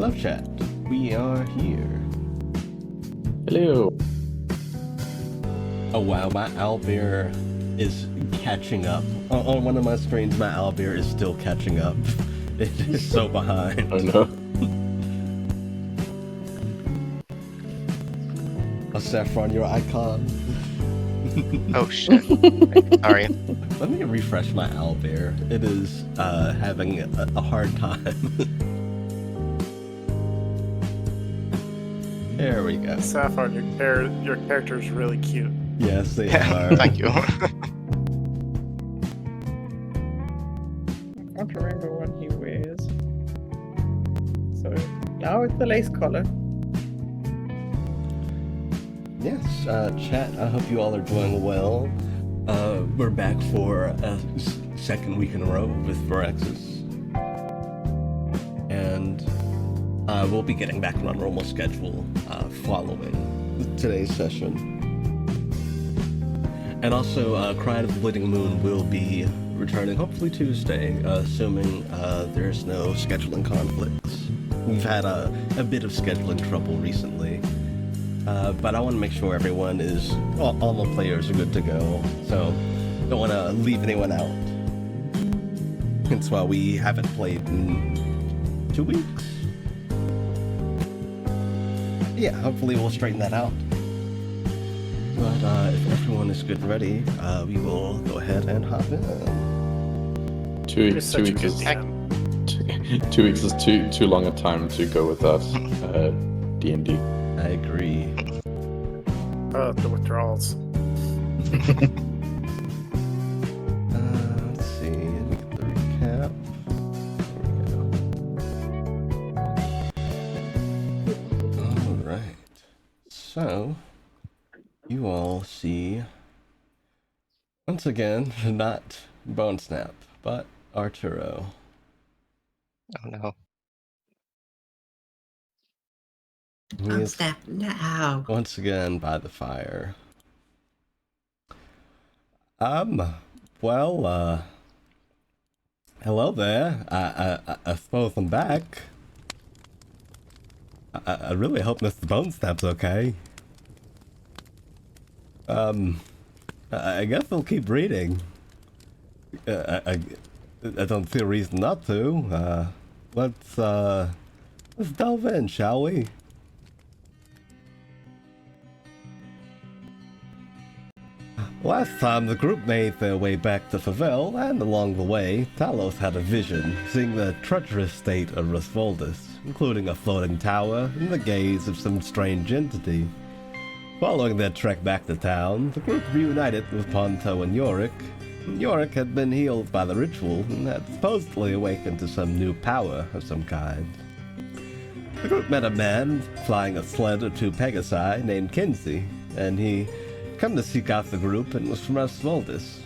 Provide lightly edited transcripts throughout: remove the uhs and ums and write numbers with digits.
Hello, chat. We are here. Hello. Oh wow, my owlbear is catching up. On one of my streams, my owlbear is still catching up. It is so behind. Oh no. A Saffron, your icon. Oh shit. Sorry. Let me refresh my owlbear. It is having a hard time. There we go. Saffron, your character is really cute. Yes, they Yeah, are. thank you. I can't remember what he wears. So now it's the lace collar. Yes, chat, I hope you all are doing well. We're back for a second week in a row with Varaxes. And we'll be getting back on our normal schedule following today's session. And also, Cry of the Bleeding Moon will be returning hopefully Tuesday, assuming there's no scheduling conflicts. We've had a bit of scheduling trouble recently. But I want to make sure everyone is, all the players are good to go, so don't want to leave anyone out. Hence why we haven't played in 2 weeks. Yeah, hopefully we'll straighten that out. But if everyone is good and ready, we will go ahead and hop in. Two You're weeks. such a 2 weeks good is DM. 2 weeks is too long a time to go with that D&D. I agree. The withdrawals. Let's see, let me get the recap. There we go. Alright. So, you all see, once again, not Bone Snap, but Arturo. Oh no. He I'm is snapping now. once again by the fire. Well, hello there. I suppose I'm back. I really hope Mr. Bone Snap's okay. I guess I'll keep reading. I don't see a reason not to. Let's delve in, shall we? Last time, the group made their way back to Favel, and along the way, Talos had a vision, seeing the treacherous state of Rasvoldus, including a floating tower in the gaze of some strange entity. Following their trek back to town, the group reunited with Ponto and Yorick. Yorick had been healed by the ritual and had supposedly awakened to some new power of some kind. The group met a man flying a sled of 2 Pegasi named Kinsey, and he come to seek out the group and was from Rasvoldus.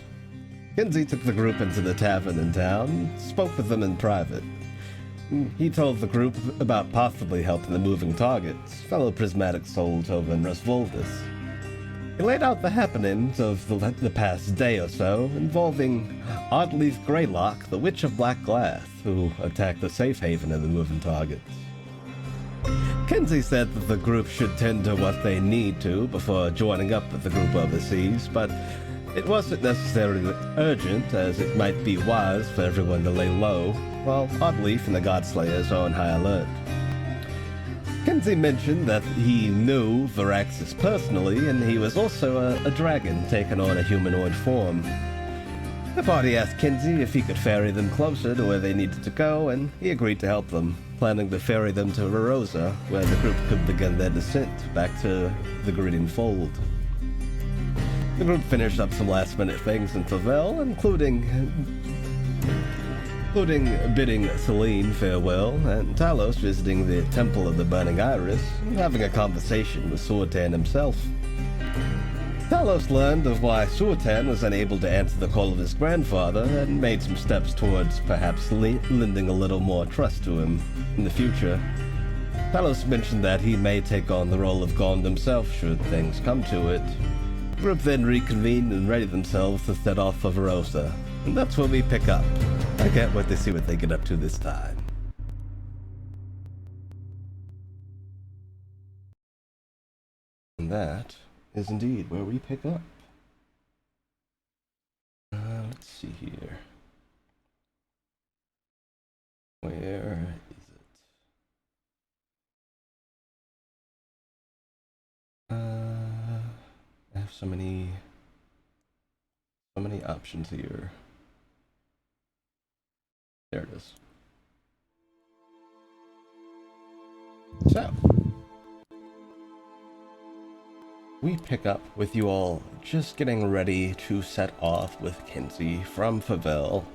Kinsey took the group into the tavern in town, spoke with them in private. He told the group about possibly helping the moving targets, fellow prismatic souls over in Rasvoldus. He laid out the happenings of the past day or so, involving Oddleaf Greylock, the Witch of Black Glass, who attacked the safe haven of the moving targets. Kinsey said that the group should tend to what they need to before joining up with the group overseas, but it wasn't necessarily urgent, as it might be wise for everyone to lay low, while Oddleaf and the Godslayers are on high alert. Kinsey mentioned that he knew Varaxes personally, and he was also a dragon taken on a humanoid form. The party asked Kinsey if he could ferry them closer to where they needed to go, and he agreed to help them, planning to ferry them to Verosa, where the group could begin their descent back to the Griddian Fold. The group finished up some last-minute things in Favel, including bidding Celine farewell, and Talos visiting the Temple of the Burning Iris, and having a conversation with Suatan himself. Talos learned of why Suatan was unable to answer the call of his grandfather, and made some steps towards perhaps lending a little more trust to him in the future. Talos mentioned that he may take on the role of Gond himself should things come to it. The group then reconvened and readied themselves to set off for Verosa, and that's where we pick up. I can't wait to see what they get up to this time. And that is indeed where we pick up. Let's see here. Where is it? I have so many options here. There it is. So, we pick up with you all just getting ready to set off with Kinsey from Favel.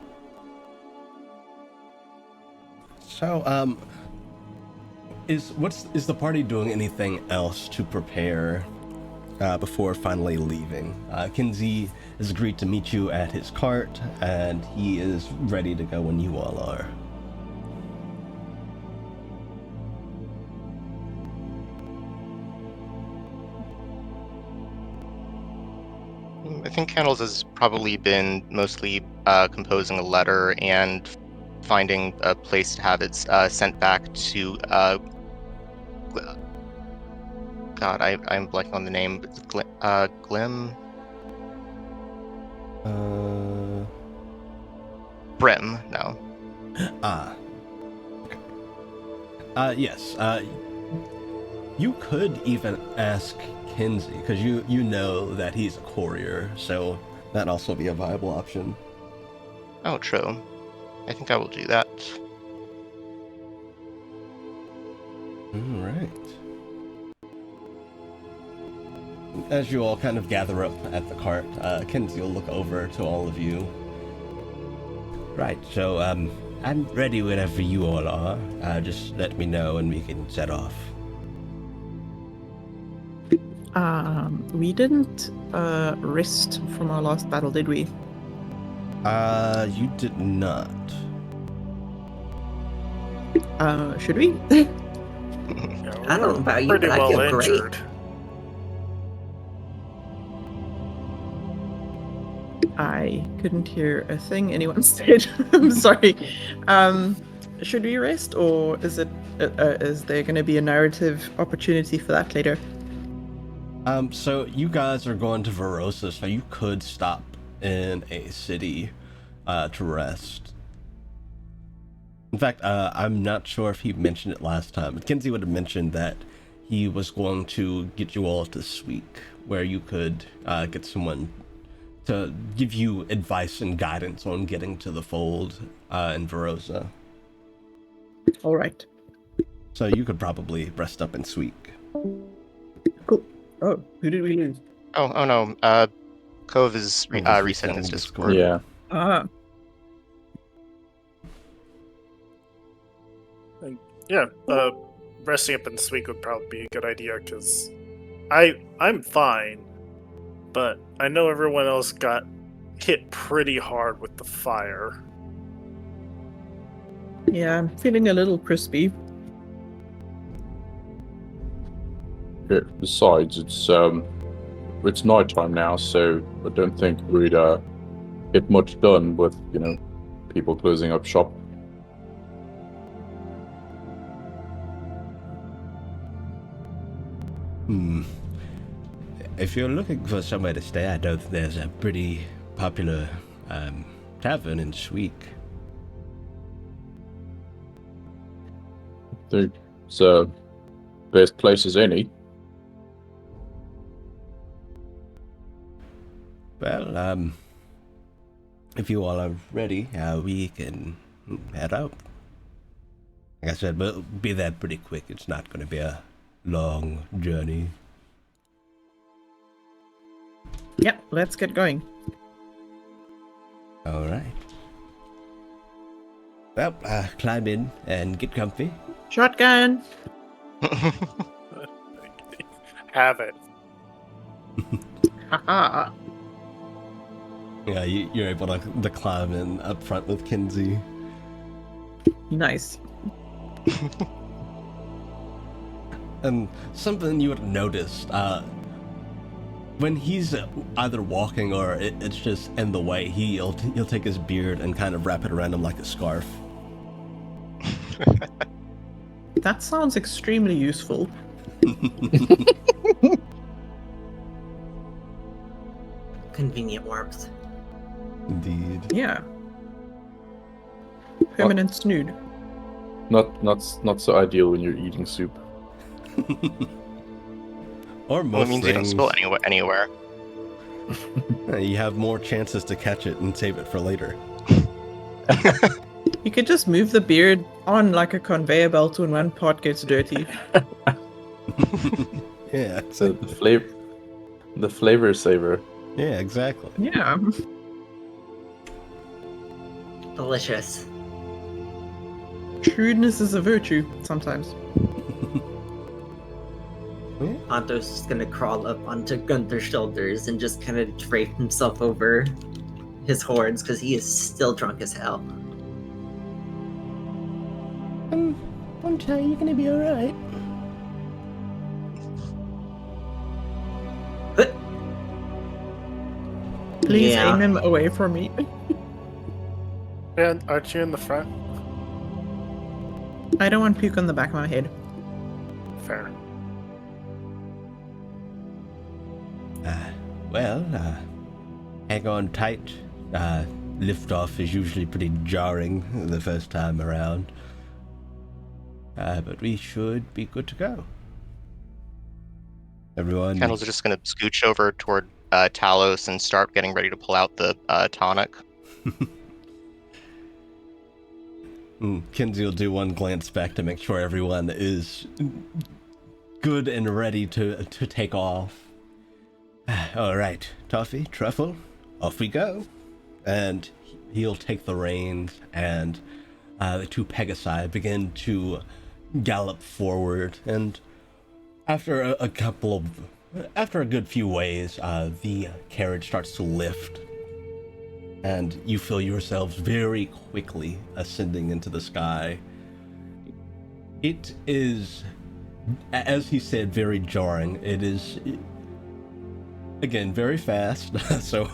So, is the party doing anything else to prepare before finally leaving? Kinsey has agreed to meet you at his cart, and he is ready to go when you all are. I think Candles has probably been mostly composing a letter and finding a place to have it sent back to. God, I'm blanking on the name. Glim. Brim. No. Yes. You could even ask Kinsey, because you know that he's a courier, so that'd also be a viable option. Oh, true. I think I will do that. All right. As you all kind of gather up at the cart, Kinsey will look over to all of you. Right, so I'm ready whenever you all are. Just let me know and we can set off. We didn't rest from our last battle, did we? You did not. Should we? Yeah, I don't know about you, pretty but I well feel great. injured. I couldn't hear a thing anyone said. I'm sorry. Should we rest, or is there going to be a narrative opportunity for that later? So you guys are going to Varaxes, so you could stop in a city to rest. In fact, I'm not sure if he mentioned it last time. Kinsey would have mentioned that he was going to get you all to Sweek, where you could get someone to give you advice and guidance on getting to the fold in Verosa. All right. So you could probably rest up in Sweek. Cool. Oh, who did we lose? Oh no. Cove is resetting his Discord. Yeah. Ah. Yeah, resting up in this week would probably be a good idea, because I'm fine, but I know everyone else got hit pretty hard with the fire. Yeah, I'm feeling a little crispy. Yeah, besides, it's nighttime now, so I don't think we'd get much done with people closing up shop. If you're looking for somewhere to stay, I know that there's a pretty popular tavern in Sweek. It's best place as any. Well, if you all are ready, we can head out. Like I said, we'll be there pretty quick. It's not going to be a long journey. Yep, let's get going. All right. Well, climb in and get comfy. Shotgun. Have it. Haha. Yeah, you're able to climb in up front with Kinsey. Nice. And something you would have noticed, when he's either walking or it's just in the way, he'll take his beard and kind of wrap it around him like a scarf. That sounds extremely useful. convenient warmth. Indeed. Yeah. Permanent snood. Not so ideal when you're eating soup. Or Well, it most means you don't things, spill anywhere. you have more chances to catch it and save it for later. You could just move the beard on like a conveyor belt when one part gets dirty. Yeah. So the flavor saver. Yeah, exactly. Yeah. Delicious. Shrewdness is a virtue sometimes. Ponto's just gonna crawl up onto Gunther's shoulders and just kind of drape himself over his horns because he is still drunk as hell. Ponto, you're gonna be alright. Please Yeah. aim him away from me. Yeah, aren't you in the front? I don't want puke on the back of my head. Fair. Hang on tight. Liftoff is usually pretty jarring the first time around. But we should be good to go. Everyone. Candles are just going to scooch over toward Talos and start getting ready to pull out the tonic. Kinsey will do one glance back to make sure everyone is good and ready to take off. All right, Toffee, Truffle, off we go. And he'll take the reins, and the two Pegasi begin to gallop forward. And after a good few ways, the carriage starts to lift, and you feel yourselves very quickly ascending into the sky. It is, as he said, very jarring. It is, again, very fast. So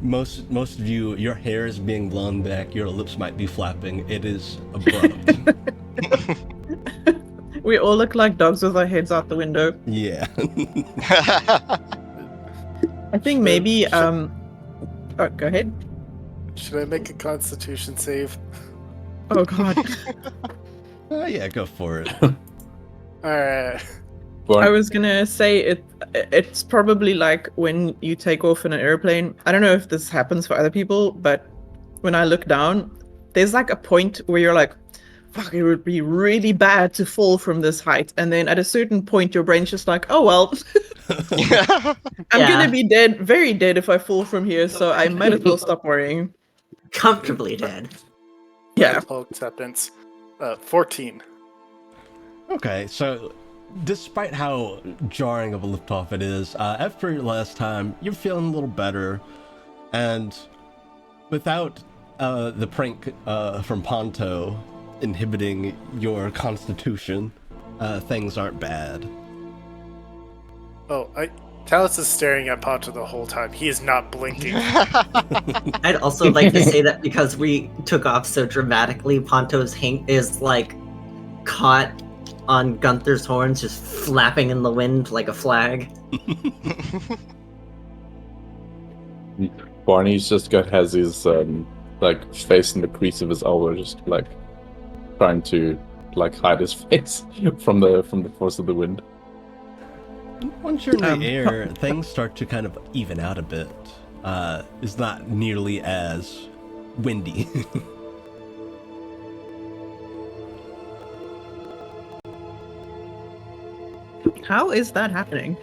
most of you, your hair is being blown back, your lips might be flapping. It is abrupt. We all look like dogs with our heads out the window. Yeah. I think maybe oh, go ahead. Should I make a Constitution save? Oh god. Yeah, go for it. Alright. I was gonna say it's probably like when you take off in an airplane. I don't know if this happens for other people, but when I look down, there's like a point where you're like, fuck, it would be really bad to fall from this height. And then at a certain point, your brain's just like, oh well, I'm gonna be dead, very dead if I fall from here, so I might as well stop worrying. Comfortably dead. Yeah. Full acceptance. 14. Okay, so despite how jarring of a liftoff it is, after your last time, you're feeling a little better, and without the prank from Ponto inhibiting your constitution, things aren't bad. Oh, Talos is staring at Ponto the whole time. He is not blinking. I'd also like to say that because we took off so dramatically, Ponto's hank is like caught on Gunther's horns, just flapping in the wind like a flag. Barney's just has his like face in the crease of his elbow, just like trying to like hide his face from the force of the wind. Once you're in the air, things start to kind of even out a bit. It's not nearly as windy. How is that happening?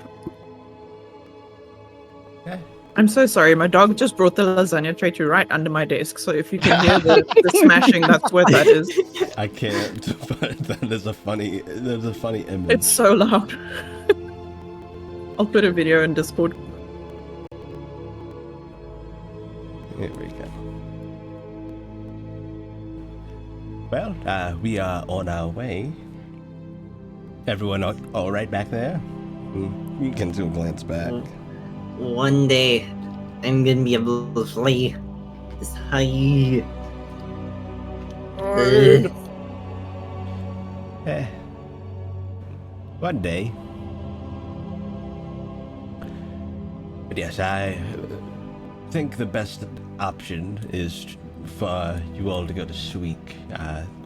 Yeah. I'm so sorry. My dog just brought the lasagna tray to right under my desk. So if you can hear the smashing, that's what that is. I can't, but that is a funny image. It's so loud. I'll put a video in Discord. Here we go. Well, we are on our way. Everyone all right back there? You can do a glance back. One day, I'm gonna be able to fly this high. One day. But yes, I think the best option is for you all to go to Sweek.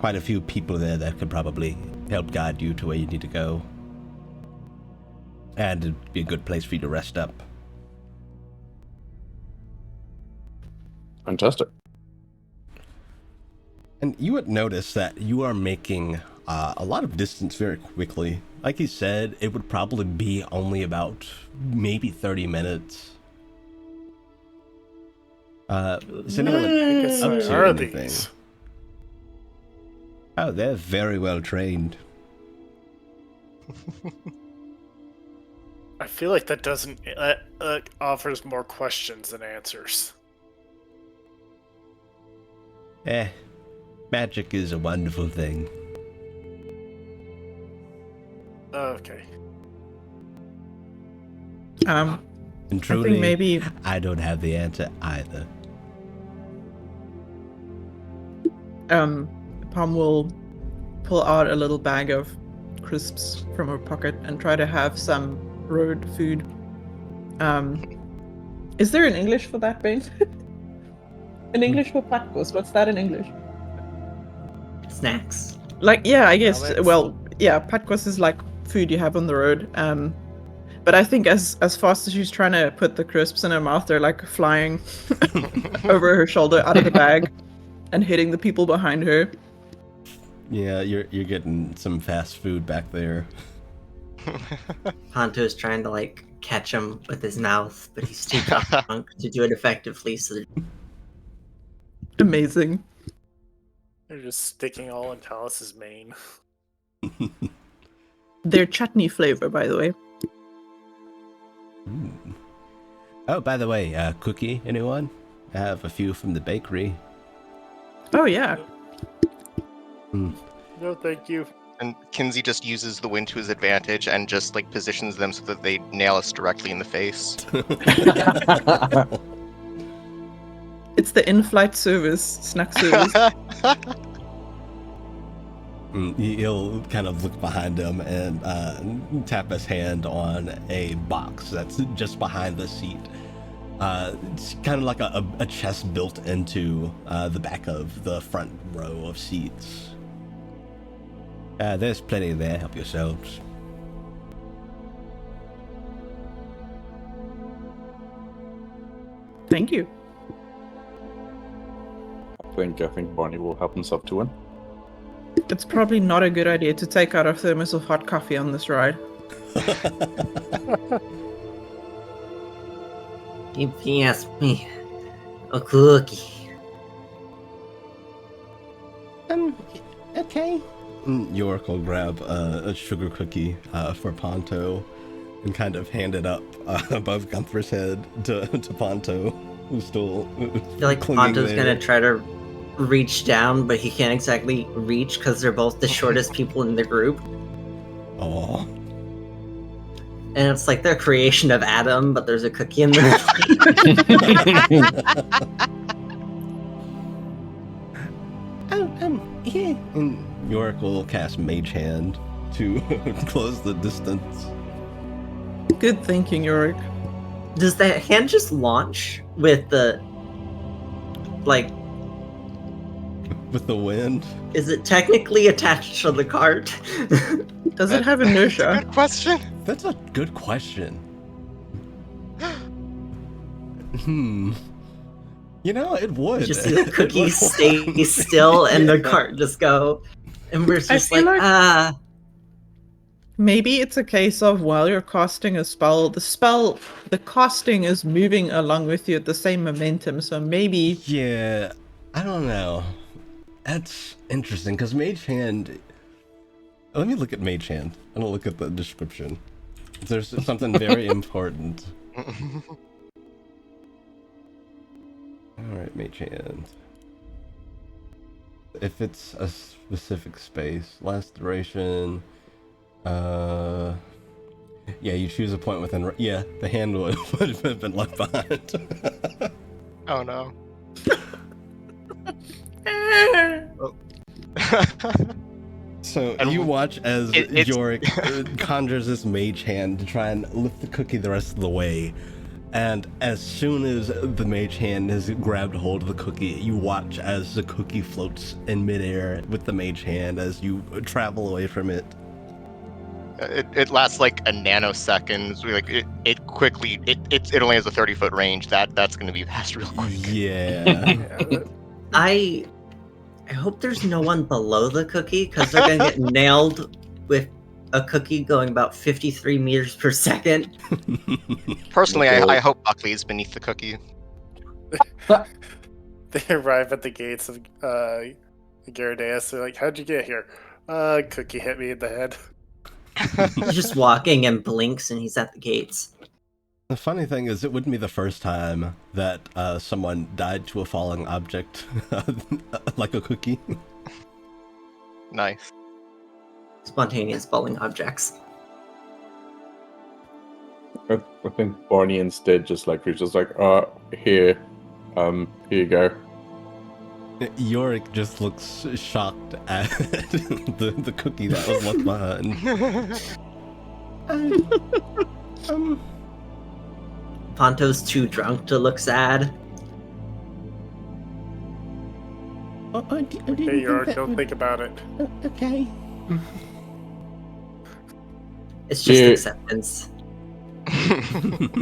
Quite a few people there that could probably help guide you to where you need to go. And it'd be a good place for you to rest up. Fantastic. And you would notice that you are making a lot of distance very quickly. Like he said, it would probably be only about maybe 30 minutes. Is anyone up to Are anything? these? Oh, they're very well trained. I feel like that doesn't offers more questions than answers. Magic is a wonderful thing. Okay. And I truly, think maybe I don't have the answer either. Palm will pull out a little bag of crisps from her pocket and try to have some road food. Is there an English for that, Bane? An English for patkos? What's that in English? Snacks. Like, yeah, I guess. Alex? Well, yeah, patkos is like food you have on the road. But I think as fast as she's trying to put the crisps in her mouth, they're like flying over her shoulder out of the bag and hitting the people behind her. Yeah, you're getting some fast food back there. Ponto's trying to like catch him with his mouth, but he's too drunk to do it effectively. So Amazing. They're just sticking all in Talus's mane. They're chutney flavor, by the way. Ooh. Oh, by the way, cookie, anyone? I have a few from the bakery. Oh, yeah. No, thank you. And Kinsey just uses the wind to his advantage and just like positions them so that they nail us directly in the face. It's the in-flight service, snack service. He'll kind of look behind him and tap his hand on a box that's just behind the seat. It's kind of like a chest built into the back of the front row of seats. There's plenty there. Help yourselves. Thank you. I think Barney will help himself to one. It's probably not a good idea to take out a thermos of hot coffee on this ride. if he asked me, a cookie. Okay. York will grab a sugar cookie for Ponto and kind of hand it up above Gunther's head to Ponto, who's still I feel like clinging Ponto's there. gonna try to reach down, but he can't exactly reach because they're both the shortest people in the group. Aw. And it's like their creation of Adam, but there's a cookie in there. Yeah. And York will cast Mage Hand to close the distance. Good thinking, Yorick. Does that hand just launch with the, like, With the wind? is it technically attached to the cart? Does it have inertia? Good question. That's a good question. You know, it would. Just see the It cookie would stay work. still and the Yeah. cart just go. And we're just feel like, like- Maybe it's a case of while you're casting a spell, the casting is moving along with you at the same momentum. So maybe Yeah, I don't know. That's interesting because Mage Hand. Let me look at Mage Hand. I'm gonna look at the description. There's something very important. Alright, Mage Hand. If it's a specific space, last duration. Yeah, you choose a point within. Yeah, the hand would have been left behind. Oh no. So And you watch as it's- Yorick conjures this mage hand to try and lift the cookie the rest of the way, And as soon as the mage hand has grabbed hold of the cookie, you watch as the cookie floats in midair with the mage hand as you travel away from it. It lasts like a nanosecond. So like it quickly it only has a 30-foot range. That's going to be passed real quick. Yeah. I hope there's no one below the cookie because they're gonna get nailed with a cookie going about 53 meters per second. Personally, Okay. I hope Buckley is beneath the cookie. They arrive at the gates of Gyaradeus. They're like, "How'd you get here?" Cookie hit me in the head. He's just walking and blinks, and he's at the gates. The funny thing is, it wouldn't be the first time that someone died to a falling object like a cookie. Nice. Spontaneous falling objects. I think Barney instead just like reaches like, here you go. Yorick just looks shocked at the cookie that was left behind. Ponto's too drunk to look sad. Hey, York, don't think about it. Okay. It's just Yeah. acceptance.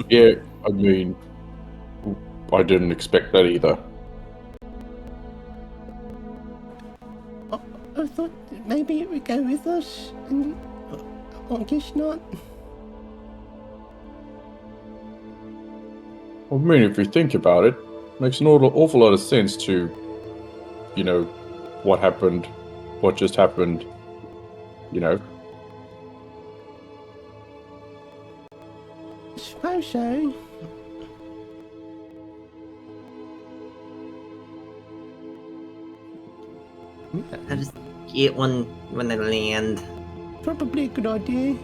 Yeah, I mean, I didn't expect that either. I thought maybe it would go with us, and I guess not. I mean, if you think about it, makes an awful lot of sense to, you know, what happened, what just happened, you know. I suppose so. I just get one when they land. Probably a good idea.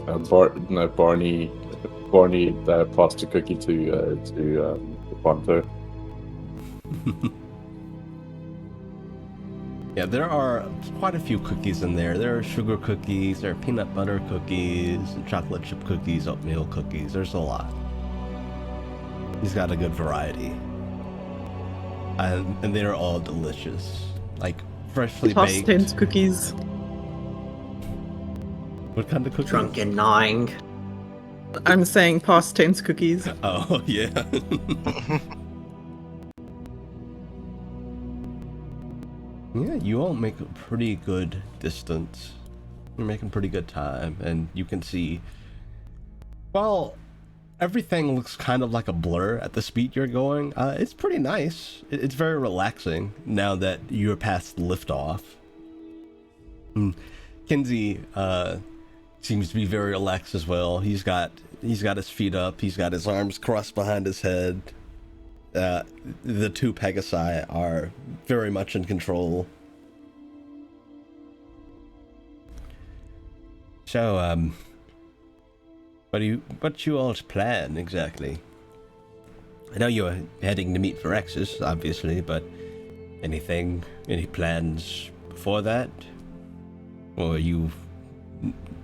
Barney passed a cookie to Ponto. Yeah, there are quite a few cookies in there. There are sugar cookies, there are peanut butter cookies, chocolate chip cookies, oatmeal cookies. There's a lot. He's got a good variety. And they're all delicious. Like, freshly Past baked. tense cookies. What kind of cookies? Drunken gnawing. I'm saying past tense cookies. Oh, yeah. Yeah, you all make a pretty good distance. You're making pretty good time, and you can see, well, everything looks kind of like a blur at the speed you're going. It's pretty nice. It's very relaxing now that you're past liftoff. Kinsey seems to be very relaxed as well. He's got his feet up. He's got his arms crossed behind his head. The two Pegasi are very much in control. So, what's you all's plan exactly? I know you're heading to meet Varaxes, obviously, but any plans before that? Or are you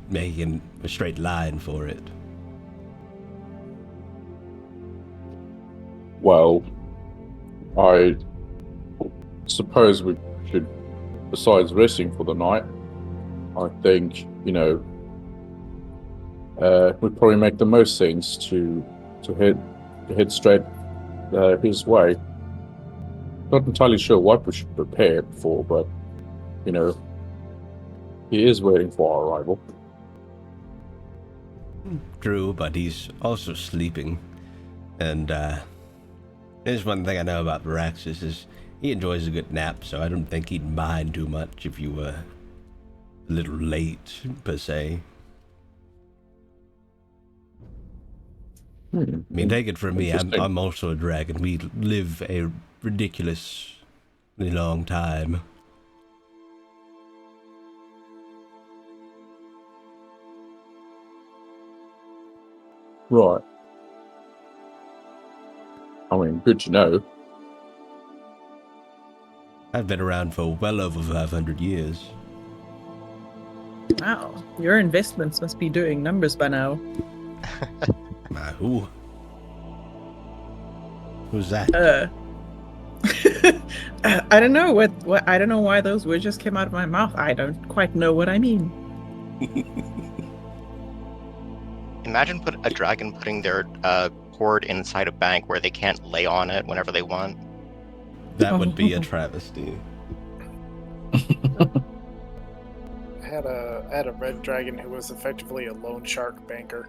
making a straight line for it? Well, I suppose we should, besides resting for the night, I think, you know, would probably make the most sense to head straight his way. Not entirely sure what we should prepare for, but, you know, he is waiting for our arrival. True, but he's also sleeping. And, there's one thing I know about Varaxes is he enjoys a good nap, so I don't think he'd mind too much if you were a little late, per se. I mean, take it from me, I'm also a dragon. We live a ridiculously long time. Right. I mean, good to know. I've been around for well over 500 years. Wow, your investments must be doing numbers by now. Who? Who's that? I don't know what I don't know why those words just came out of my mouth. I don't quite know what I mean. Imagine a dragon putting their hoard inside a bank where they can't lay on it whenever they want. That would be a travesty. I had a red dragon who was effectively a loan shark banker.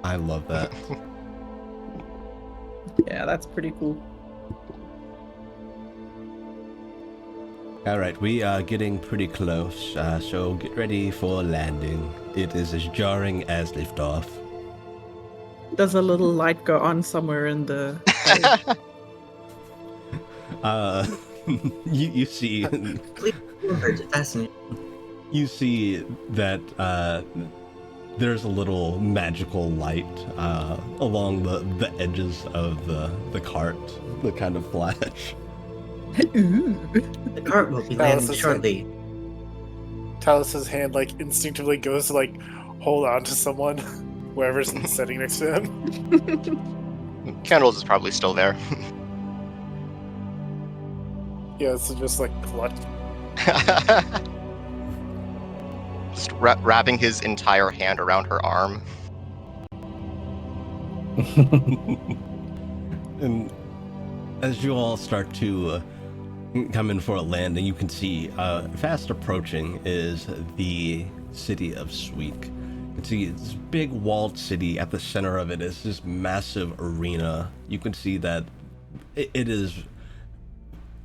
I love that. Yeah, that's pretty cool. All right, we are getting pretty close, so get ready for landing. It is as jarring as liftoff. Does a little light go on somewhere in the You see Please remember to fasten. you see that there's a little magical light along the edges of the cart that kind of flash. Ooh. The cart will be That landing was the shortly. Talus's hand like instinctively goes to like hold on to someone, whoever's sitting next to him. Candles is probably still there. Yeah, so just like clutch. Just wrapping his entire hand around her arm. And as you all start to come in for a landing, you can see fast approaching is the city of Sweek. You can see this big walled city. At the center of it is this massive arena. You can see that it is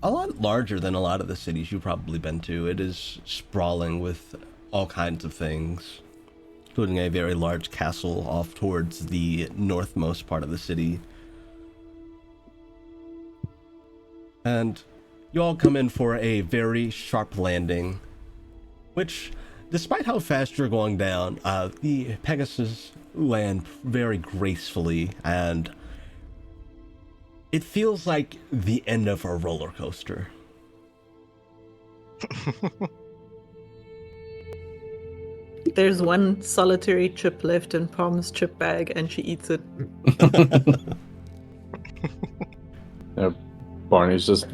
a lot larger than a lot of the cities you've probably been to. It is sprawling with all kinds of things, including a very large castle off towards the northmost part of the city. And you all come in for a very sharp landing, which, despite how fast you're going down, the Pegasus land very gracefully, and it feels like the end of a roller coaster. There's one solitary chip left in Pom's chip bag, and she eats it. Yeah, Barney's just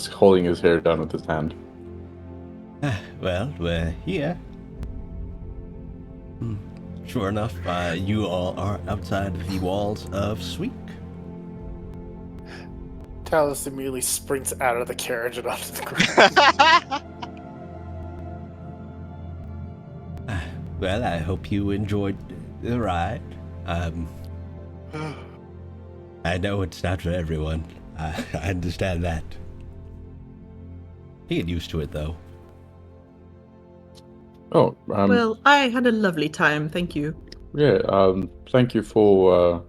holding his hair down with his hand. Well, we're here. Sure enough, you all are outside the walls of Sweek. Talus immediately sprints out of the carriage and onto the ground. Well, I hope you enjoyed the ride. I know it's not for everyone. I understand that. You get used to it, though. Oh, Well, I had a lovely time, thank you. yeah. Thank you for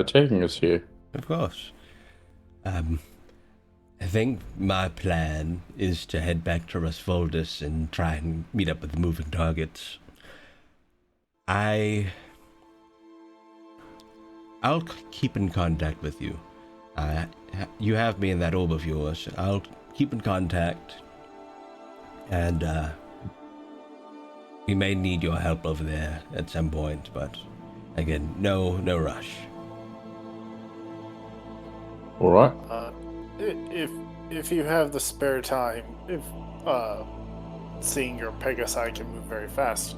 taking us here. Of course. I think my plan is to head back to Rasvoldus and try and meet up with the moving targets. I'll keep in contact with you. You have me in that orb of yours. I'll keep in contact, and we may need your help over there at some point. But again, no rush. All right. If you have the spare time, if seeing your Pegasi can move very fast,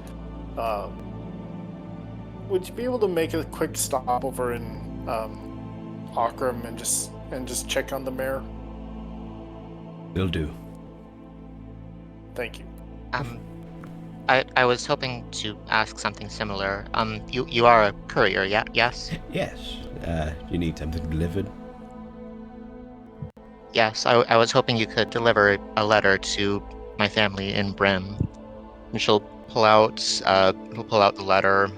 would you be able to make a quick stop over in Akram and just check on the mare? Will do. Thank you. I was hoping to ask something similar. You are a courier, yeah? Yes? Yes. You need something delivered? Yes, I was hoping you could deliver a letter to my family in Brim. And she'll pull out the letter.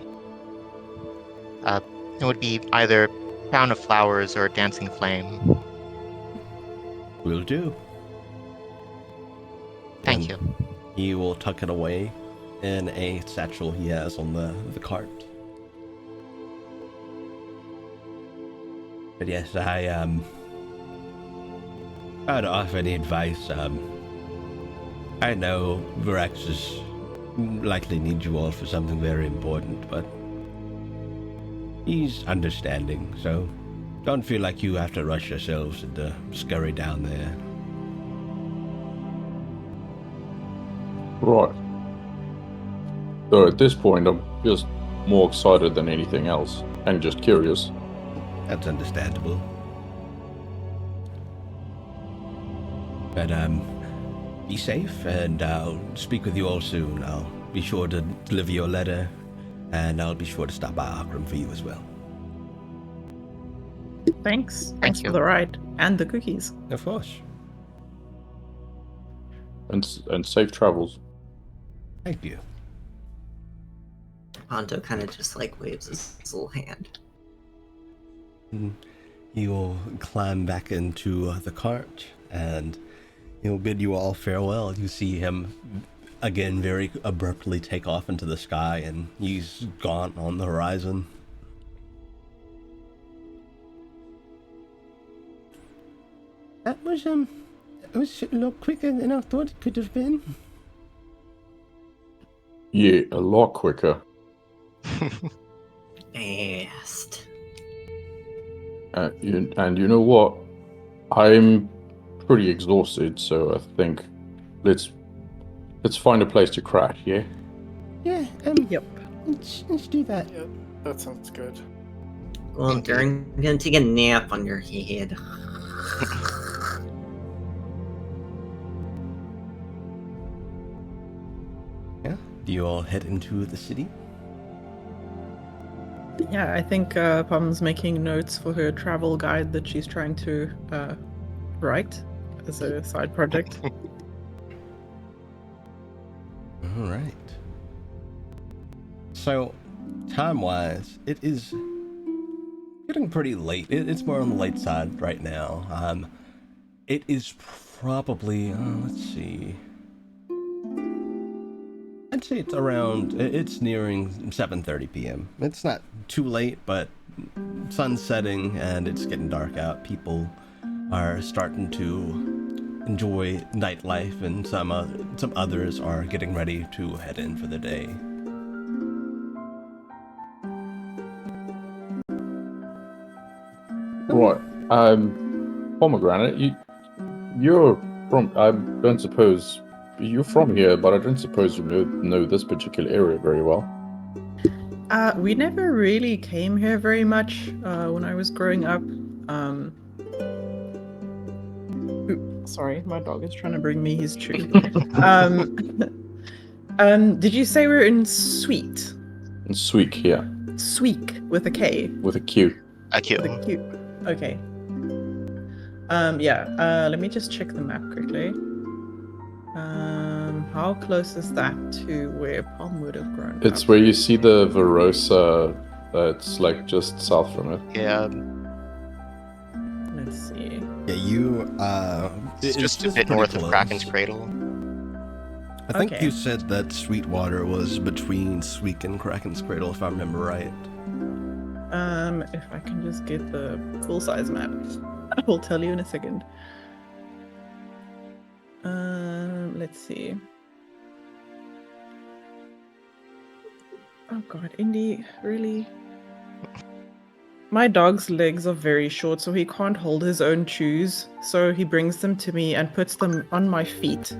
It would be either crown of flowers or dancing flame. Will do. Thank And you. He will tuck it away in a satchel he has on the cart. But yes, I'd offer any advice. I know Varaxes likely need you all for something very important, but He's understanding, so don't feel like you have to rush yourselves and scurry down there. Right. So at this point, I'm just more excited than anything else, and just curious. That's understandable. But, be safe, and I'll speak with you all soon. I'll be sure to deliver your letter, and I'll be sure to stop by Akram for you as well. Thanks. Thank For you. the ride and the cookies. Of course. And safe travels. Thank you. Ponto kind of just like waves his little hand. You'll climb back into the cart, and he'll bid you all farewell. You see him again very abruptly take off into the sky, and he's gone on the horizon. That was a lot quicker than I thought it could have been. Yeah, a lot quicker. Fast. And you know what? I'm pretty exhausted, so I think let's find a place to crash. Yeah. Yeah, Yep. let's do that. Yeah, that sounds good. Well, I'm gonna take a nap on your head. Yeah. Do you all head into the city? Yeah, I think Pom's making notes for her travel guide that she's trying to write as a side project. All right. So, time-wise, it is getting pretty late. It's more on the late side right now. It is probably, let's see. I'd say it's nearing 7:30 p.m. It's not too late, but sun's setting and it's getting dark out. People are starting to enjoy nightlife, and some others are getting ready to head in for the day. Right. Pomegranate, you're from. I don't suppose you're from here, but I don't suppose you know this particular area very well. We never really came here very much when I was growing up. Sorry, my dog is trying to bring me his treat. Did you say we're in Sweet? In Sweek, yeah, Sweek with a K. with a Q. Q. With a Q. Okay. Let me just check the map quickly. How close is that to where Palm would have grown It's up? where you see the Verosa. It's like just south from it. Yeah, Let's see. Yeah, you. it's just a bit pretty north of close. Kraken's Cradle. I think Okay. you said that Sweetwater was between Sweek and Kraken's Cradle, if I remember right. If I can just get the full-size map, I will tell you in a second. Let's see. Oh god, Indy, really? My dog's legs are very short, so he can't hold his own chews. So he brings them to me and puts them on my feet,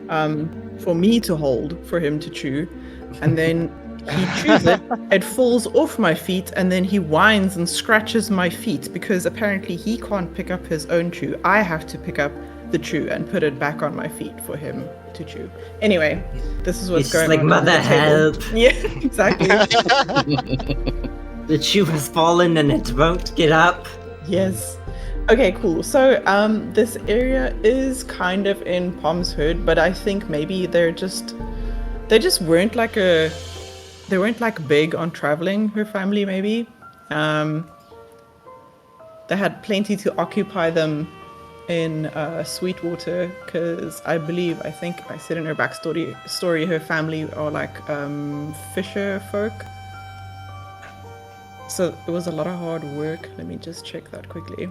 for me to hold, for him to chew. And then he chews it, it falls off my feet, and then he whines and scratches my feet because apparently he can't pick up his own chew. I have to pick up the chew and put it back on my feet for him to chew. Anyway, this is what's He's going like, on. "Mother, the table." help. Yeah, exactly. The chew has fallen and it won't get up. Yes. Okay, cool. So, this area is kind of in Pom's Hood, but I think maybe they just weren't like they weren't like big on traveling, her family maybe. They had plenty to occupy them in Sweetwater, because I think I said in her backstory her family are like fisher folk. So it was a lot of hard work. Let me just check that quickly.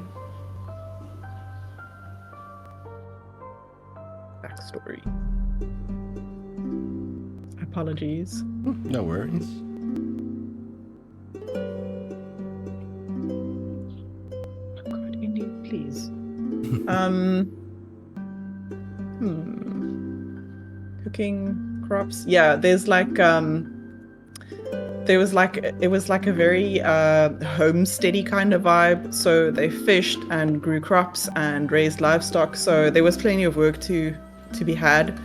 Backstory. Apologies. No worries. please. Cooking crops. Yeah, there's like it was like a very homesteady kind of vibe. So they fished and grew crops and raised livestock. So there was plenty of work to be had,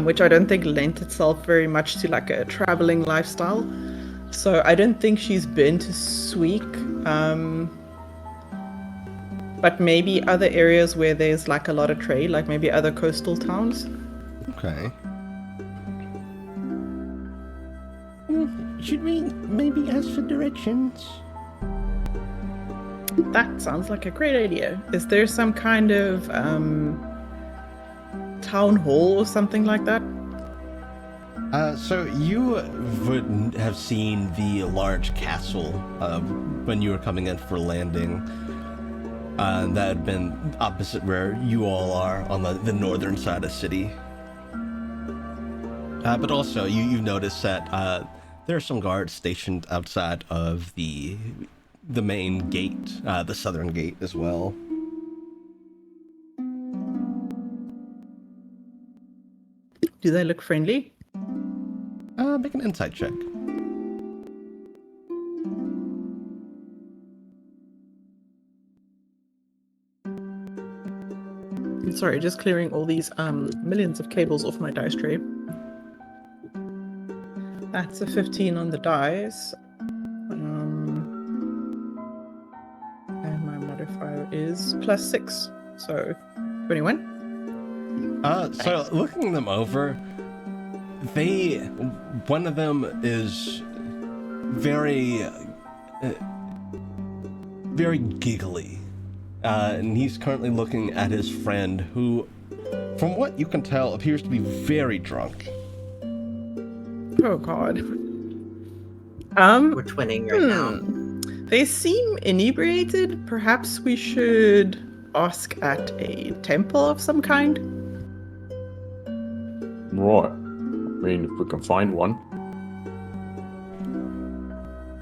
which I don't think lent itself very much to like a traveling lifestyle. So I don't think she's been to Sweek. But maybe other areas where there's like a lot of trade, like maybe other coastal towns. Okay. Should we maybe ask for directions? That sounds like a great idea. Is there some kind of town hall or something like that? So you would have seen the large castle when you were coming in for landing. That had been opposite where you all are on the northern side of the city. But also, you notice that there are some guards stationed outside of the main gate, the southern gate as well. Do they look friendly? Make an insight check. Sorry, just clearing all these millions of cables off my dice tray. That's a 15 on the dice. And my modifier is +6, so 21. So looking them over, one of them is very giggly. And he's currently looking at his friend who, from what you can tell, appears to be very drunk. Oh god. We're twinning right now. They seem inebriated. Perhaps we should ask at a temple of some kind? Right. I mean, if we can find one.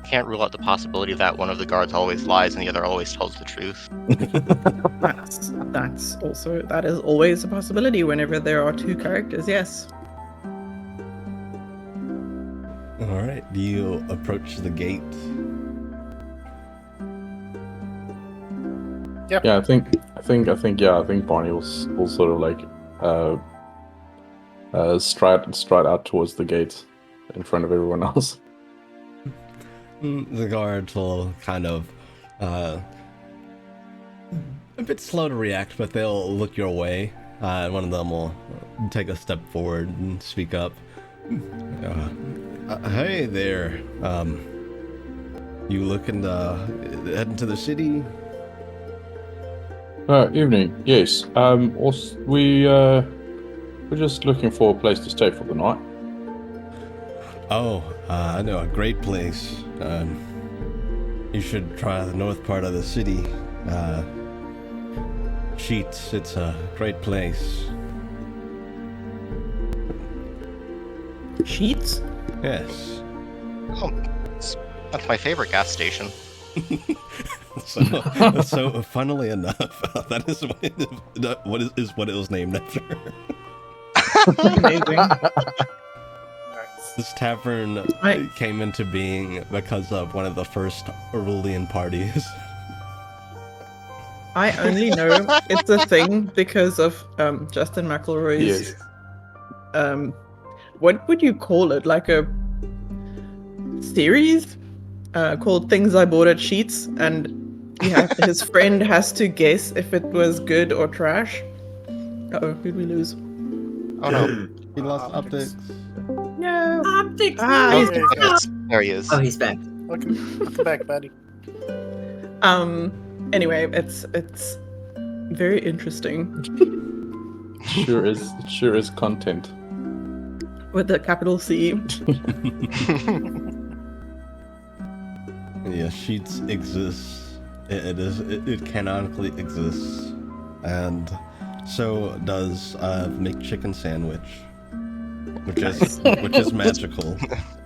Can't rule out the possibility that one of the guards always lies and the other always tells the truth. That is always a possibility whenever there are two characters, yes. Alright, do you approach the gate? Yep. Yeah, I think Barney will sort of like stride out towards the gate in front of everyone else. The guards will kind of a bit slow to react, but they'll look your way. One of them will take a step forward and speak up. Hey there. You looking to head into the city? Evening. Yes. Also, we're just looking for a place to stay for the night. Oh, I know a great place. You should try the north part of the city. Sheets, it's a great place. Sheets? Yes. Oh, that's my favorite gas station. So funnily enough, that is what it was named after. Amazing. This tavern came into being because of one of the first Aurelian parties. I only know it's a thing because of Justin McElroy's. Yes. What would you call it? Like a series called "Things I Bought at Sheets," and his friend has to guess if it was good or trash. Uh-oh, who'd we lose? Oh no. He lost optics. No. Optics! There he is. Oh, he's back. Welcome back, buddy. Anyway, it's very interesting. It sure is content. With the capital C. Yeah, Sheets exists. It canonically exists, and so does McChicken Sandwich, which is magical.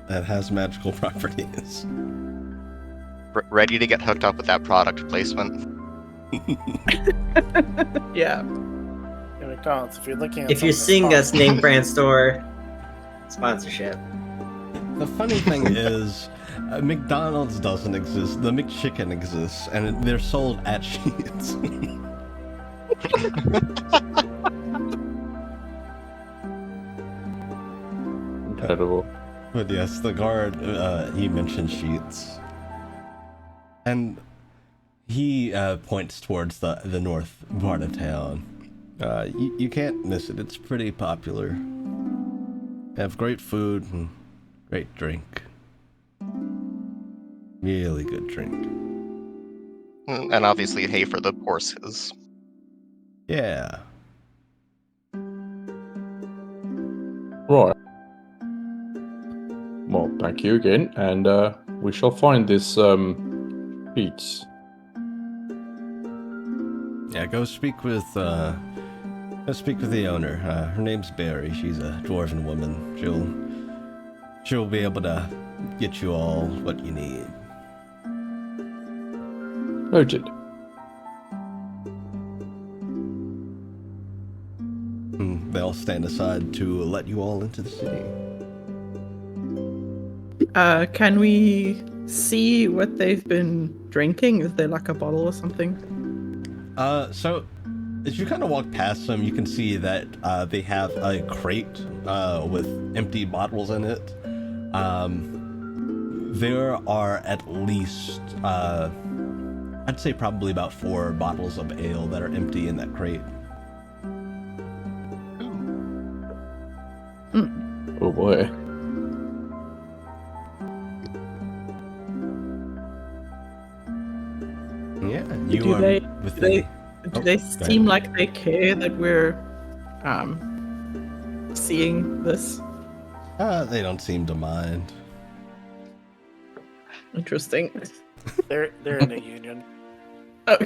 It has magical properties. Ready to get hooked up with that product placement. Yeah. Hey, McDonald's, if you're looking at If you're something seeing to us, name brand store sponsorship. The funny thing is, McDonald's doesn't exist. The McChicken exists, and they're sold at Sheets. Incredible. But yes, the guard, he mentioned Sheets. And he points towards the north part of town. You can't miss it. It's pretty popular. They have great food and great drink. Really good drink. And obviously hay for the horses. Yeah. Right. Well, thank you again, and we shall find this Pete's. Yeah, go speak with the owner. Her name's Barry. She's a dwarven woman. She'll be able to get you all what you need. Noted. They'll stand aside to let you all into the city. Can we see what they've been drinking? Is there like a bottle or something? So as you kind of walk past them, you can see that they have a crate with empty bottles in it. There are at least, I'd say probably about 4 bottles of ale that are empty in that crate. Oh boy. Yeah, you Do are they- with do they- the... Do Oh, they go ahead. seem like they care that we're seeing this? They don't seem to mind. Interesting. They're in a union. Oh.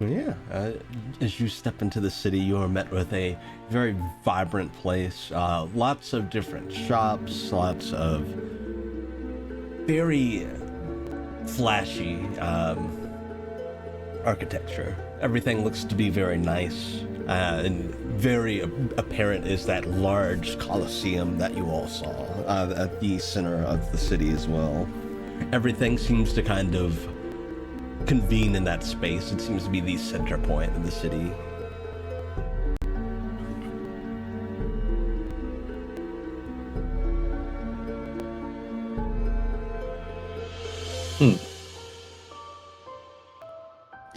Yeah, as you step into the city, you are met with a very vibrant place. Lots of different shops, lots of very flashy architecture. Everything looks to be very nice, and very apparent is that large coliseum that you all saw at the center of the city as well. Everything seems to kind of convene in that space. It seems to be the center point of the city.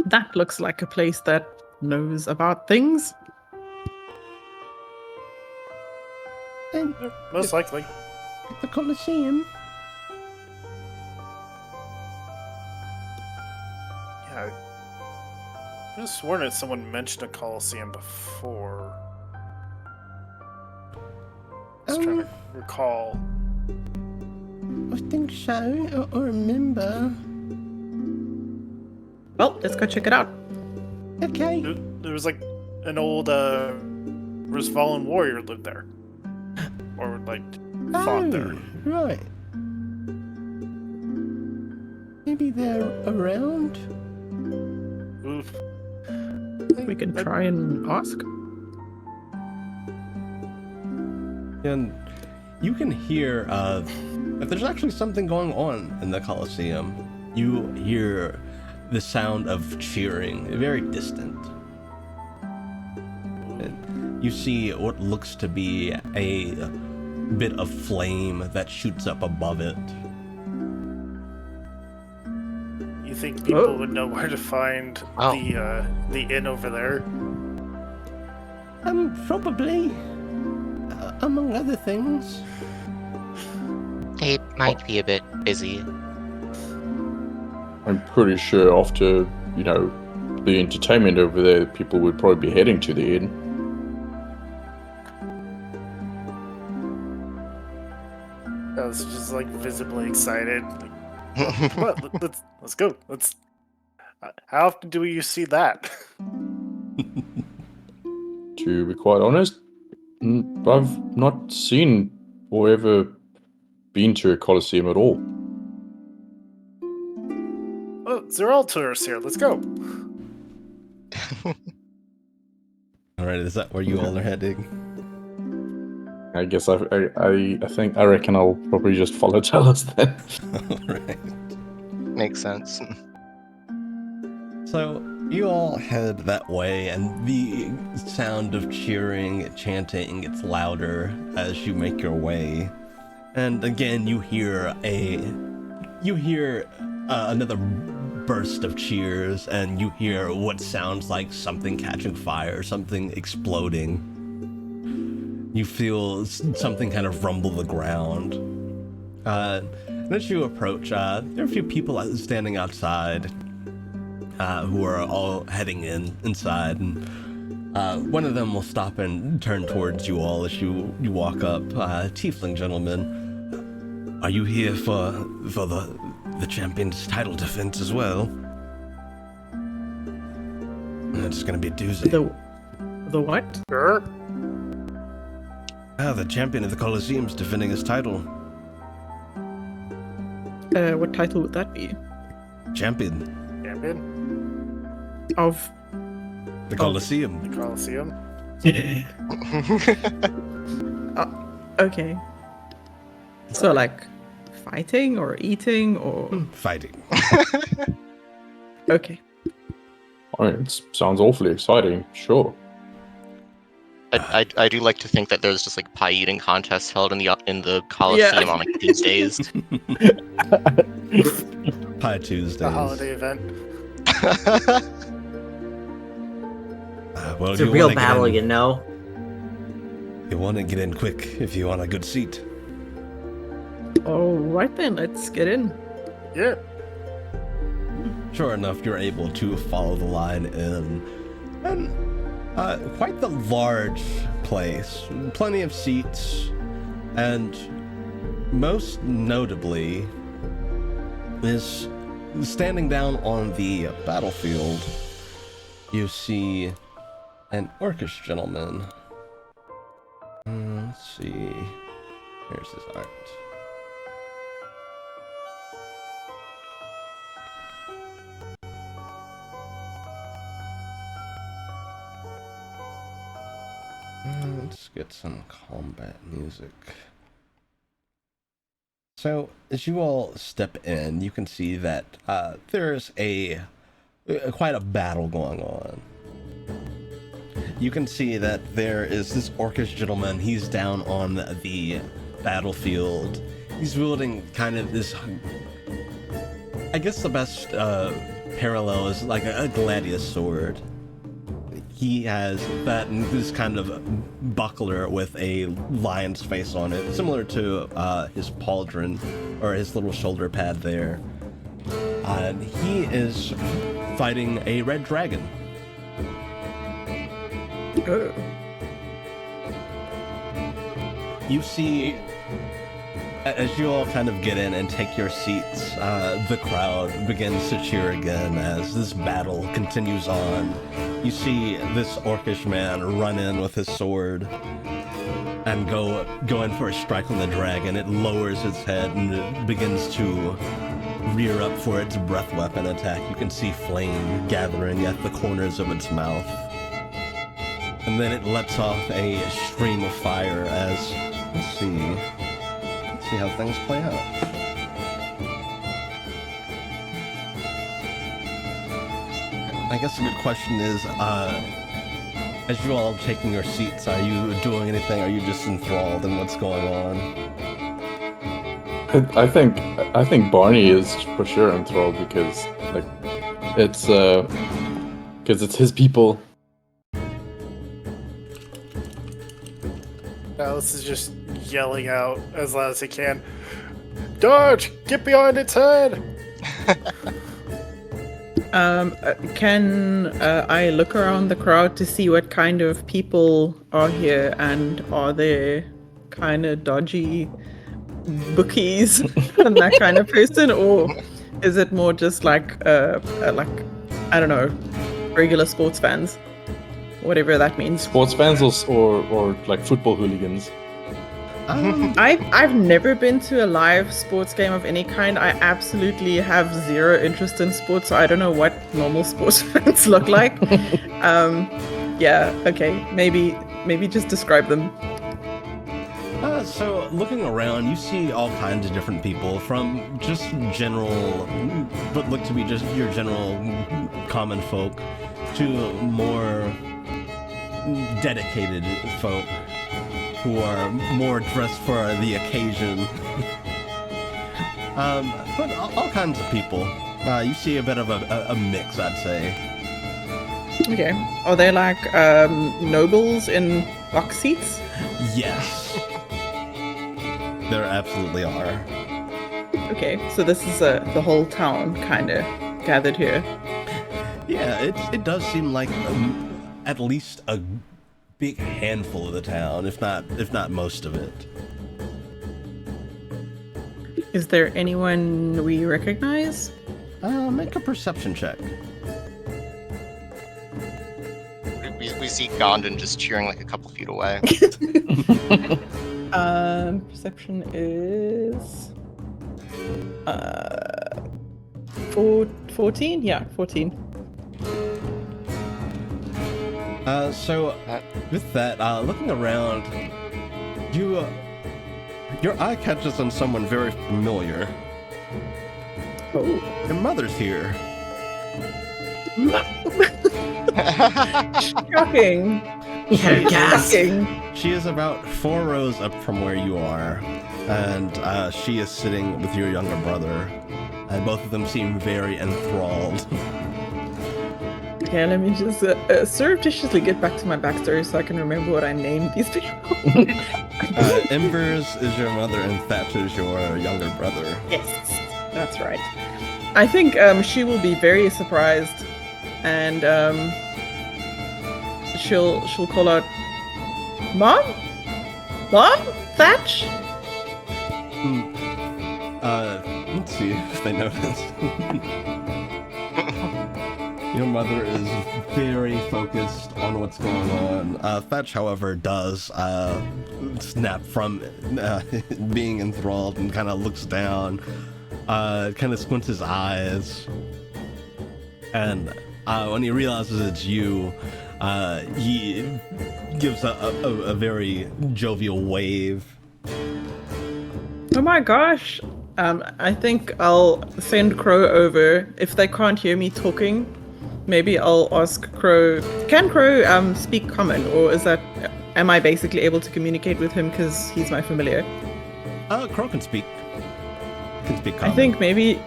That looks like a place that knows about things. And Most likely. the Colosseum. Yeah. I could have sworn that someone mentioned a Coliseum before. I was trying to recall. I think so. I remember. Well, let's go check it out. Okay. There was like an old Rosvallan warrior lived there. Or like fought there. Right. Maybe they're around. Oof. We can try and ask. And you can hear if there's actually something going on in the Colosseum. You hear the sound of cheering, very distant. And you see what looks to be a bit of flame that shoots up above it. You think people Oh. would know where to find Oh. the inn over there? Probably. Among other things. They might be a bit busy. I'm pretty sure after, the entertainment over there, people would probably be heading to the inn. I was just like visibly excited. Like, come on, let's go. Let's. How often do you see that? To be quite honest, I've not seen or ever been to a Colosseum at all. they're all tourists here. Let's go. All right, is that where you all are heading? I guess I reckon I'll probably just follow Talos then. All right. Makes sense. So you all head that way, and the sound of cheering, chanting, gets louder as you make your way. And again, you hear another burst of cheers, and you hear what sounds like something catching fire, something exploding. You feel something kind of rumble the ground. And as you approach, there are a few people standing outside who are all heading inside, and one of them will stop and turn towards you all as you walk up. Tiefling gentleman, are you here for the champion's title defense as well? It's gonna be a doozy. The what? Sure. The champion of the Colosseum's defending his title. What title would that be? Champion. Champion? Of The Colosseum. The Colosseum? Okay. So like fighting or eating or Fighting. okay. I mean, it sounds awfully exciting. Sure. I do like to think that there's just like pie eating contests held in the Coliseum on like Tuesdays. Pie Tuesdays. The holiday event. Well, It's a real battle, you know? You want to get in quick if you want a good seat. All right then, let's get in. Yeah. Sure enough, you're able to follow the line in. And quite the large place. Plenty of seats. And most notably is standing down on the battlefield, you see an orcish gentleman. Let's see. Here's his art. Let's get some combat music. So, as you all step in, you can see that there's quite a battle going on. You can see that there is this orcish gentleman. He's down on the battlefield. He's wielding kind of this... I guess the best parallel is like a gladius sword. He has that and this kind of buckler with a lion's face on it, similar to his pauldron or his little shoulder pad there. And he is fighting a red dragon. You see, as you all kind of get in and take your seats, the crowd begins to cheer again as this battle continues on. You see this orcish man run in with his sword and go in for a strike on the dragon. It lowers its head and it begins to rear up for its breath weapon attack. You can see flame gathering at the corners of its mouth. And then it lets off a stream of fire as, let's see how things play out. I guess a good question is, as you all are taking your seats, are you doing anything? Are you just enthralled in what's going on? I think Barney is for sure enthralled because like it's his people. Alice is just yelling out as loud as he can. Dodge! Get behind its head! Can I look around the crowd to see what kind of people are here, and are there kind of dodgy bookies and that kind of person, or is it more just like I don't know, regular sports fans, whatever that means? Sports fans or like football hooligans. I've never been to a live sports game of any kind. I absolutely have zero interest in sports, so I don't know what normal sports fans look like. Yeah, okay, maybe just describe them. So looking around, you see all kinds of different people, from just general, what look to be just your general common folk, to more dedicated folk who are more dressed for the occasion. But all kinds of people. You see a bit of a mix, I'd say. Okay, are they like nobles in box seats? Yes. There absolutely are. Okay, so this is the whole town kind of gathered here. Yeah, it does seem like at least a big handful of the town, if not most of it. Is there anyone we recognize? Make a perception check. We see Gondon just cheering like a couple feet away. Perception is 14? Yeah, 14. So with that, looking around, your eye catches on someone very familiar. Oh. Your mother's here. Shocking. Shocking. She is about 4 rows up from where you are, and she is sitting with your younger brother, and both of them seem very enthralled. Okay, let me just surreptitiously get back to my backstory so I can remember what I named these people. Embers is your mother, and Thatch is your younger brother. Yes, that's right. I think she will be very surprised, and she'll call out, "Mom? Mom? Thatch?" Let's see if they notice. Your mother is very focused on what's going on. Thatch, however, does snap from being enthralled and kind of looks down, kind of squints his eyes, and when he realizes it's you, he gives a very jovial wave. Oh my gosh. I think I'll send Crow over. If they can't hear me talking, maybe I'll ask Crow, can Crow speak common, or am I basically able to communicate with him because he's my familiar? Crow can speak common. I think maybe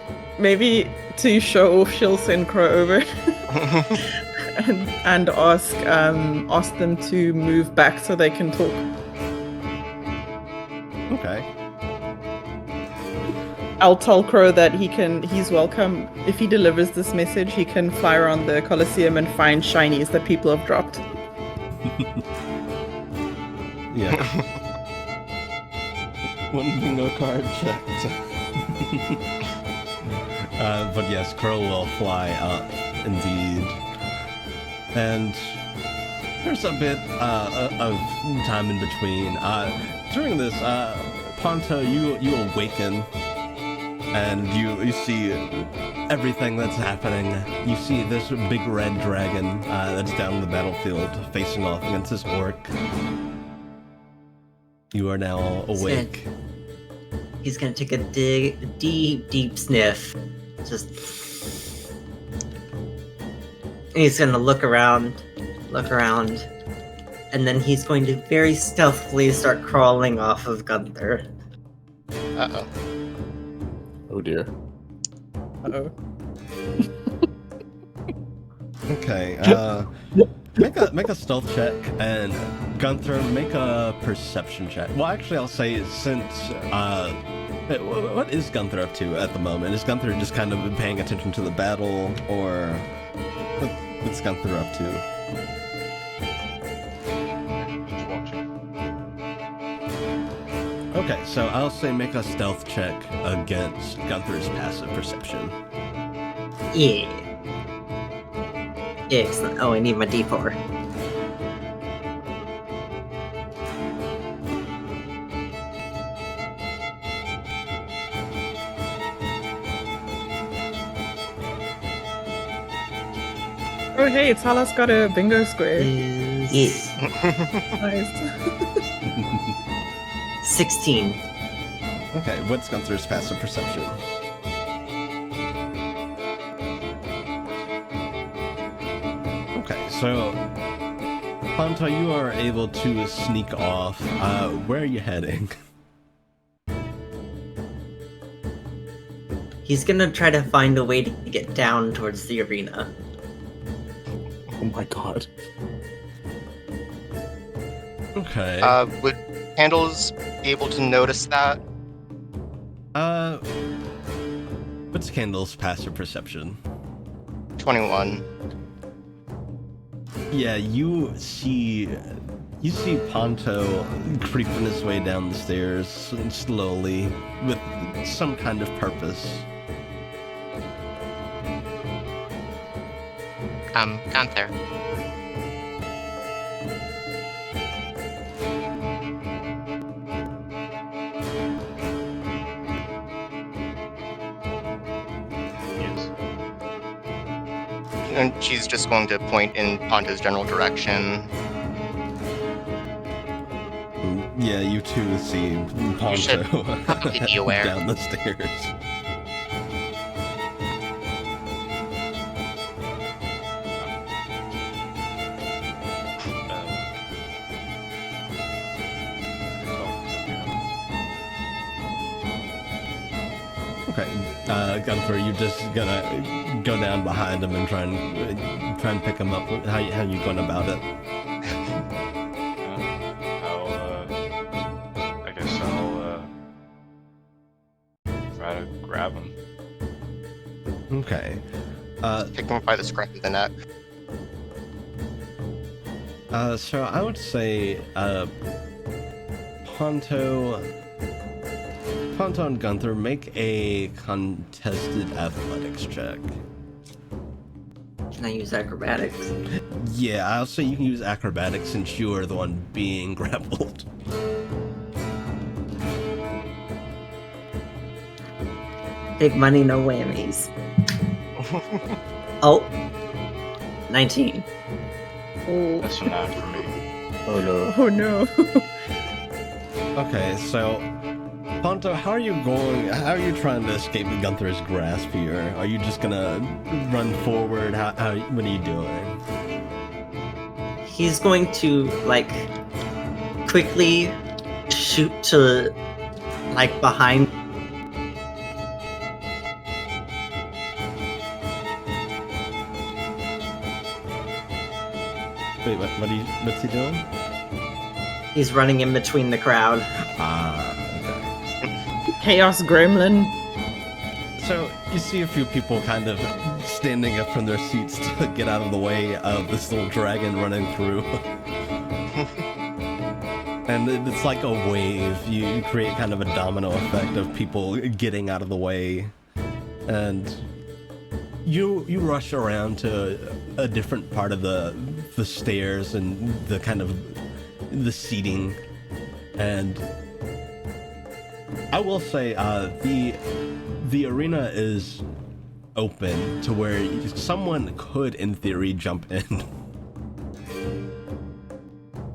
to show off, she'll send Crow over and ask them to move back so they can talk. Okay. I'll tell Crow that he's welcome. If he delivers this message, he can fly around the Colosseum and find shinies that people have dropped. Yeah. One bingo card checked. But yes, Crow will fly up, indeed. And there's a bit of time in between. During this, Ponto, you awaken, and you see everything that's happening. You see this big red dragon that's down the battlefield, facing off against this orc. You are now awake. He's gonna take a deep sniff. Just. He's gonna look around, and then he's going to very stealthily start crawling off of Gunther. Uh-oh. Oh dear. Uh-oh. Okay, make a stealth check, and Gunther, make a perception check. Well, actually, I'll say since what is Gunther up to at the moment? Is Gunther just kind of paying attention to the battle, or what's Gunther up to? Just watching. Okay, so I'll say make a stealth check against Gunther's passive perception. Yeah. Excellent. Oh, I need my D4. Oh hey, Talos got a bingo square. Is Nice. 16. Okay, what's Gunther's passive perception? Okay, so Ponto, you are able to sneak off. Where are you heading? He's gonna try to find a way to get down towards the arena. Oh my god. Okay. Would Candles be able to notice that? What's Candle's passive perception? 21. Yeah, you see Ponto creeping his way down the stairs slowly with some kind of purpose. Gunther. Yes. And she's just going to point in Ponto's general direction. Yeah, you too see should Ponto probably be aware. down the stairs. Okay, Gunther, you just gonna go down behind him and try and pick him up. How you going about it? I guess I'll try to grab him. Okay. Pick him up by the scruff of the neck. So I would say, Ponto and Gunther, make a contested athletics check. Can I use acrobatics? Yeah, I'll say you can use acrobatics since you are the one being grappled. Big money, no whammies. Oh. 19. Oh, That's not for me. Oh no. oh no. Okay, so Ponto, how are you trying to escape Gunther's grasp here? Are you just gonna run forward? What are you doing? He's going to, like, quickly shoot to, like, behind. Wait, what's he doing? He's running in between the crowd. Okay. Chaos Gremlin. So you see a few people kind of standing up from their seats to get out of the way of this little dragon running through. And it's like a wave. You create kind of a domino effect of people getting out of the way. And you rush around to a different part of the stairs and the kind of the seating. And I will say the arena is open to where someone could, in theory, jump in.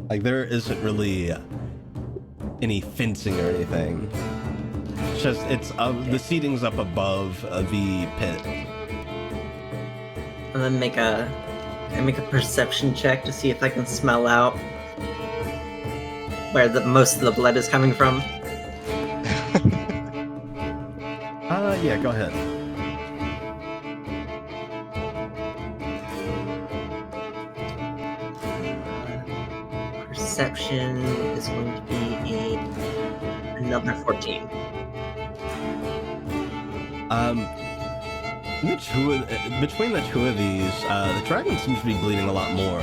Like, there isn't really any fencing or anything. It's just, the seating's up above the pit. And then make a perception check to see if I can smell out where most of the blood is coming from. Yeah, go ahead. Perception is going to be another 14. Between the two of these, the dragon seems to be bleeding a lot more.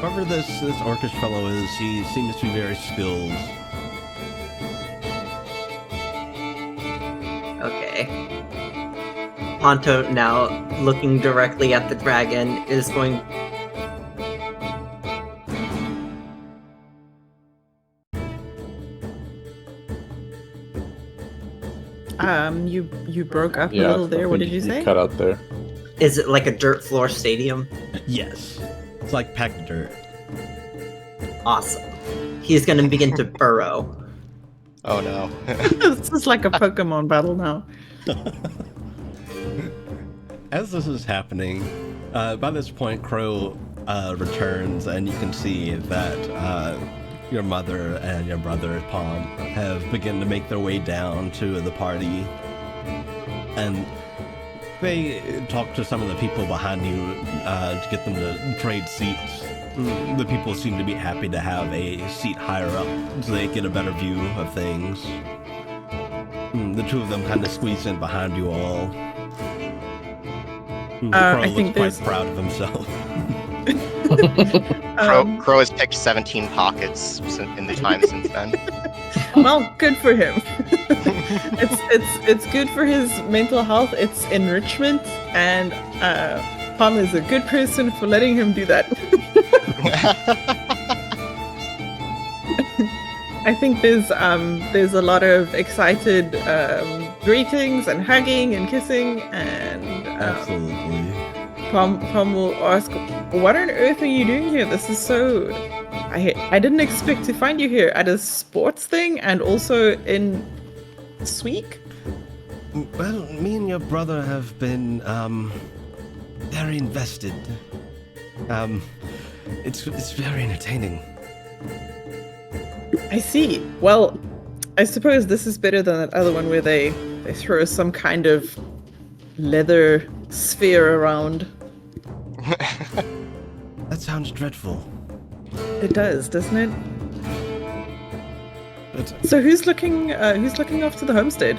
Whoever this orcish fellow is, he seems to be very skilled. Okay. Ponto, now looking directly at the dragon, is going. You broke up a Yeah, little I there. What think did you say? cut out there. Is it like a dirt floor stadium? Yes. It's like packed dirt. Awesome. He's gonna begin to burrow. Oh no. This is like a Pokemon battle now. As this is happening, by this point, Crow returns, and you can see that your mother and your brother, Palm, have begun to make their way down to the party. And they talk to some of the people behind you to get them to trade seats. The people seem to be happy to have a seat higher up so they get a better view of things. The two of them kind of squeeze in behind you all. Crow I think looks quite there's- proud of himself. Crow has picked 17 pockets in the time since then. Well, good for him. it's good for his mental health. It's enrichment, and Palm is a good person for letting him do that. I think there's a lot of excited greetings and hugging and kissing, and Absolutely. Palm will ask, "What on earth are you doing here? This is so. I didn't expect to find you here at a sports thing, and also in Sweek." Well, me and your brother have been very invested. It's very entertaining. I see. Well, I suppose this is better than that other one where they throw some kind of leather sphere around. That sounds dreadful. It does, doesn't it? But So who's looking after the homestead?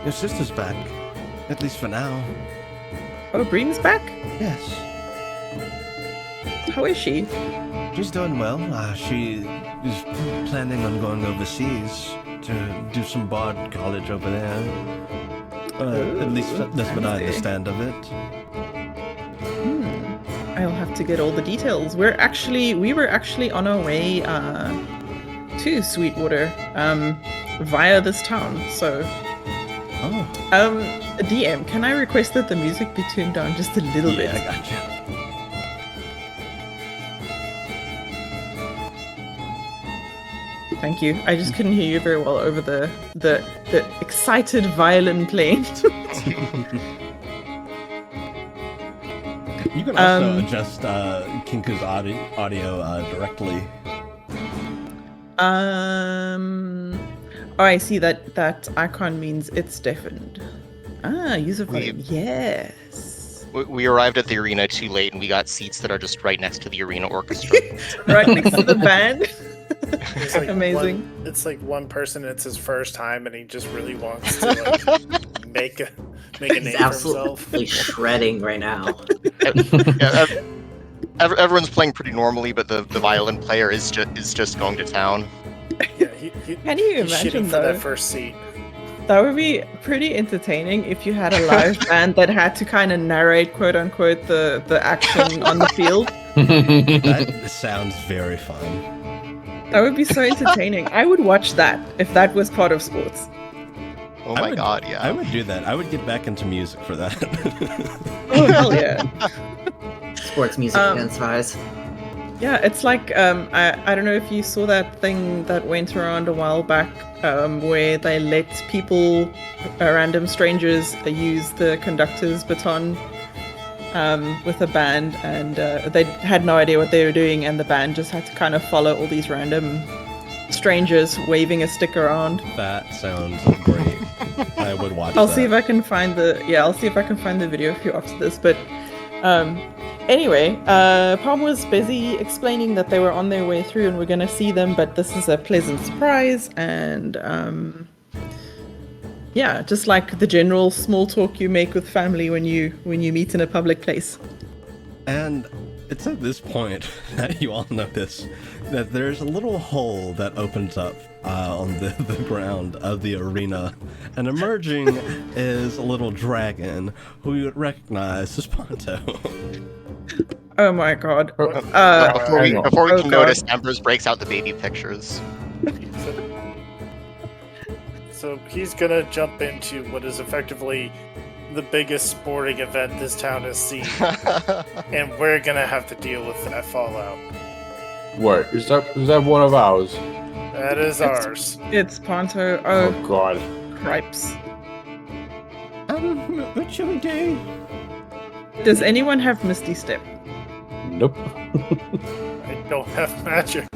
your sister's back, at least for now. Oh, Breen's back? Yes, How is she? she's doing well. She is planning on going overseas to do some bard college over there. At least that's what I fancy. understand of it. I'll have to get all the details. We were actually on our way to Sweetwater via this town. So, Oh, DM, can I request that the music be tuned down just a little yeah, bit? I gotcha. Thank you. I just couldn't hear you very well over the excited violin playing. You can also adjust Kinku's audio directly. Oh, I see that icon means it's deafened. User volume. Yes. We arrived at the arena too late, and we got seats that are just right next to the arena orchestra. Right next to the band. It's like Amazing. It's like one person. It's his first time, and he just really wants to like, make a name He's for absolutely himself. shredding right now. Yeah, everyone's playing pretty normally, but the violin player is just going to town. Yeah, Can you he's imagine shooting for though? that first seat. That would be pretty entertaining if you had a live band that had to kind of narrate, quote unquote, the action on the field. That sounds very fun. That would be so entertaining. I would watch that if that was part of sports. Oh I my would- god, yeah. I would do that. I would get back into music for that. Oh hell yeah! Sports music dance vibes. Yeah, it's like I don't know if you saw that thing that went around a while back where they let people, random strangers, use the conductor's baton with a band, and they had no idea what they were doing, and the band just had to kind of follow all these random strangers waving a stick around. That sounds great. I would watch I'll that. see if I can find the video for you after this. But anyway, Palm was busy explaining that they were on their way through and we're gonna see them, but this is a pleasant surprise, and yeah, just like the general small talk you make with family when you meet in a public place. And it's at this point that you all notice that there's a little hole that opens up on the ground of the arena, and emerging is a little dragon who you would recognize as Ponto. Oh my god. Before hang on. we Oh can God. notice, Ambrose breaks out the baby pictures. So he's gonna jump into what is effectively the biggest sporting event this town has seen, and we're gonna have to deal with that fallout. Wait, is that one of ours? That is ours. It's Ponto. Oh Oh, God. cripes. What should we do? Does anyone have Misty Step? Nope. I don't have magic.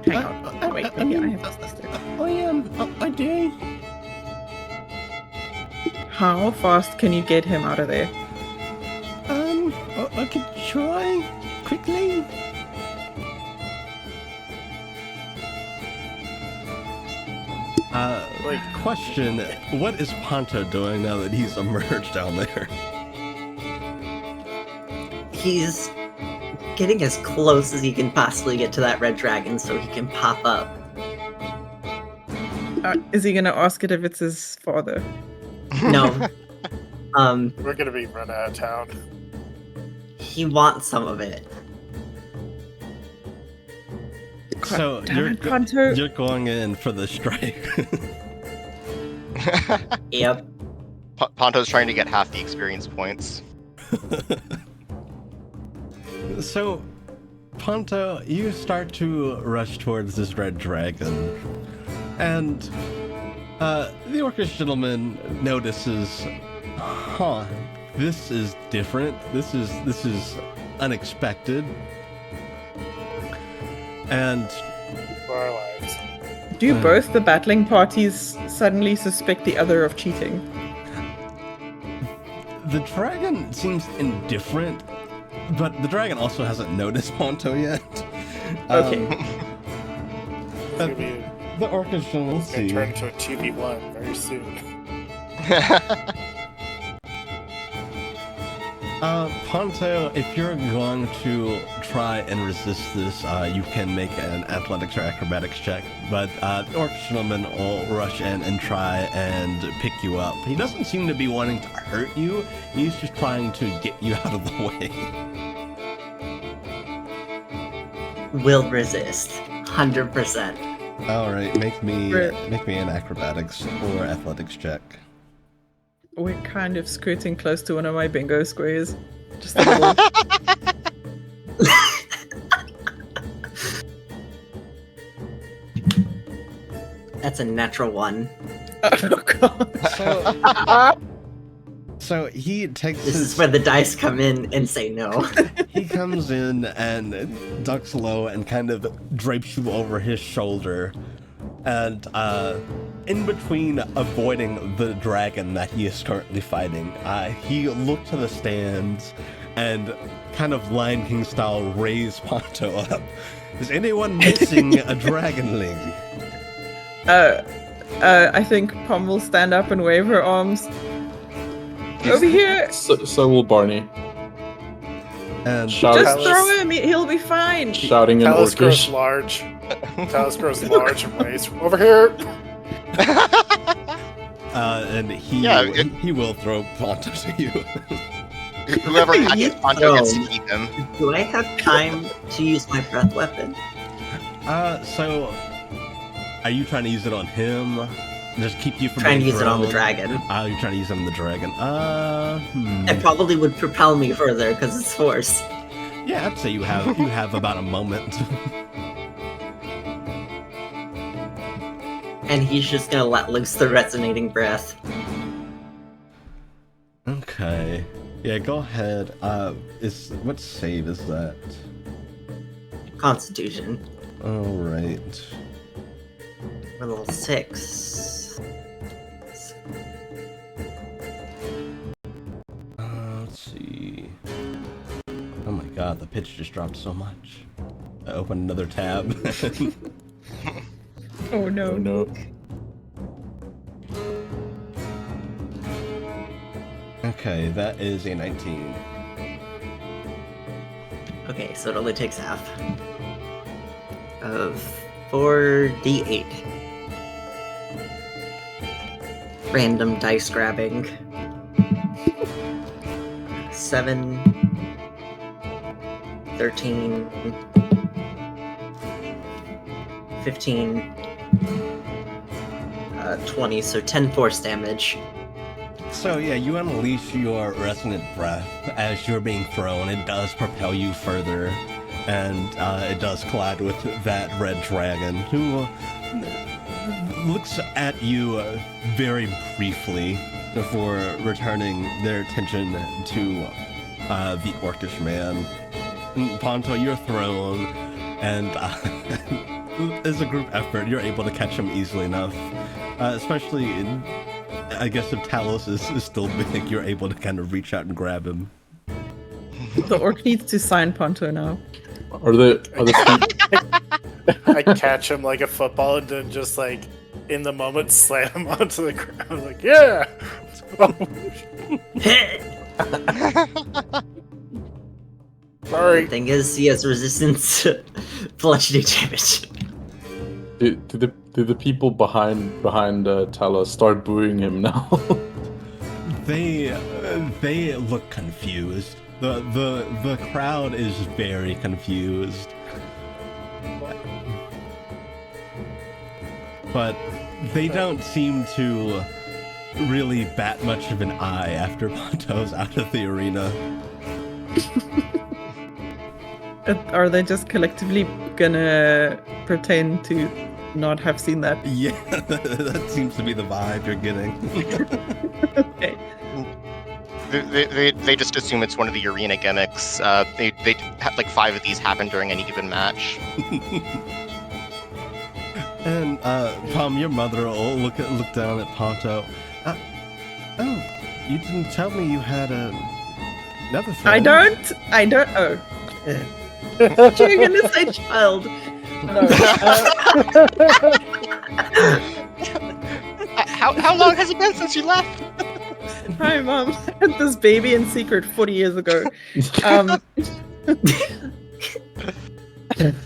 Hang on. Oh, wait, I yeah, I mean, have Misty Step. I do. How fast can you get him out of there? I could try quickly. Question, what is Ponto doing now that he's emerged down there? He's getting as close as he can possibly get to that red dragon so he can pop up. Is he gonna ask it if it's his father? No. We're gonna be run out of town. He wants some of it. So damn you're, it, Ponto. you're going in for the strike. Yep. Ponto's trying to get half the experience points. So, Ponto, you start to rush towards this red dragon, and the orcish gentleman notices, huh, this is different. This is unexpected. And For our lives. Do both the battling parties suddenly suspect the other of cheating? the dragon seems indifferent, but the dragon also hasn't noticed Ponto yet. Okay. It's gonna be The orcish gentleman, let's gonna see. turn into a 2v1 very soon. Ponto, if you're going to try and resist this, you can make an athletics or acrobatics check, but the orc gentleman will rush in and try and pick you up. He doesn't seem to be wanting to hurt you, he's just trying to get you out of the way. Will resist. 100%. Alright, make me Right. an acrobatics or athletics check. We're kind of skirting close to one of my bingo squares. Just a little. That's a natural one. Oh god. So he takes This his... is where the dice come in and say no. He comes in and ducks low and kind of drapes you over his shoulder. And in between avoiding the dragon that he is currently fighting, he looked to the stands and kind of Lion King style raised Ponto up. Is anyone missing a dragonling? I think Pom will stand up and wave her arms. Over here! So will Barney. And Shout- Just throw him, he'll be fine. Shouting in Talus grows Orcish. large. Talus grows large and waves over here. and he Yeah, he will throw Ponto to you. Whoever You catches Ponto gets to throw. keep him. Do I have time to use my breath weapon? So are you trying to use it on him? Just keep you from Trying to being use it on the thrown? dragon. You're trying to use it on the dragon. It probably would propel me further because it's force. Yeah, I'd say you have about a moment. And he's just gonna let loose the resonating breath. Okay. Yeah, go ahead. What save is that? Constitution. Alright. We're level 6. Let's see. Oh my god, the pitch just dropped so much. I opened another tab. Oh no. Oh no. Okay, that is a 19. Okay, so it only takes half. Of 4d8. Random dice grabbing. 7, 13, 15, 20, so 10 force damage. So yeah, you unleash your resonant breath as you're being thrown. It does propel you further, and it does collide with that red dragon, who looks at you very briefly before returning their attention to the orcish man. And Ponto, you're thrown, and as a group effort, you're able to catch him easily enough, especially in... I guess if Talos is still big, you're able to kind of reach out and grab him. The orc needs to sign Ponto now. Are the I catch him like a football and then just like in the moment slam him onto the ground. Like, yeah. Sorry. Thing is, he has resistance to bludgeoning damage. do the people behind Talos start booing him now? They look confused. The crowd is very confused. But they don't seem to really bat much of an eye after Ponto's out of the arena. Are they just collectively gonna pretend to not have seen that? Yeah, that seems to be the vibe you're getting. Okay. They just assume it's one of the arena gimmicks. They have like 5 of these happen during any given match. And Pom, your mother will look down at Ponto. Oh, you didn't tell me you had another friend. I don't. Oh. You're gonna say child. No. How long has it been since you left? Hi, Mom. I had this baby in secret 40 years ago.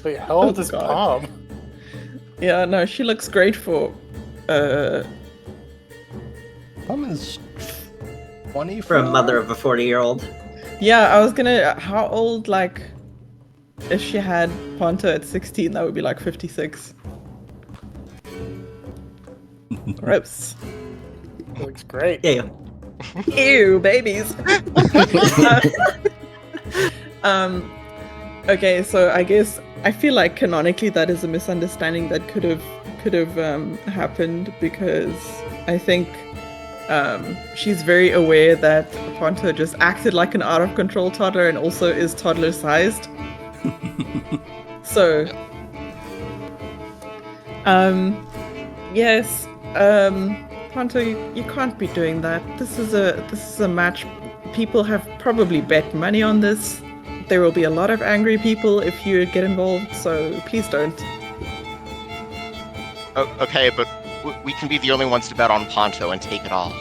Wait, how old is God. Palm? Yeah, no, she looks great for. Pom is 20 For a mother of a 40-year-old. Yeah, I was gonna. How old, like, if she had Ponto at 16, that would be like 56. Gross. Looks great. Yeah. Ew, babies. Okay, so I guess I feel like canonically that is a misunderstanding that could have happened, because I think she's very aware that Ponto just acted like an out of control toddler and also is toddler sized. So yes, Ponto, you can't be doing that. This is a match. People have probably bet money on this. There will be a lot of angry people if you get involved, so please don't. Oh, okay, but we can be the only ones to bet on Ponto and take it all.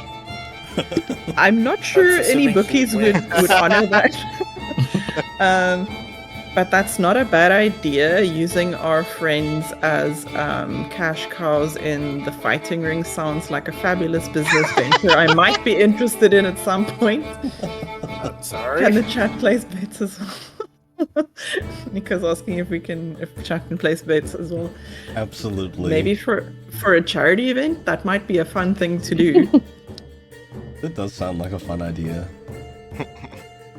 I'm not sure That's any assuming bookies he would wins. honor that. But that's not a bad idea, using our friends as cash cows in the fighting ring sounds like a fabulous business venture I might be interested in at some point. I'm sorry. Can the chat place bets as well? Nico's asking if chat can place bets as well. Absolutely. Maybe for a charity event, that might be a fun thing to do. It does sound like a fun idea.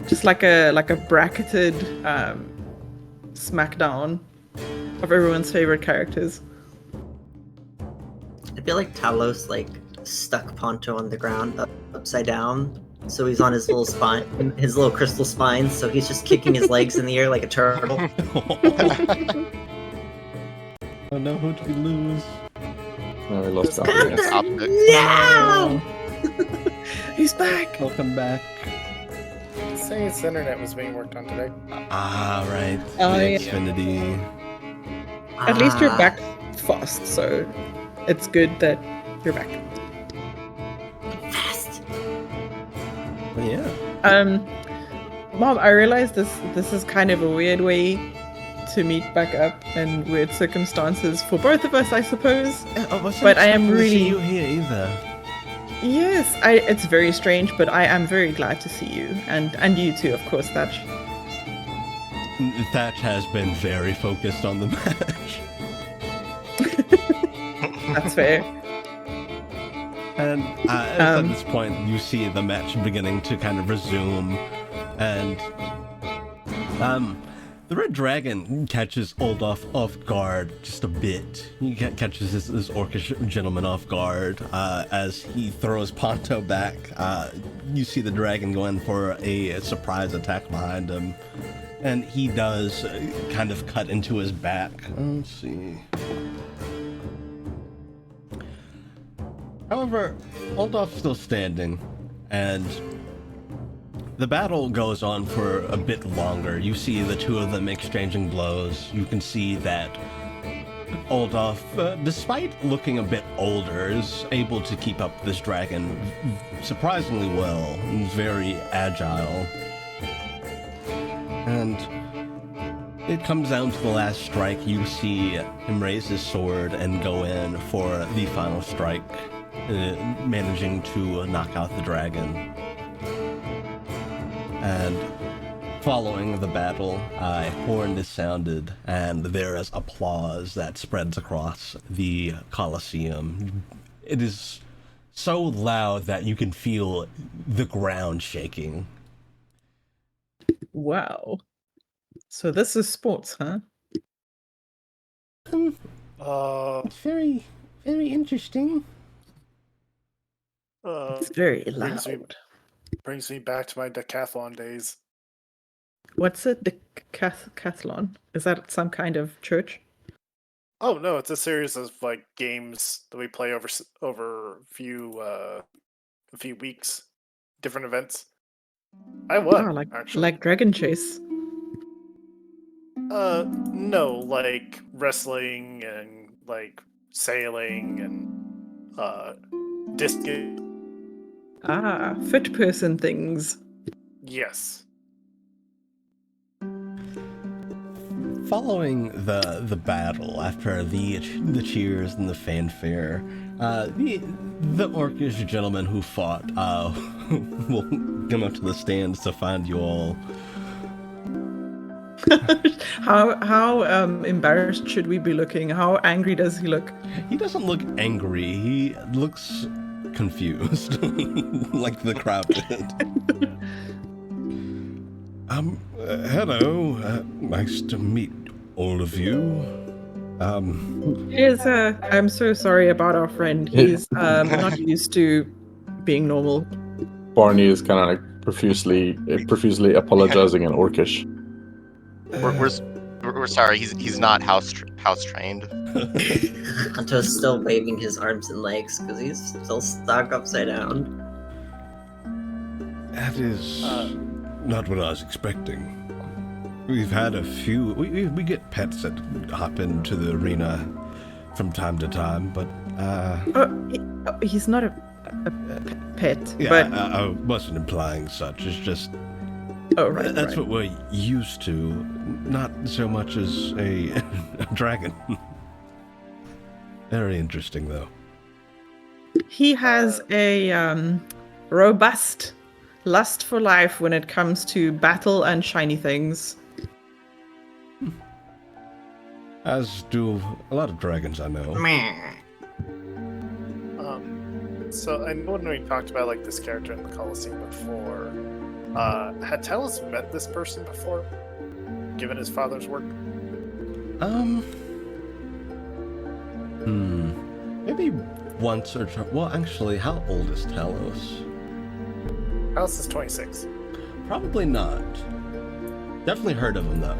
Just like a bracketed smackdown of everyone's favorite characters. I feel like Talos stuck Ponto on the ground upside down, so he's on his little spine, his little crystal spine. So he's just kicking his legs in the air like a turtle. Oh no, who did we lose? No, we lost Gunther! that. No! He's back. Welcome back. Saying its internet was being worked on today. Ah, right. Oh, the yeah. Xfinity. At least you're Ah. back fast, so it's good that you're back. Fast. Well, yeah. Mom, I realize this is kind of a weird way to meet back up and weird circumstances for both of us, I suppose. But I am expecting to see really- you here either. Yes, it's very strange, but I am very glad to see you, and you too, of course, Thatch. Thatch has been very focused on the match. That's fair. And at this point, you see the match beginning to kind of resume, and the Red Dragon catches Oldoff off guard just a bit. He catches this orcish gentleman off guard as he throws Ponto back. You see the dragon go in for a surprise attack behind him, and he does kind of cut into his back. Let's see. However, Oldoff's still standing, and the battle goes on for a bit longer. You see the two of them exchanging blows. You can see that Oldoff, despite looking a bit older, is able to keep up this dragon surprisingly well. He's very agile. And it comes down to the last strike. You see him raise his sword and go in for the final strike, managing to knock out the dragon. And following the battle, a horn is sounded, and there is applause that spreads across the Colosseum. It is so loud that you can feel the ground shaking. Wow. So this is sports, huh? It's very, very interesting. It's very brings me- loud. Brings me back to my decathlon days. What's a decathlon? Is that some kind of church? Oh no, it's a series of like games that we play over a few weeks, different events. I won, actually. like Dragon Chase. No, like wrestling and like sailing and discus. Ah, fit person things. Yes. Following the battle, after the cheers and the fanfare, the orcish gentleman who fought will come up to the stands to find you all. How embarrassed should we be looking? How angry does he look? He doesn't look angry. He looks confused, like the crowd did. Hello. Nice to meet all of you. I'm so sorry about our friend. He's not used to being normal. Barney is kind of like profusely apologizing in Orcish. We're sorry. He's not house trained. Anto's still waving his arms and legs because he's still stuck upside down. That is not what I was expecting. We've had a few. We get pets that hop into the arena from time to time, but he's not a pet. yeah, but I wasn't implying such. It's just right. that's what we're used to, not so much as a dragon. Very interesting, though. He has a robust lust for life when it comes to battle and shiny things. As do a lot of dragons I know. So I know when we talked about like this character in the Colosseum before, had Talos met this person before, given his father's work? Maybe once or twice. Well, actually, how old is Talos? Talos is 26. Probably not. Definitely heard of him, though.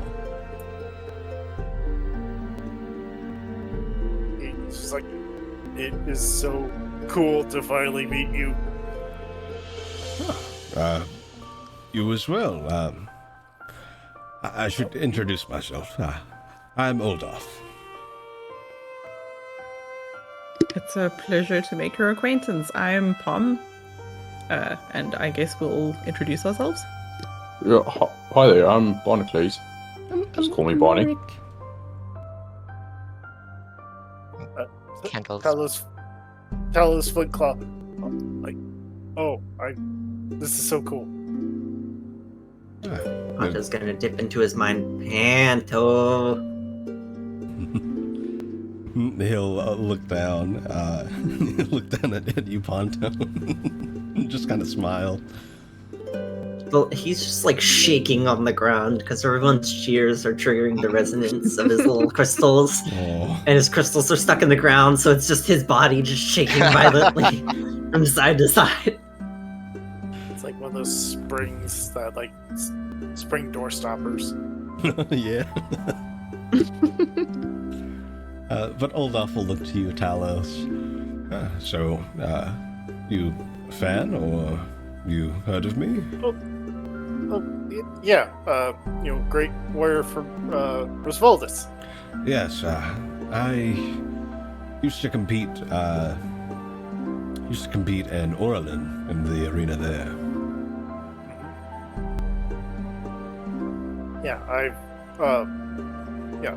He's just like, it is so cool to finally meet you. You as well. I should introduce myself. I'm Oldoff. It's a pleasure to make your acquaintance. I'm Pom. And I guess we'll introduce ourselves. Yeah, hi there, I'm Barnacles. Just call me Barney. Candles. Talos Flintclaw. This is so cool. Anto's gonna dip into his mind. Panto. He'll look down, at you, Ponto, and just kind of smile. Well, he's just like shaking on the ground because everyone's cheers are triggering the resonance of his little crystals, Oh, and his crystals are stuck in the ground, so it's just his body just shaking violently from side to side. It's like one of those springs that like spring door stoppers. yeah. But Olaf will look to you, Talos. So, you a fan, or you heard of me? Yeah, great warrior from Rosvoldis. Yes, I used to compete in Orlin, in the arena there.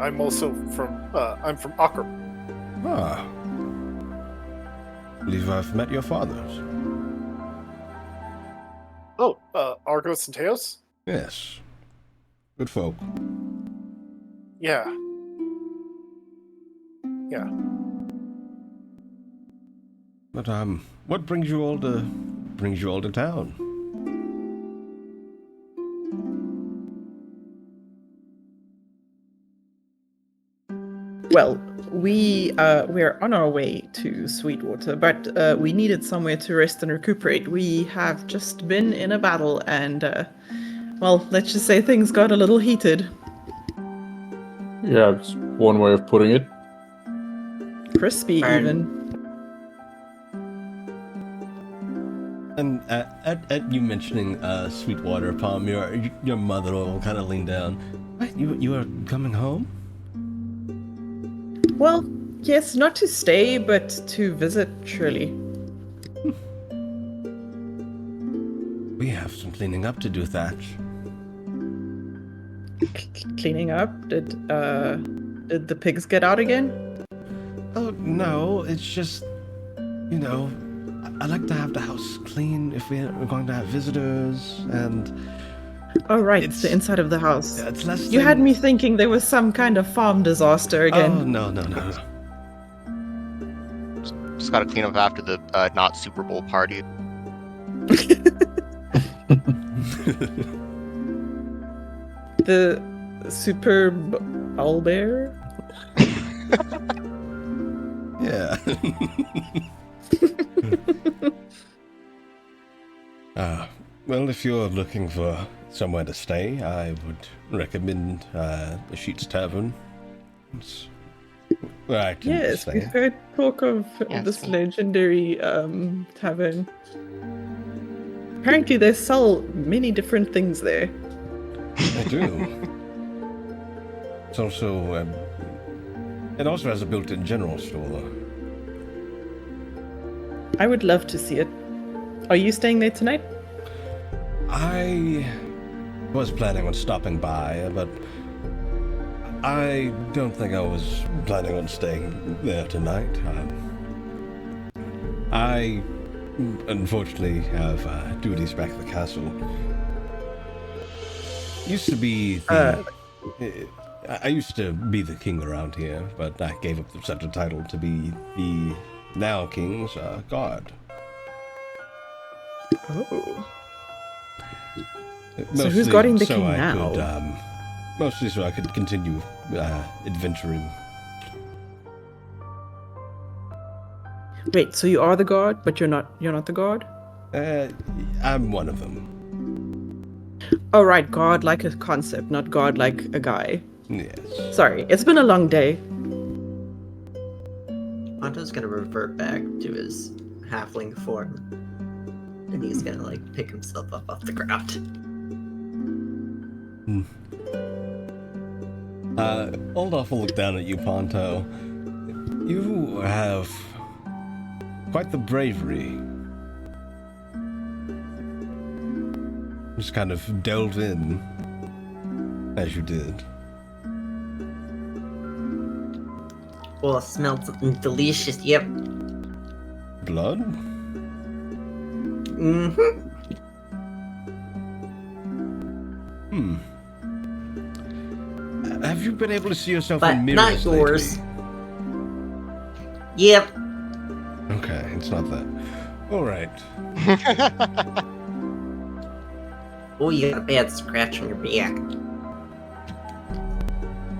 I'm also from I'm from Akram. Ah. Believe I've met your fathers. Oh, Argos and Teos? Yes. Good folk. Yeah. Yeah. But what brings you all to town? Well, we're on our way to Sweetwater, but we needed somewhere to rest and recuperate. We have just been in a battle, and well, let's just say things got a little heated. Yeah, it's one way of putting it. Crispy, Burn. even. And at you mentioning Sweetwater, Palm, your mother will kind of lean down. What? You are coming home? Well, yes, not to stay, but to visit, surely. We have some cleaning up to do, Thatch. Cleaning up? Did the pigs get out again? Oh no, it's just, I like to have the house clean if we're going to have visitors, and Oh, right, It's- the inside of the house. it's less. You had me thinking there was some kind of farm disaster again. Oh no. Just gotta clean up after the not Super Bowl party. The super owlbear? Yeah. Well, if you're looking for somewhere to stay, I would recommend the Sheets Tavern. It's where I can Yes, stay. we've heard talk of Yes, this we- legendary tavern. Apparently they sell many different things there. I do. It's also, it also has a built-in general store. I would love to see it. Are you staying there tonight? I was planning on stopping by, but I don't think I was planning on staying there tonight. I unfortunately have duties back at the castle. Used to be I used to be the king around here, but I gave up such a title to be the now king's guard. Oh. So who's guarding the king now? Mostly so I could continue adventuring. Wait, so you are the god, but you're not the god? I'm one of them. Oh right, god like a concept, not god like a guy. Yes. Sorry, it's been a long day. Ponto's gonna revert back to his halfling form. And he's gonna like pick himself up off the ground. Olaf will look down at you, Ponto. You have quite the bravery. Just kind of delve in as you did. Well, it smells something delicious. Yep. Blood? Mm-hmm. Have you been able to see yourself But in not mirrors yours. lately? Yep. Okay, it's not that. All right. Oh, you got a bad scratch on your back.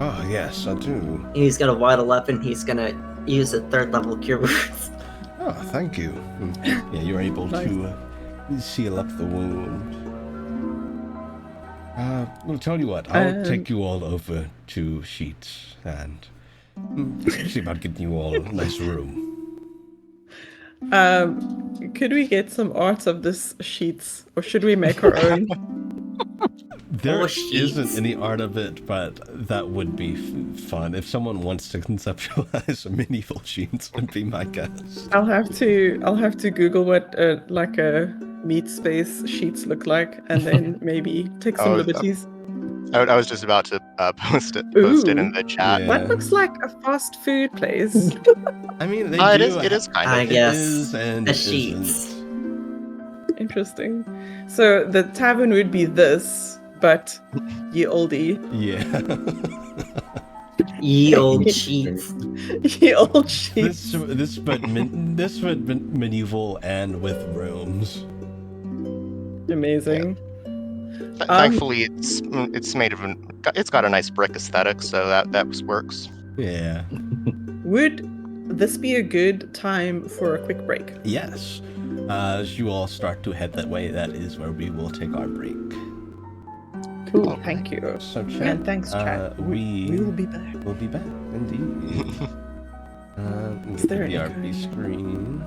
Oh yes, I do. He's gonna waddle up and he's gonna use a 3rd level cure wounds. Oh, thank you. Yeah, you're able Nice. to seal up the wound. Well, tell you what, I'll take you all over to Sheets and see about getting you all a nice room. Could we get some art of this sheets, or should we make our own? There Sheets. isn't any art of it, but that would be fun. If someone wants to conceptualize a medieval Sheets, would be my guess. I'll have to Google what like a meat space sheets look like, and then maybe take some Oh, liberties. I was just about to post it Ooh. in the chat. Yeah. That looks like a fast food place. I mean, they It do. is kind I of. guess It is and a it sheets. isn't. Interesting. So the tavern would be this, but ye oldie. Yeah. Ye old sheets. Ye old sheets. this but medieval and with rooms. Amazing. Thankfully, it's made of it's got a nice brick aesthetic, so that works. Yeah. Would this be a good time for a quick break? Yes. As you all start to head that way, that is where we will take our break. Cool, thank you. So, chat. And thanks, chat. We will be back. will be back, indeed. Is there the an RP echo? screen.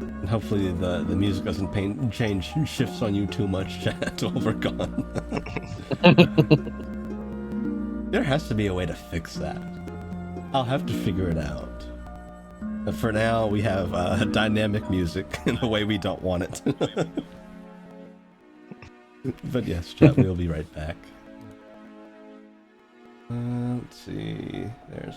And hopefully the music doesn't change shifts on you too much, chat, while we're gone. There has to be a way to fix that. I'll have to figure it out. But for now, we have dynamic music in a way we don't want it. But yes, chat, we'll be right back. Let's see. There's.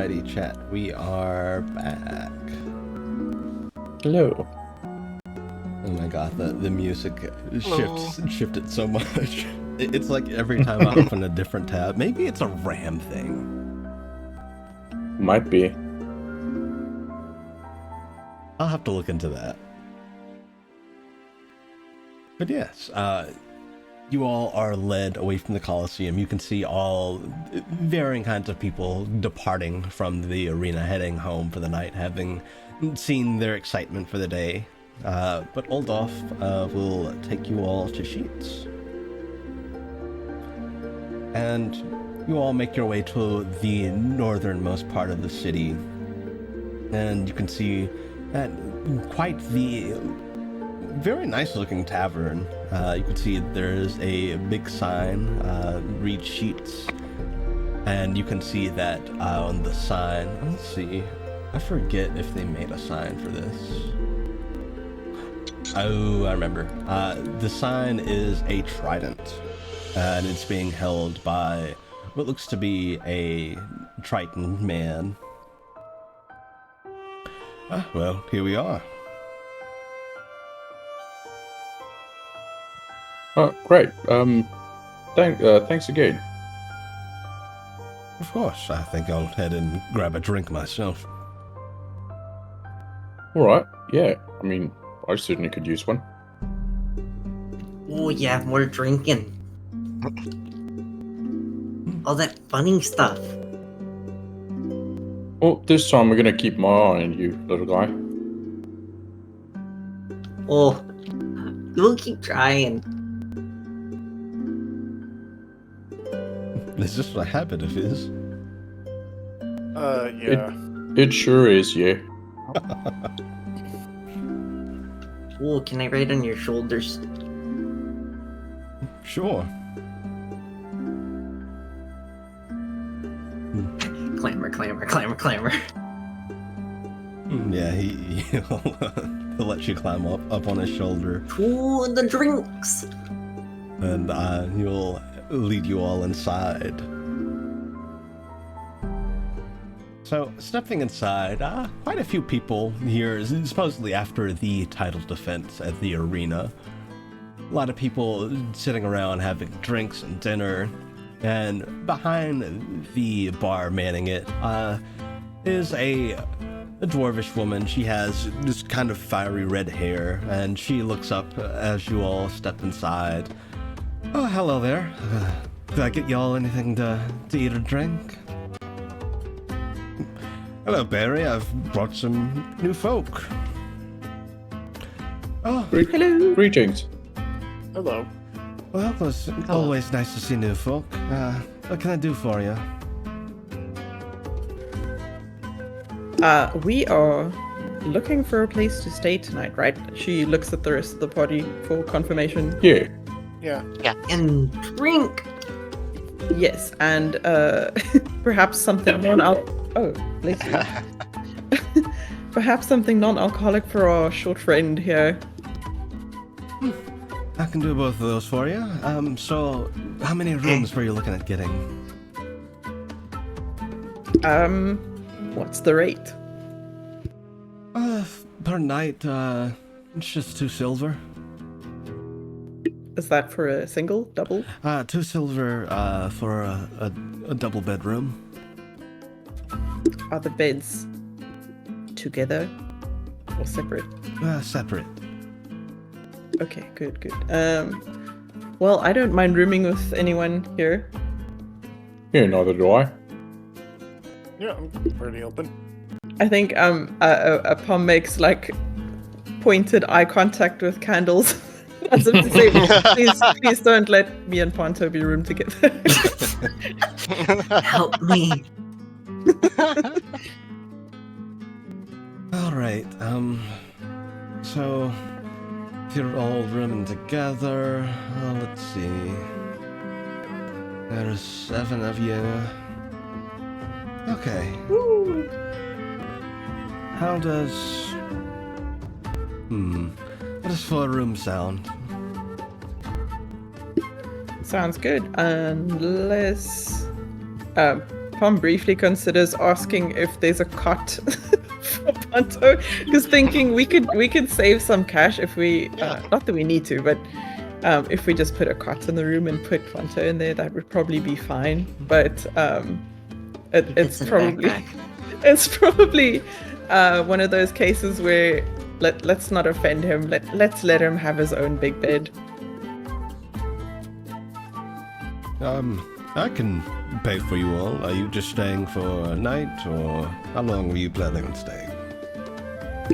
Alrighty, chat. We are back. Hello. Oh my god, the music Hello. shifted so much. It's like every time I open a different tab. Maybe it's a RAM thing. Might be. I'll have to look into that. But yes, you all are led away from the Colosseum. You can see all varying kinds of people departing from the arena, heading home for the night, having seen their excitement for the day. But Oldolf will take you all to Sheets. And you all make your way to the northernmost part of the city. And you can see at quite the very nice looking tavern. You can see there's a big sign, read Sheets. And you can see that on the sign, let's see, I forget if they made a sign for this. Oh, I remember. The sign is a trident, and it's being held by what looks to be a Triton man. Well, here we are. Oh, great. Thanks again. Of course, I think I'll head and grab a drink myself. All right. Yeah. I mean, I certainly could use one. Oh yeah, more drinking. All that funny stuff. Well, this time we're gonna keep my eye on you, little guy. Oh, we'll keep trying. It's just a habit of his. Yeah. It sure is, yeah. Oh, can I ride on your shoulders? Sure. Clamor, clamor, clamor, clamor. Yeah, he'll let you climb up on his shoulder, Ooh, the drinks. and he'll lead you all inside. So, stepping inside, quite a few people here, supposedly after the title defense at the arena. A lot of people sitting around having drinks and dinner, and behind the bar manning it is a dwarvish woman. She has this kind of fiery red hair, and she looks up as you all step inside. Oh, hello there. Did I get y'all anything to eat or drink? Hello, Barry. I've brought some new folk. Oh, Hello. Greetings. Hello. well, it's always nice to see new folk. What can I do for you? We are looking for a place to stay tonight, right? She looks at the rest of the party for confirmation. Yeah. Yeah. And drink. Yes, and perhaps something Oh, bless you. Perhaps something non-alcoholic for our short friend here. I can do both of those for you. So how many rooms were you looking at getting? What's the rate? Per night, it's just 2 silver. Is that for a single, double? 2 silver for a double bedroom. Are the beds together or separate? Separate. Okay, good, good. Well, I don't mind rooming with anyone here. Yeah, neither do I. Yeah, I'm pretty open. I think Pom makes like pointed eye contact with Candles. As if to say, please don't let me and Ponto be roomed together. Help me. All right. So if you're all rooming together, let's see. There's 7 of you. Okay. Woo. How does how does 4 rooms sound? Sounds good. Unless Pom briefly considers asking if there's a cot for Ponto, because thinking we could save some cash if we not that we need to, but if we just put a cot in the room and put Ponto in there, that would probably be fine. But it's in a probably backpack. it's probably one of those cases where let's not offend him. Let's let him have his own big bed. I can pay for you all. Are you just staying for a night, or how long were you planning on staying?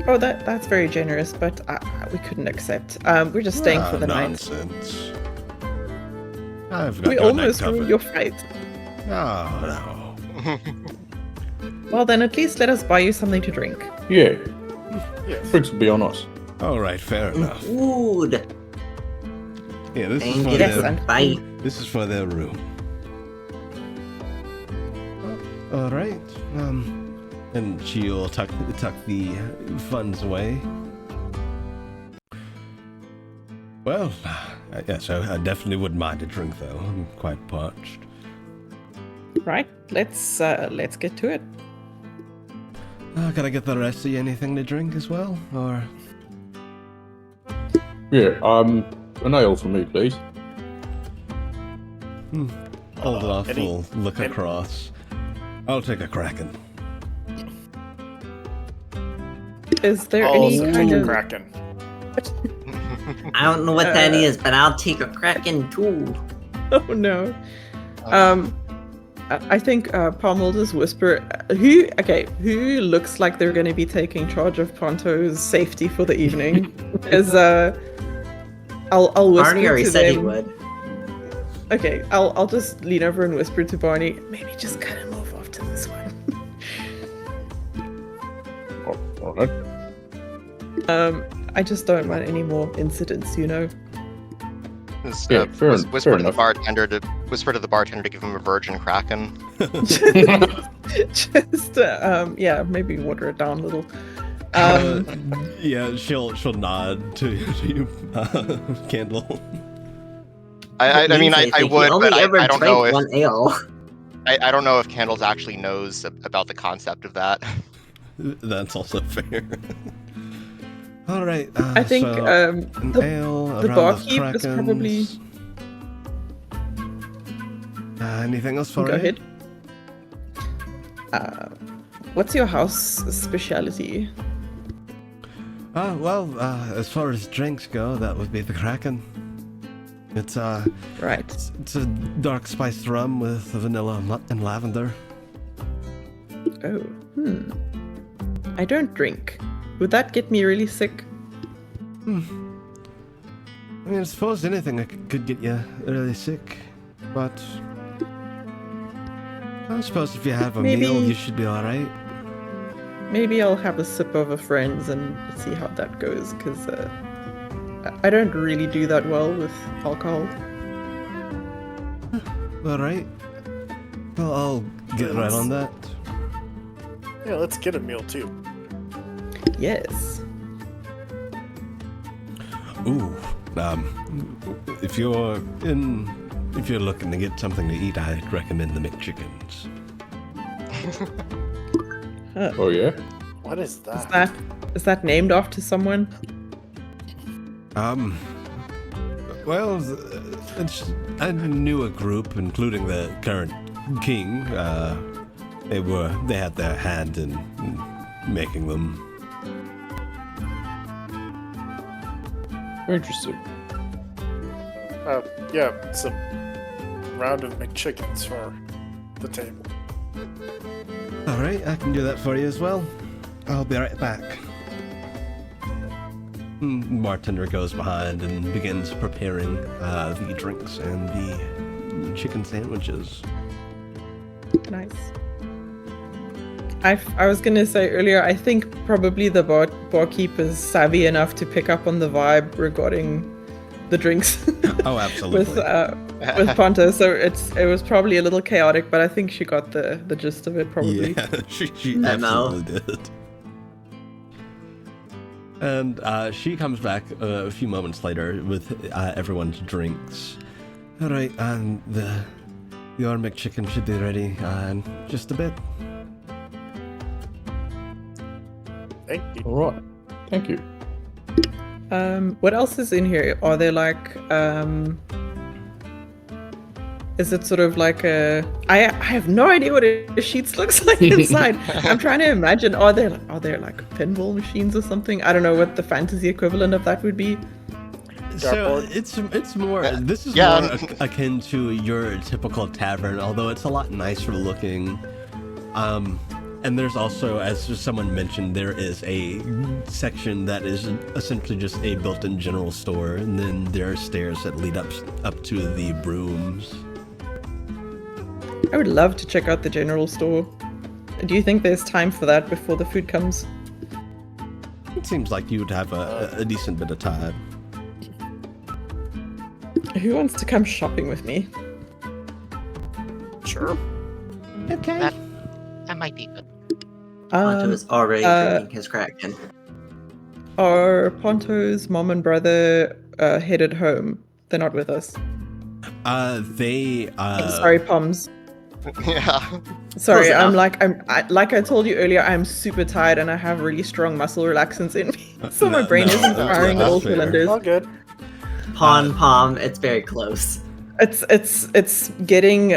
Oh, that's very generous, but we couldn't accept. We're just staying for the night. Nonsense. I've got We your almost night ruined covered. your fight. Oh, no. Well, then at least let us buy you something to drink. Yeah, Yes. drinks will be on us. All right, fair enough. Food. Yeah, this is And for get Yes, some and bite. This is for their room. All right. And she'll tuck the funds away. Well, yes, I definitely wouldn't mind a drink though. I'm quite parched. Right, let's get to it. Can I get the rest of you anything to drink as well, or? Yeah, an ale for me, please. Olaf any- will look any- across. I'll take a Kraken. Is there I'll any take kind a of Kraken. I don't know what that is, but I'll take a Kraken too. Oh no. I think Palm will just whisper. Who looks like they're going to be taking charge of Ponto's safety for the evening? Is I'll whisper Barney already to said he them. would. Okay, I'll just lean over and whisper to Barney. Maybe just cut him off after this one. Oh, all right. I just don't want any more incidents, you know. Just, Yeah, fair whisper to the enough. bartender to give him a virgin Kraken. Just maybe water it down a little. Yeah, she'll nod to you, Candle. I mean, I He would, only but ever I don't drank know if one ale. I don't know if Candles actually knows about the concept of that. That's also fair. All right. I think so an the ale, a the round of barkeep is probably- Krakens. Anything else for go it? ahead. What's your house speciality? Well, as far as drinks go, that would be the Kraken. It's Right. it's a dark spiced rum with vanilla and lavender. Oh, I don't drink. Would that get me really sick? I mean, I suppose anything could get you really sick, but I suppose if you have a meal, Maybe- you should be all right. Maybe I'll have a sip over friends and see how that goes, because I don't really do that well with alcohol. All right. Well, I'll get right on that. Yeah, let's get a meal too. Yes. Ooh, if you're looking to get something to eat, I'd recommend the McChickens. Oh yeah. What is that? Is that named after someone? Well, I knew a group, including the current king. They had their hand in making them. Very interesting. Yeah, some round of McChickens for the table. All right, I can do that for you as well. I'll be right back. Bartender goes behind and begins preparing the drinks and the chicken sandwiches. Nice. I was gonna say earlier, I think probably the barkeep is savvy enough to pick up on the vibe regarding the drinks Oh, absolutely. with Ponto. So it was probably a little chaotic, but I think she got the gist of it probably. Yeah, she I know. absolutely did. And she comes back a few moments later with everyone's drinks. All right, Your McChicken should be ready in just a bit. Thank you. All right. Thank you. What else is in here? Are there like is it sort of like a I have no idea what a sheets looks like inside. I'm trying to imagine, are there like pinball machines or something? I don't know what the fantasy equivalent of that would be. So Dartboard? it's more this is Yeah. more akin to your typical tavern, although it's a lot nicer looking. And there's also, as someone mentioned, there is a section that is essentially just a built-in general store, and then there are stairs that lead up to the rooms. I would love to check out the general store. Do you think there's time for that before the food comes? It seems like you would have a decent bit of time. Who wants to come shopping with me? Sure. Okay. That might be good. Ponto is already drinking his Kraken. Are Ponto's mom and brother headed home? They're not with us. They Sorry, Poms. Yeah. Sorry, Close I'm enough. like I told you earlier, I'm super tired and I have really strong muscle relaxants in me, so my brain isn't firing that's all fair. cylinders. All good. Palm, it's very close. It's getting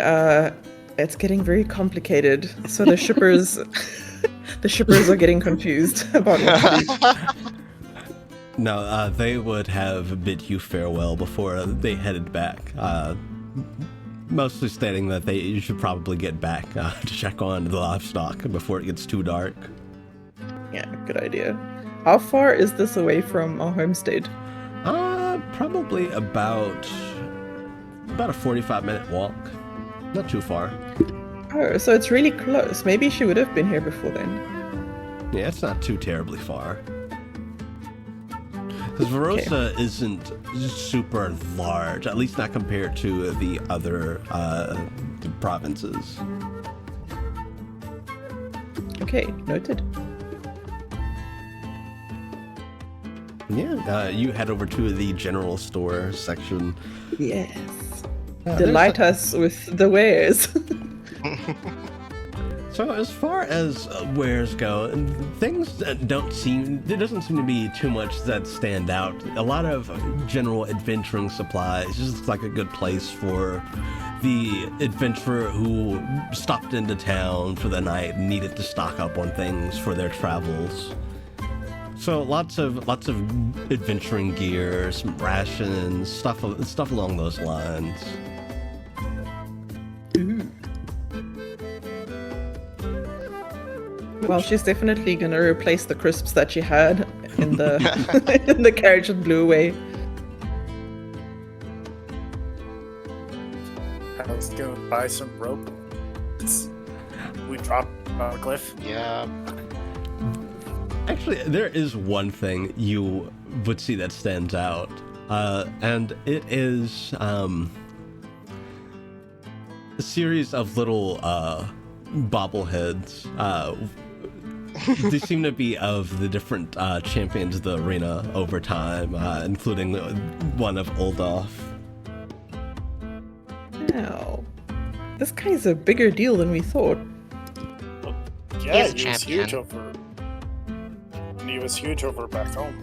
very complicated. So the shippers are getting confused about what to do. No, they would have bid you farewell before they headed back. Mostly stating that you should probably get back to check on the livestock before it gets too dark. Yeah, good idea. How far is this away from our homestead? Probably about a 45-minute walk. Not too far. Oh, so it's really close. Maybe she would have been here before then. Yeah, it's not too terribly far. Because Verosa isn't super large, at least not compared to the other provinces. Okay, noted. Yeah, you head over to the general store section. Yes. There's Delight us with the wares. So as far as wares go, things there doesn't seem to be too much that stand out. A lot of general adventuring supplies, just like a good place for the adventurer who stopped into town for the night and needed to stock up on things for their travels. So lots of adventuring gear, some rations, stuff along those lines. Well, she's definitely gonna replace the crisps that she had in the in the carriage that blew away. I was gonna buy some rope. We dropped a cliff. Yeah. Actually, there is one thing you would see that stands out, and it is a series of little bobbleheads. They seem to be of the different champions of the arena over time, including one of Oldoff. Wow. This guy's a bigger deal than we thought. Yeah, He's a he was champion. huge over. He was huge over back home.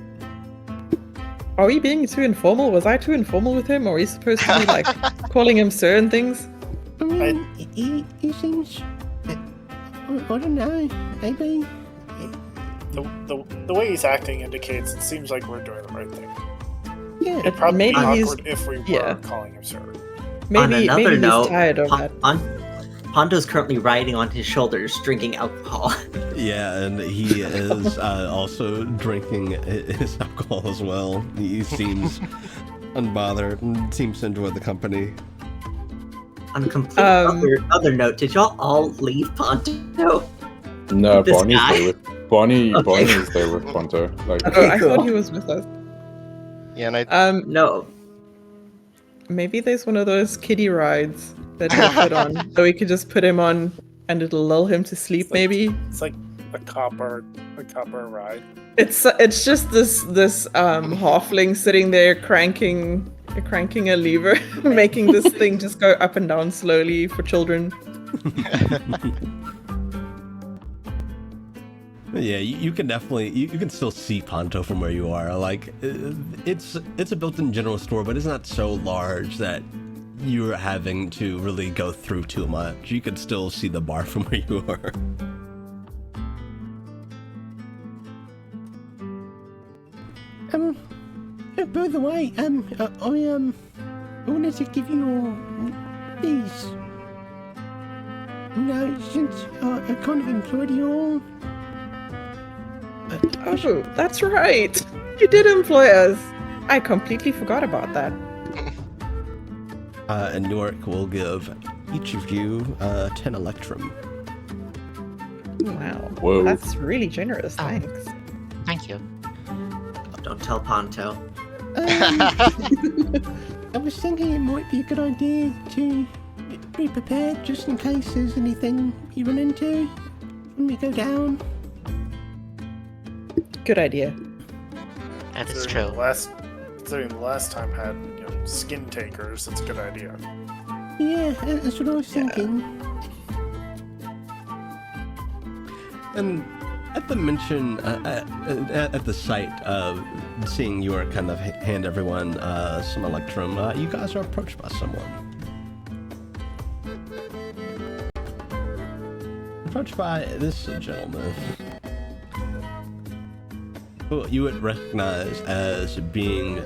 Are we being too informal? Was I too informal with him? Or are we supposed to be like calling him sir and things? He seems, I don't know, maybe. The way he's acting indicates it seems like we're doing the right thing. Yeah. It'd probably Maybe be he's- awkward if we were yeah. calling him sir. Maybe On another he's note, tired of that. Ponto's currently riding on his shoulders, drinking alcohol. Yeah, and he is also drinking his alcohol as well. He seems unbothered and seems to enjoy the company. On a complete other note, did y'all all leave Ponto? No, This Bonnie's guy? there with Bonnie. Okay. Bonnie's there with Ponto. Like, Oh, I cool. thought he was with us. Yeah, and I No. Maybe there's one of those kiddie rides that he'll put on, so we could just put him on and it'll lull him to sleep. Maybe It's like a copper ride. it's just this halfling sitting there cranking You're cranking a lever, making this thing just go up and down slowly for children. Yeah, you can definitely you can still see Ponto from where you are. Like it's a built-in general store, but it's not so large that you're having to really go through too much. You can still see the bar from where you are. By the way, I wanted to give you these. No, since I kind of employed you all. Oh, that's right. You did employ us. I completely forgot about that. And Yorick will give each of you 10 Electrum. Wow. Whoa. That's really generous. Oh. Thanks. Thank you. Don't tell Ponto. I was thinking it might be a good idea to be prepared just in case there's anything you run into when we go down. Good idea. That is Considering true. Considering the last time had skin takers, it's a good idea. Yeah, that's what I was thinking. And at the mention, at the sight of seeing Yorick kind of hand everyone some Electrum, you guys are approached by someone. Approached by this gentleman, who you would recognize as being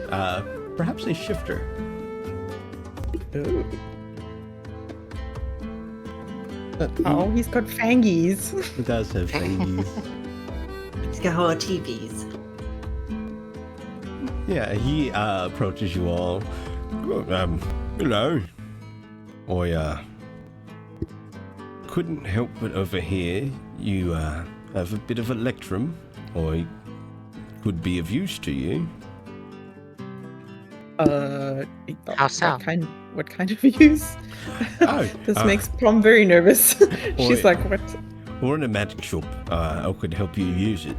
perhaps a shifter. Ooh. Oh, he's got fangies. He does have fangies. He's got our TVs. Yeah, he approaches you all. Oh, hello. I couldn't help but overhear you have a bit of Electrum, or it could be of use to you. How so? What kind of use? Oh, This makes Plum very nervous. She's Oi. like, what? We're in a magic shop. I could help you use it.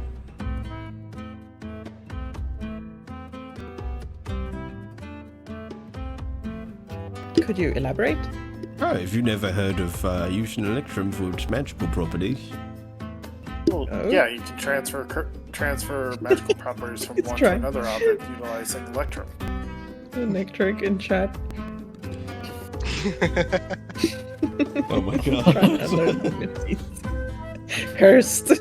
Could you elaborate? Oh, have you never heard of using Electrum for its magical properties? Well, Oh. yeah, you can transfer magical properties from It's one trying. to another object utilizing Electrum. The Nectric in chat. Oh my Trying to god. learn the abilities. Cursed.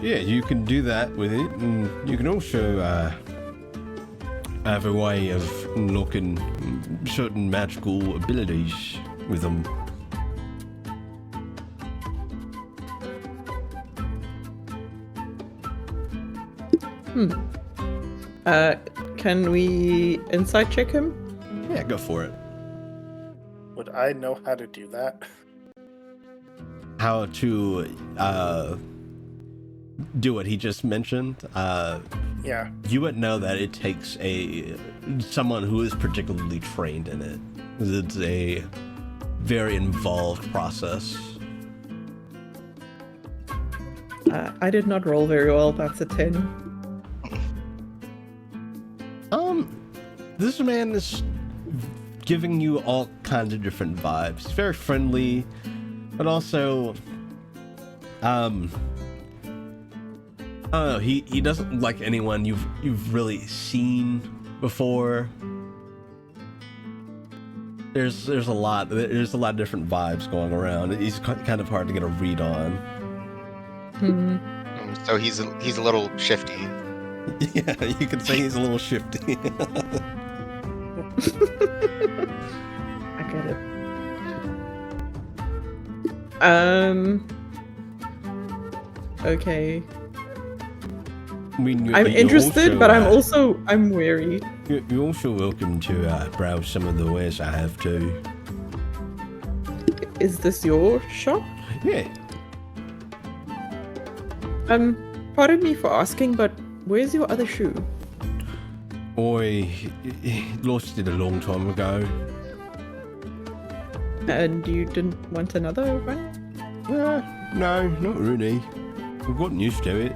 Yeah, you can do that with it, and you can also have a way of unlocking certain magical abilities with them. Can we insight check him? Yeah, go for it. Would I know how to do that? How to do what he just mentioned. Yeah. You would know that it takes someone who is particularly trained in it. It's a very involved process. I did not roll very well. That's a 10. This man is giving you all kinds of different vibes. He's very friendly, but also, I don't know. He doesn't look like anyone you've really seen before. There's a lot of different vibes going around. He's kind of hard to get a read on. So he's a little shifty. Yeah, you could say he's a little shifty. I get it. Okay. I mean, I'm you're interested, also, but I'm wary. You're also welcome to browse some of the wares I have too. Is this your shop? Yeah. Pardon me for asking, but where's your other shoe? I lost it a long time ago. And you didn't want another one? No, not really. I've gotten used to it.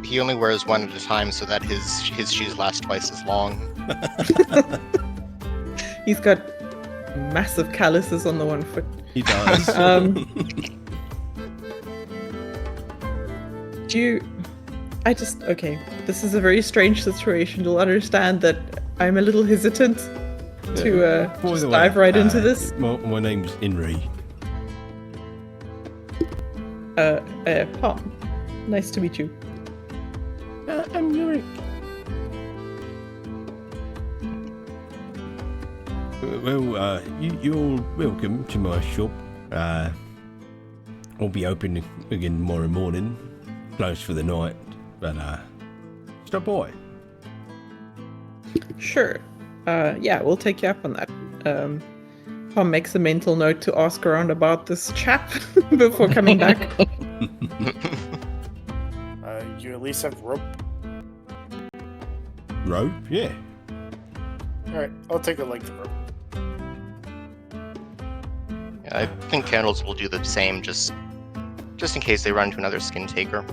He only wears one at a time so that his shoes last twice as long. He's got massive calluses on the one foot. He does. Okay, this is a very strange situation. You'll understand that I'm a little hesitant to By just the way, dive right into this. My name's Inri. Palm. Nice to meet you. I'm Yurik. Well, you're welcome to my shop. I'll be open again tomorrow morning. Closed for the night, but stop by. Sure. Yeah, we'll take you up on that. Palm makes a mental note to ask around about this chap before coming back. You at least have rope. Rope? Yeah. Alright, I'll take a length of rope. Yeah, I think Candles will do the same, just in case they run into another skin taker.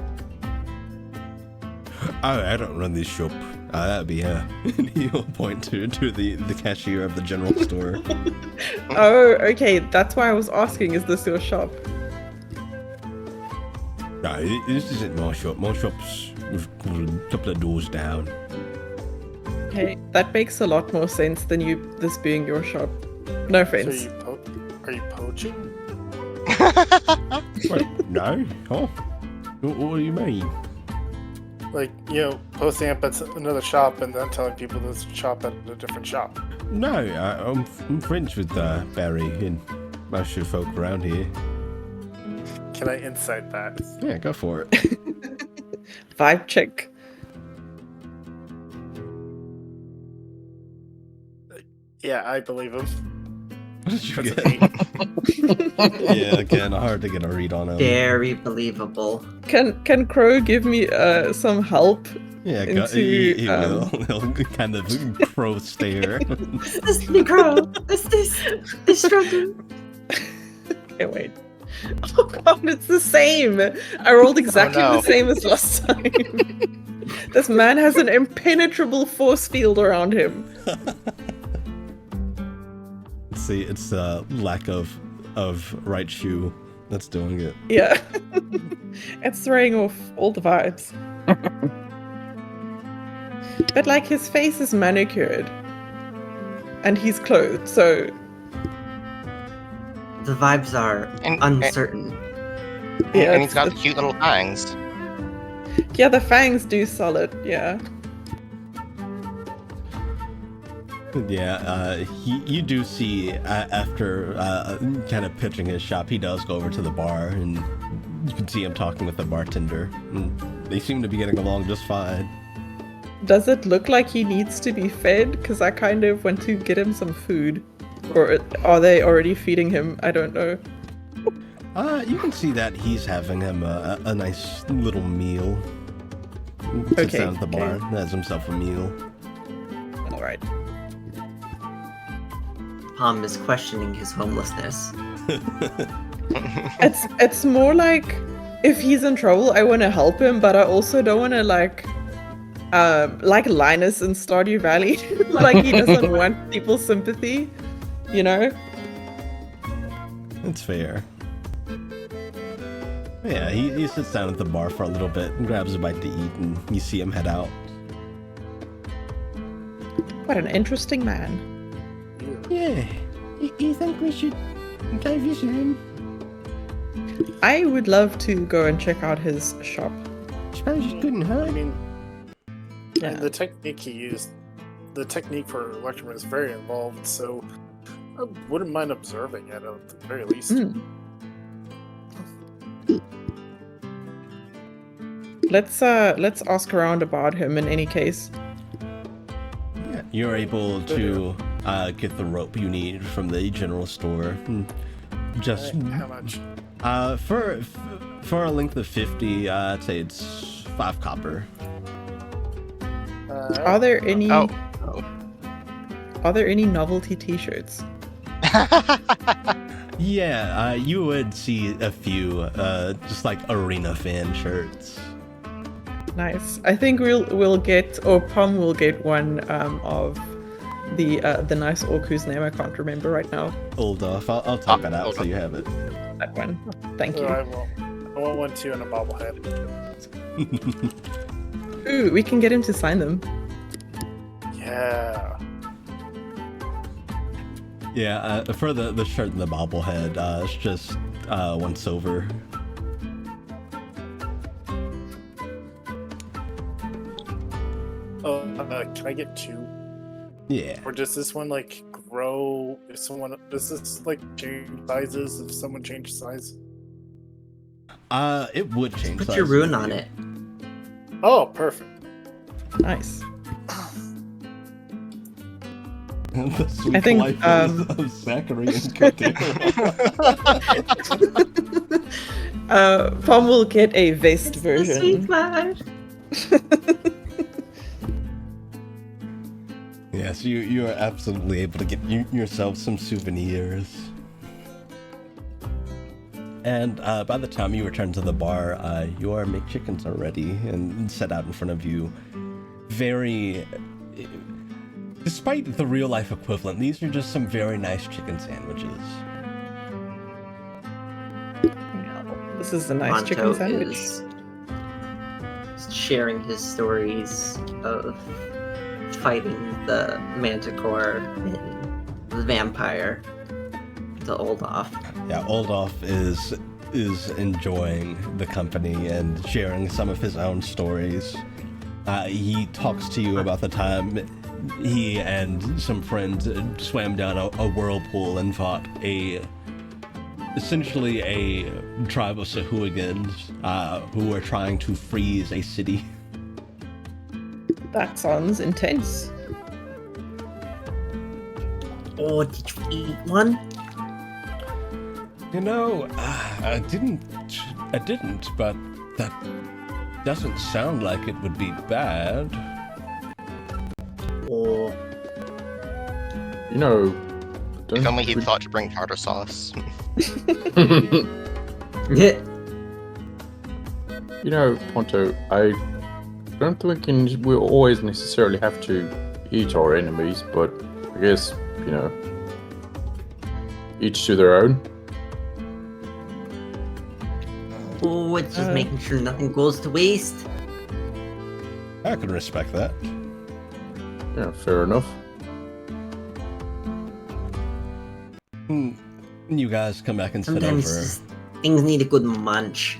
Oh, I don't run this shop. That'd be her. He'll point to the cashier of the general store. Oh, okay. That's why I was asking, is this your shop? No, this isn't my shop. My shop's a couple of doors down. Okay, that makes a lot more sense than this being your shop. No offense. So are you poaching? Wait, no? Oh? What do you mean? Like, posting up at another shop and then telling people to shop at a different shop. No, I'm friends with Barry and most of the folk around here. Can I insight that? Yeah, go for it. Vibe check. Yeah, I believe him. What did you That's get? an 8. Yeah, again, hard to get a read on him. Very believable. Can Crow give me some help? Yeah, into, he will. He'll kind of crow stare. This Negro, this struggle. Okay, wait. Oh god, it's the same. I rolled exactly no. the same as last time. This man has an impenetrable force field around him. See, it's lack of right shoe that's doing it. Yeah. It's throwing off all the vibes. But like his face is manicured. And he's clothed, so The vibes are uncertain. yeah. And he's got the cute little fangs. Yeah, the fangs do solid, yeah. Yeah, you do see after kind of pitching his shop, he does go over to the bar, and you can see him talking with the bartender. And they seem to be getting along just fine. Does it look like he needs to be fed? Because I kind of want to get him some food. Or are they already feeding him? I don't know. You can see that he's having him a nice little meal. Sits Okay, down at the bar, okay. has himself a meal. Alright. Palm is questioning his homelessness. It's more like if he's in trouble, I want to help him, but I also don't want to like Linus in Stardew Valley. Like he doesn't want people's sympathy, you know? That's fair. Yeah, he sits down at the bar for a little bit and grabs a bite to eat, and you see him head out. What an interesting man. Yeah, you think we should go visit him? I would love to go and check out his shop. Suppose it couldn't I hurt. mean, Yeah. the technique he used, the technique for Electrum is very involved, so I wouldn't mind observing it at the very least. Mm. Let's ask around about him in any case. Yeah, you're able to get the rope you need from the general store. Just How much? for a length of 50, I'd say it's 5 copper. Are there any Oh. Are there any novelty t-shirts? Yeah, you would see a few, just like arena fan shirts. Nice. I think we'll get, or Pom will get one of the nice orc whose name I can't remember right now. Oldorf. I'll type it out so Oldorf. you have it. That one. Thank Oh, you. I want one too in a bobblehead. Ooh, we can get him to sign them. Yeah. Yeah, for the shirt and the bobblehead, it's just 1 silver. Oh, can I get 2? Yeah. Or does this one like grow if someone does this like change sizes if someone changes size? It would change. Put size your rune with on you. it. Oh, perfect. Nice. The sweet I think, life of Zachary and Codale. Pom will get a vest It's the sweet version. life. Yes, you are absolutely able to get yourself some souvenirs. And by the time you return to the bar, your McChickens are ready and set out in front of you. Very... Despite the real-life equivalent, these are just some very nice chicken sandwiches. This is a nice chicken Monto sandwich. is sharing his stories of fighting the manticore and the vampire to Oldoff. Yeah, Oldorf is enjoying the company and sharing some of his own stories. He talks to you about the time he and some friends swam down a whirlpool and fought essentially a tribe of Sahuagins who were trying to freeze a city. That sounds intense. Oh, did you eat one? You know, I didn't, but that doesn't sound like it would be bad. Oh, You know, don't If only he we- thought to bring tartar sauce. yeah. You know, Ponto, I don't think we always necessarily have to eat our enemies, but I guess, you know, each to their own. Oh, it's just making sure nothing goes to waste. I can respect that. Yeah, fair enough. You guys come back and sit Sometimes over. just things need a good munch.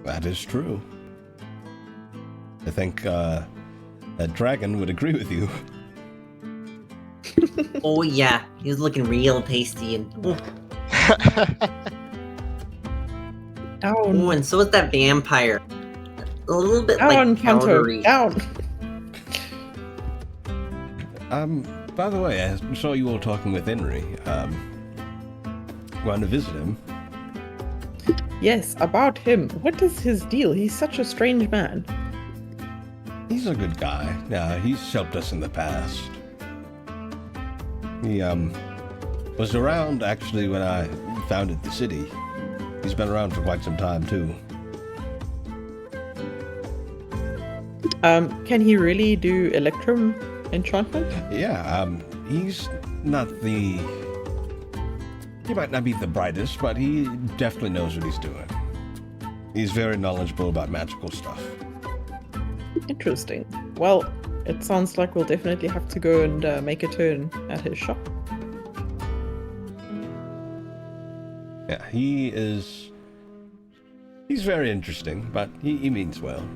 That is true. I think that dragon would agree with you. Oh yeah, he was looking real tasty and Down. and so is that vampire. A little bit Down, like Panto. powdery. Down. By the way, I saw you all talking with Henry. Want to visit him? Yes, about him. What is his deal? He's such a strange man. He's a good guy. Yeah, he's helped us in the past. He was around actually when I founded the city. He's been around for quite some time too. Can he really do Electrum enchantment? Yeah, he's not the... He might not be the brightest, but he definitely knows what he's doing. He's very knowledgeable about magical stuff. Interesting. Well, it sounds like we'll definitely have to go and make a turn at his shop. Yeah, he's very interesting, but he means well.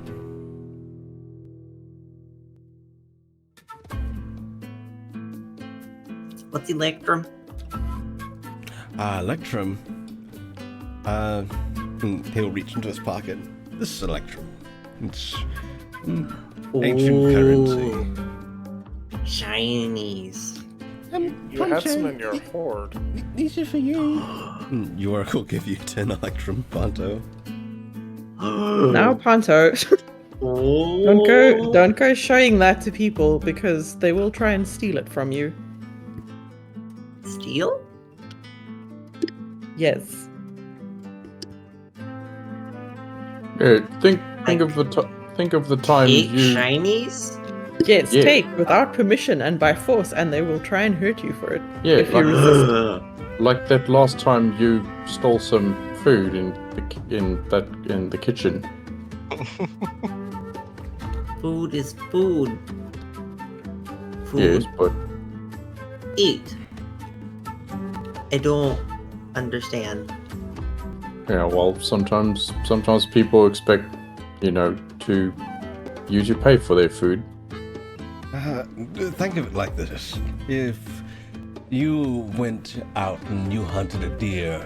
What's Electrum? Electrum. He'll reach into his pocket. This is Electrum. It's ancient currency. Shinies. You had some in your hoard. These are for you. York will give you 10 Electrum, Ponto. Now, Panto, don't go showing that to people because they will try and steal it from you. Steal? Yes. Yeah, think of the time Eight you. shinies? Yes, Yeah. take without permission and by force, and they will try and hurt you for it. Yeah, if you resist. like that last time you stole some food in the kitchen. Food is food. Yes, Food. but Eat. I don't understand. yeah, well, sometimes people expect, to you to pay for their food. Think of it like this. If you went out and you hunted a deer,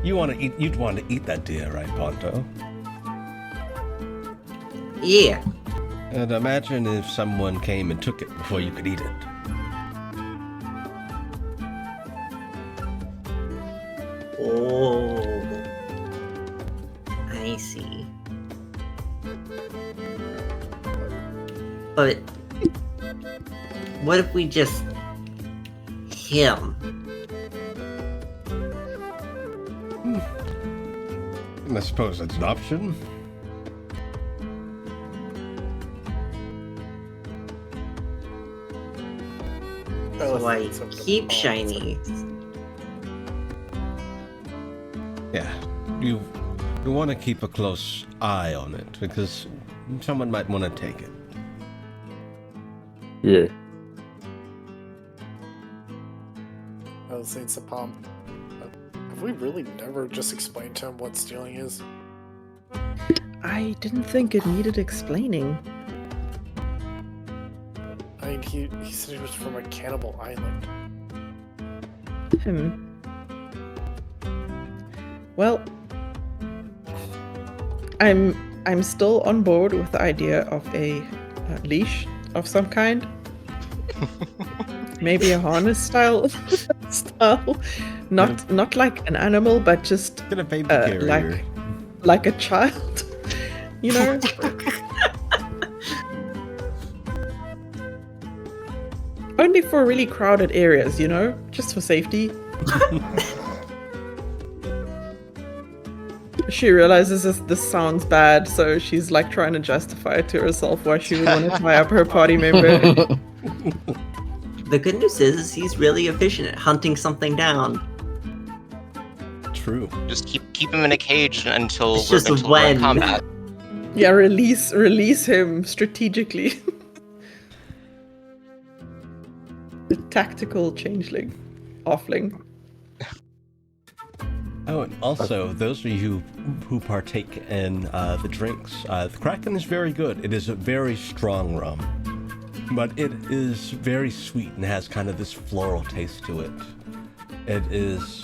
you'd want to eat that deer, right, Ponto? Yeah. And imagine if someone came and took it before you could eat it. Oh. I see. But what if we just him? I suppose that's an option. So I keep shiny. Yeah, you want to keep a close eye on it because someone might want to take it. Yeah. I was saying, Sapam, have we really never just explained to him what stealing is? I didn't think it needed explaining. I mean, he said he was from a cannibal island. Well, I'm still on board with the idea of a leash of some kind. Maybe a harness style, not like an animal, but just Get a baby carrier. like a child, you know. Only for really crowded areas, you know, just for safety. She realizes this sounds bad, so she's like trying to justify it to herself why she would want to tie up her party member. The good news is he's really efficient at hunting something down. True. Just keep him in a cage until It's we're just in when. combat. Yeah, release him strategically. The tactical changeling, offling. Oh, and also, those of you who partake in the drinks, the Kraken is very good. It is a very strong rum, but it is very sweet and has kind of this floral taste to it. It is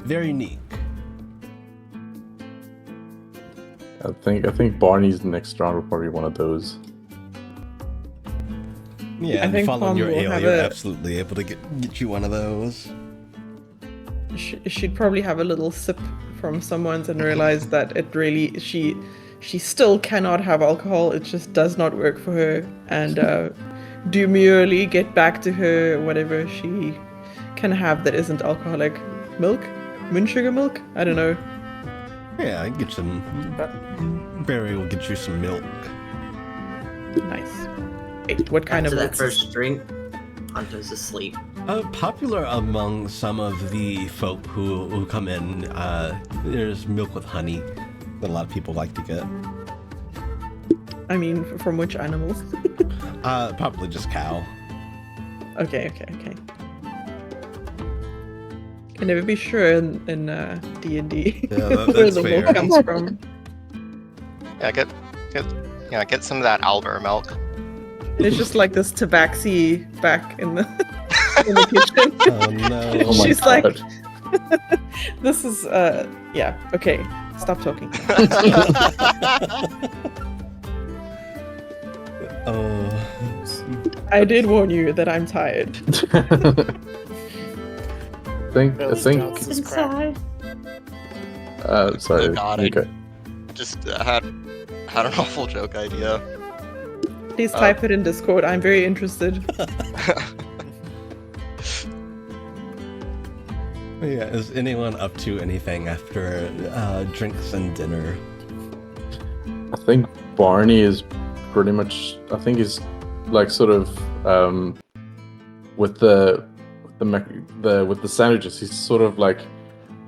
very unique. I think Barney's next round will probably be one of those. Yeah, I and think following your Palm will ale, have you're a- absolutely able to get you one of those. She'd probably have a little sip from someone's and realize that it really she still cannot have alcohol. It just does not work for her, and demurely get back to her whatever she can have that isn't alcoholic. Milk, moon sugar milk. I don't know. Yeah, I can get some. Barry will get you some milk. Nice. Wait, what kind After of that milk? first drink, Ponto's asleep. Popular among some of the folk who come in, there's milk with honey that a lot of people like to get. I mean, from which animals? Probably just cow. Okay. Can never be sure in D&D Yeah, where that's the fair. milk comes from. Yeah, get some of that Albert milk. It's just like this tabaxi back in the kitchen. Oh no. Oh my She's God. like, this is yeah, okay. Stop talking. I did warn you that I'm tired. I Bill's think. down his crack. Sorry. Oh God, Nico. Just had an awful joke idea. Please type it in Discord. I'm very interested. Yeah, is anyone up to anything after drinks and dinner? I think Barney is pretty much. I think he's like sort of with the sandwiches. He's sort of like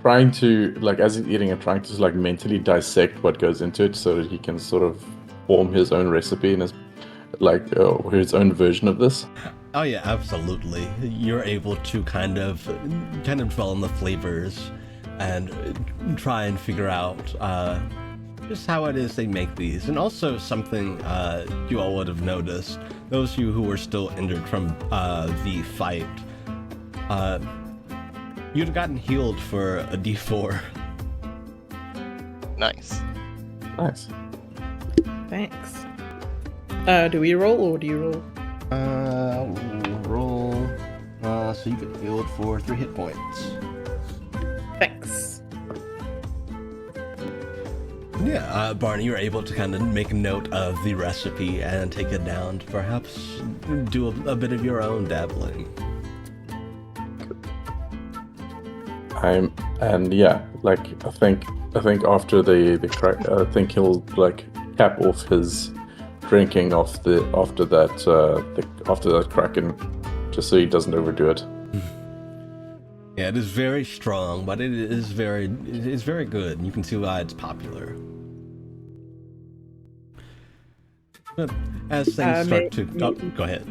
trying to as he's eating it, trying to like mentally dissect what goes into it, so that he can sort of form his own recipe and his own version of this. Oh yeah, absolutely. You're able to kind of dwell on the flavors and try and figure out just how it is they make these. And also something you all would have noticed, those of you who were still injured from the fight, you'd have gotten healed for a D4. Nice. Nice. Thanks. Do we roll or do you roll? Roll. So you get healed for 3 hit points. Thanks. Yeah, Barney, you're able to kind of make a note of the recipe and take it down to perhaps do a bit of your own dabbling. I think after the crack, I think he'll like cap off his drinking after that Kraken, just so he doesn't overdo it. Yeah, it is very strong, but it's very good. You can see why it's popular. But as things start to go ahead.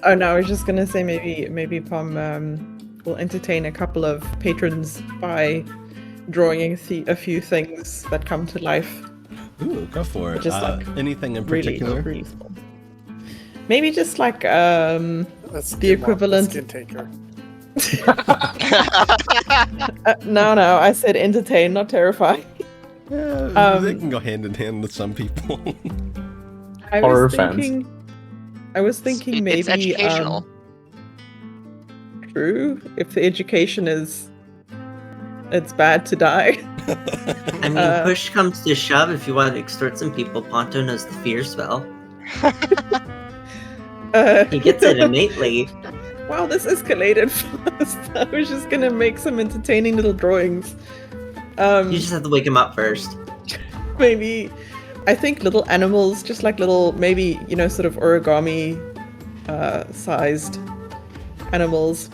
Oh no, I was just gonna say maybe Pom will entertain a couple of patrons by drawing a few things that come to life. Ooh, go for it. Just like anything in particular? Really small. Maybe just like That's the equivalent. Skin taker. No, I said entertain, not terrify. Yeah, they can go hand in hand with some people. I was thinking maybe it's educational. True. If the education is, it's bad to die. I mean, push comes to shove. If you want to extort some people, Ponto knows the fear spell. He gets it innately. Wow, this escalated fast. I was just gonna make some entertaining little drawings. You just have to wake him up first. Maybe, I think little animals, just like little, maybe, sort of origami sized animals.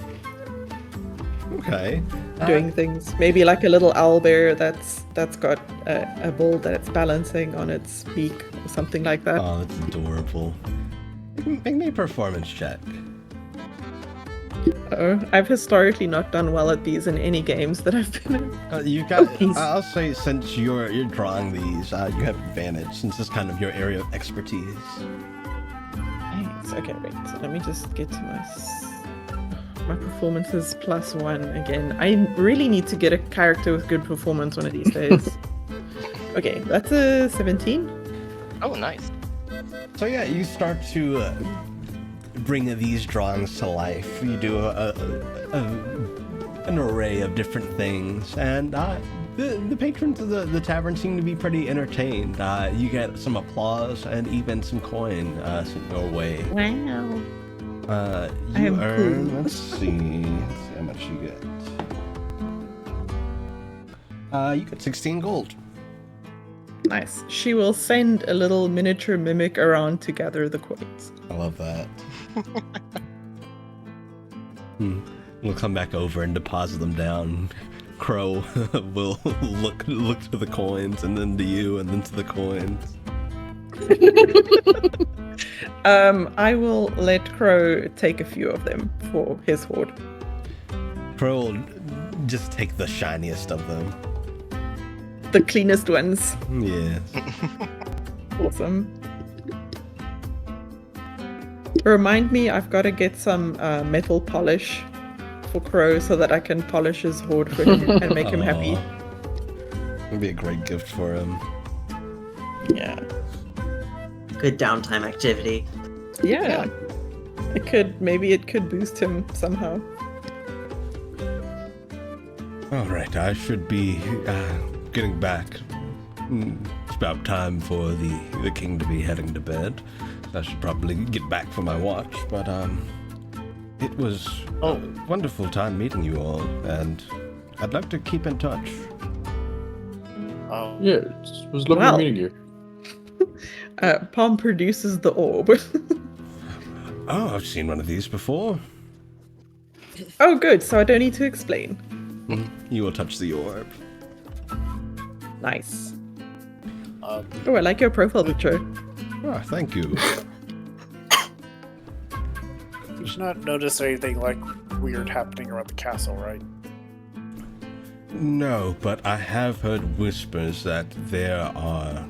Okay. Doing things. Maybe like a little owlbear that's got a ball that it's balancing on its beak or something like that. Oh, that's adorable. Make me a performance check. I've historically not done well at these in any games that I've been in. You got. I'll say since you're drawing these, you have advantage since it's kind of your area of expertise. Thanks. Okay, wait. So let me just get to my performances +1 again. I really need to get a character with good performance one of these days. Okay, that's a 17. Oh, nice. So yeah, you start to bring these drawings to life. You do an array of different things, and the patrons of the tavern seem to be pretty entertained. You get some applause and even some coin sent your way. Wow. You earn, let's see how much you get. You get 16 gold. Nice. She will send a little miniature mimic around to gather the coins. I love that. We'll come back over and deposit them down. Crow will look to the coins and then to you and then to the coins. I will let Crow take a few of them for his hoard. Crow will just take the shiniest of them. The cleanest ones. Yes. Awesome. Remind me, I've got to get some metal polish for Crow so that I can polish his hoard for him and make him happy. It'd be a great gift for him. Yeah. Good downtime activity. Yeah. Maybe it could boost him somehow. Alright, I should be getting back. It's about time for the king to be heading to bed. I should probably get back for my watch, but it was a wonderful time meeting you all, and I'd like to keep in touch. Yeah, it was lovely meeting you. Palm produces the orb. Oh, I've seen one of these before. Oh, good. So I don't need to explain. You will touch the orb. Nice. Um, Oh, I like your profile picture. Ah, thank you. You've not noticed anything like weird happening around the castle, right? No, but I have heard whispers that there are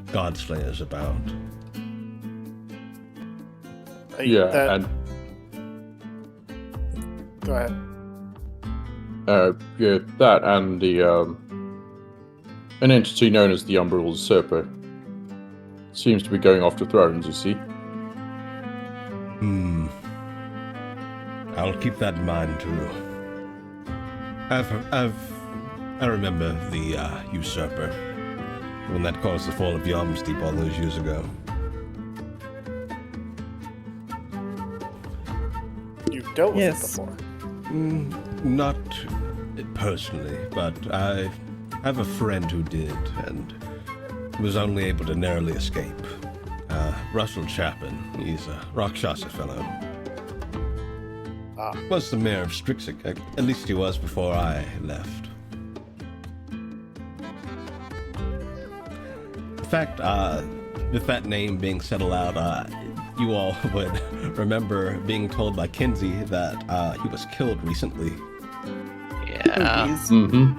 godslayers about. Yeah, That- and Go ahead. yeah, that and the an entity known as the Umbral Usurper seems to be going after thrones. You see. I'll keep that in mind too. I remember the usurper when that caused the fall of Yomsteep all those years ago. You've dealt with Yes. it before. Not personally, but I have a friend who did, and was only able to narrowly escape. Russell Chapin. He's a Rakshasa fellow. Ah. Was the mayor of Strixik. At least he was before I left. In fact, with that name being said aloud, you all would remember being told by Kinsey that he was killed recently. Yeah. Please. Mm-hmm.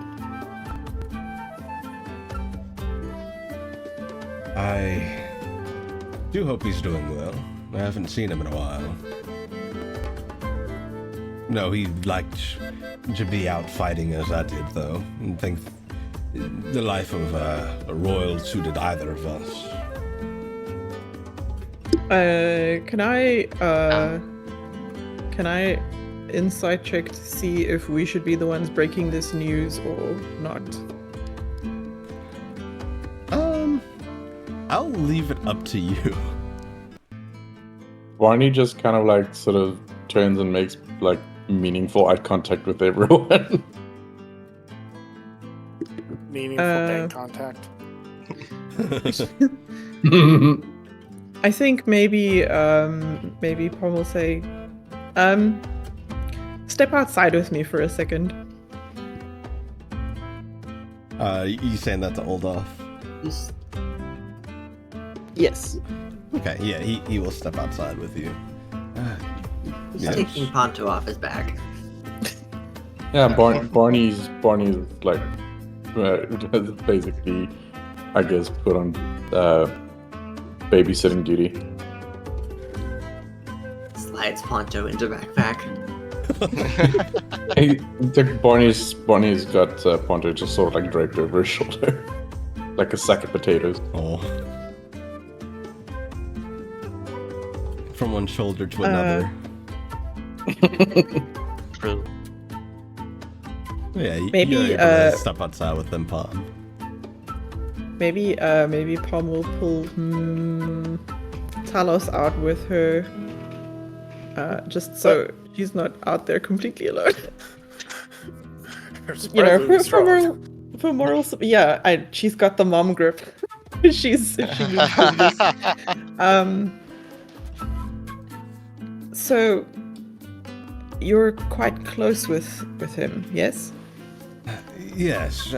I do hope he's doing well. I haven't seen him in a while. No, he liked to be out fighting as I did, though, and think the life of a royal suited either of us. Can I insight check to see if we should be the ones breaking this news or not? I'll leave it up to you. Barney just kind of like sort of turns and makes like meaningful eye contact with everyone. Meaningful bank contact. I think maybe Paul will say, step outside with me for a second. You saying that to hold off? Yes. Okay, yeah, he will step outside with you. He's Yes. taking Ponto off his back. Yeah, Barney's like basically, I guess, put on babysitting duty. Slides Ponto into backpack. I think Barney's got Ponto just sort of like draped over his shoulder, like a sack of potatoes. Oh. From one shoulder to another. True. Yeah, Maybe, you're able to step outside with them, Palm. Maybe Palm will pull Talos out with her, just so she's not out there completely alone. You know, for moral. Yeah, she's got the mom grip. She moves through this. So you're quite close with him, yes? Yes,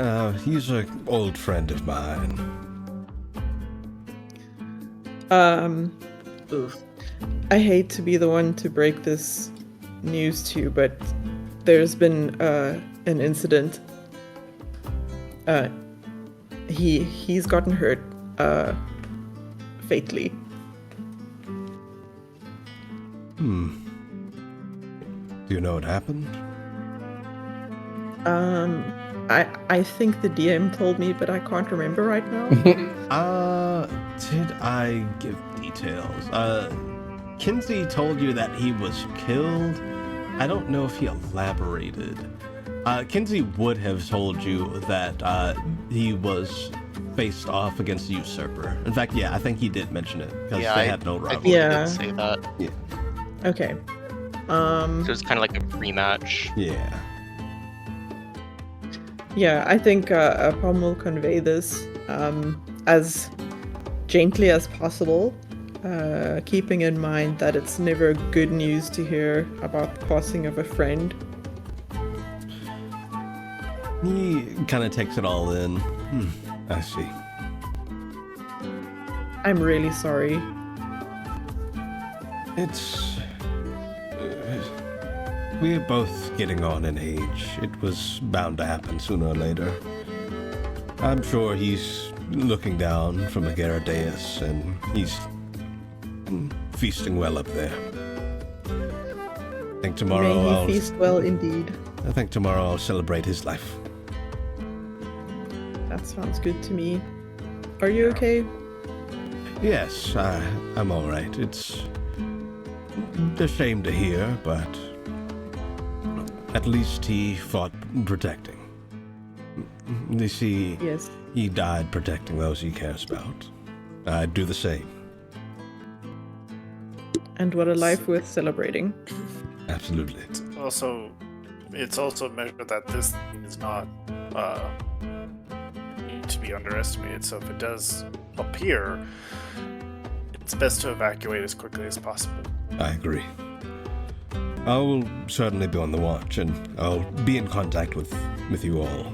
he's an old friend of mine. Oof. I hate to be the one to break this news to you, but there's been an incident. He's gotten hurt fatally. Do you know what happened? I think the DM told me, but I can't remember right now. Did I give details? Kinsey told you that he was killed. I don't know if he elaborated. Kinsey would have told you that he was faced off against the usurper. In fact, yeah, I think he did mention it because Yeah, they had no I rival. think he Yeah. did say that. Okay. So it's kind of like a rematch. Yeah. Yeah, I think Palm will convey this as gently as possible, keeping in mind that it's never good news to hear about the passing of a friend. He kind of takes it all in. I see. I'm really sorry. It's... we're both getting on in age. It was bound to happen sooner or later. I'm sure he's looking down from a Garadaeus, and he's feasting well up there. I think tomorrow May he I'll... feast well indeed. I think tomorrow I'll celebrate his life. That sounds good to me. Are you okay? Yes, I'm all right. It's a shame to hear, but at least he fought protecting. You see, Yes. he died protecting those he cares about. I'd do the same. And what a life worth celebrating. Absolutely. It's also a measure that this thing is not to be underestimated. So if it does appear, it's best to evacuate as quickly as possible. I agree. I will certainly be on the watch, and I'll be in contact with you all.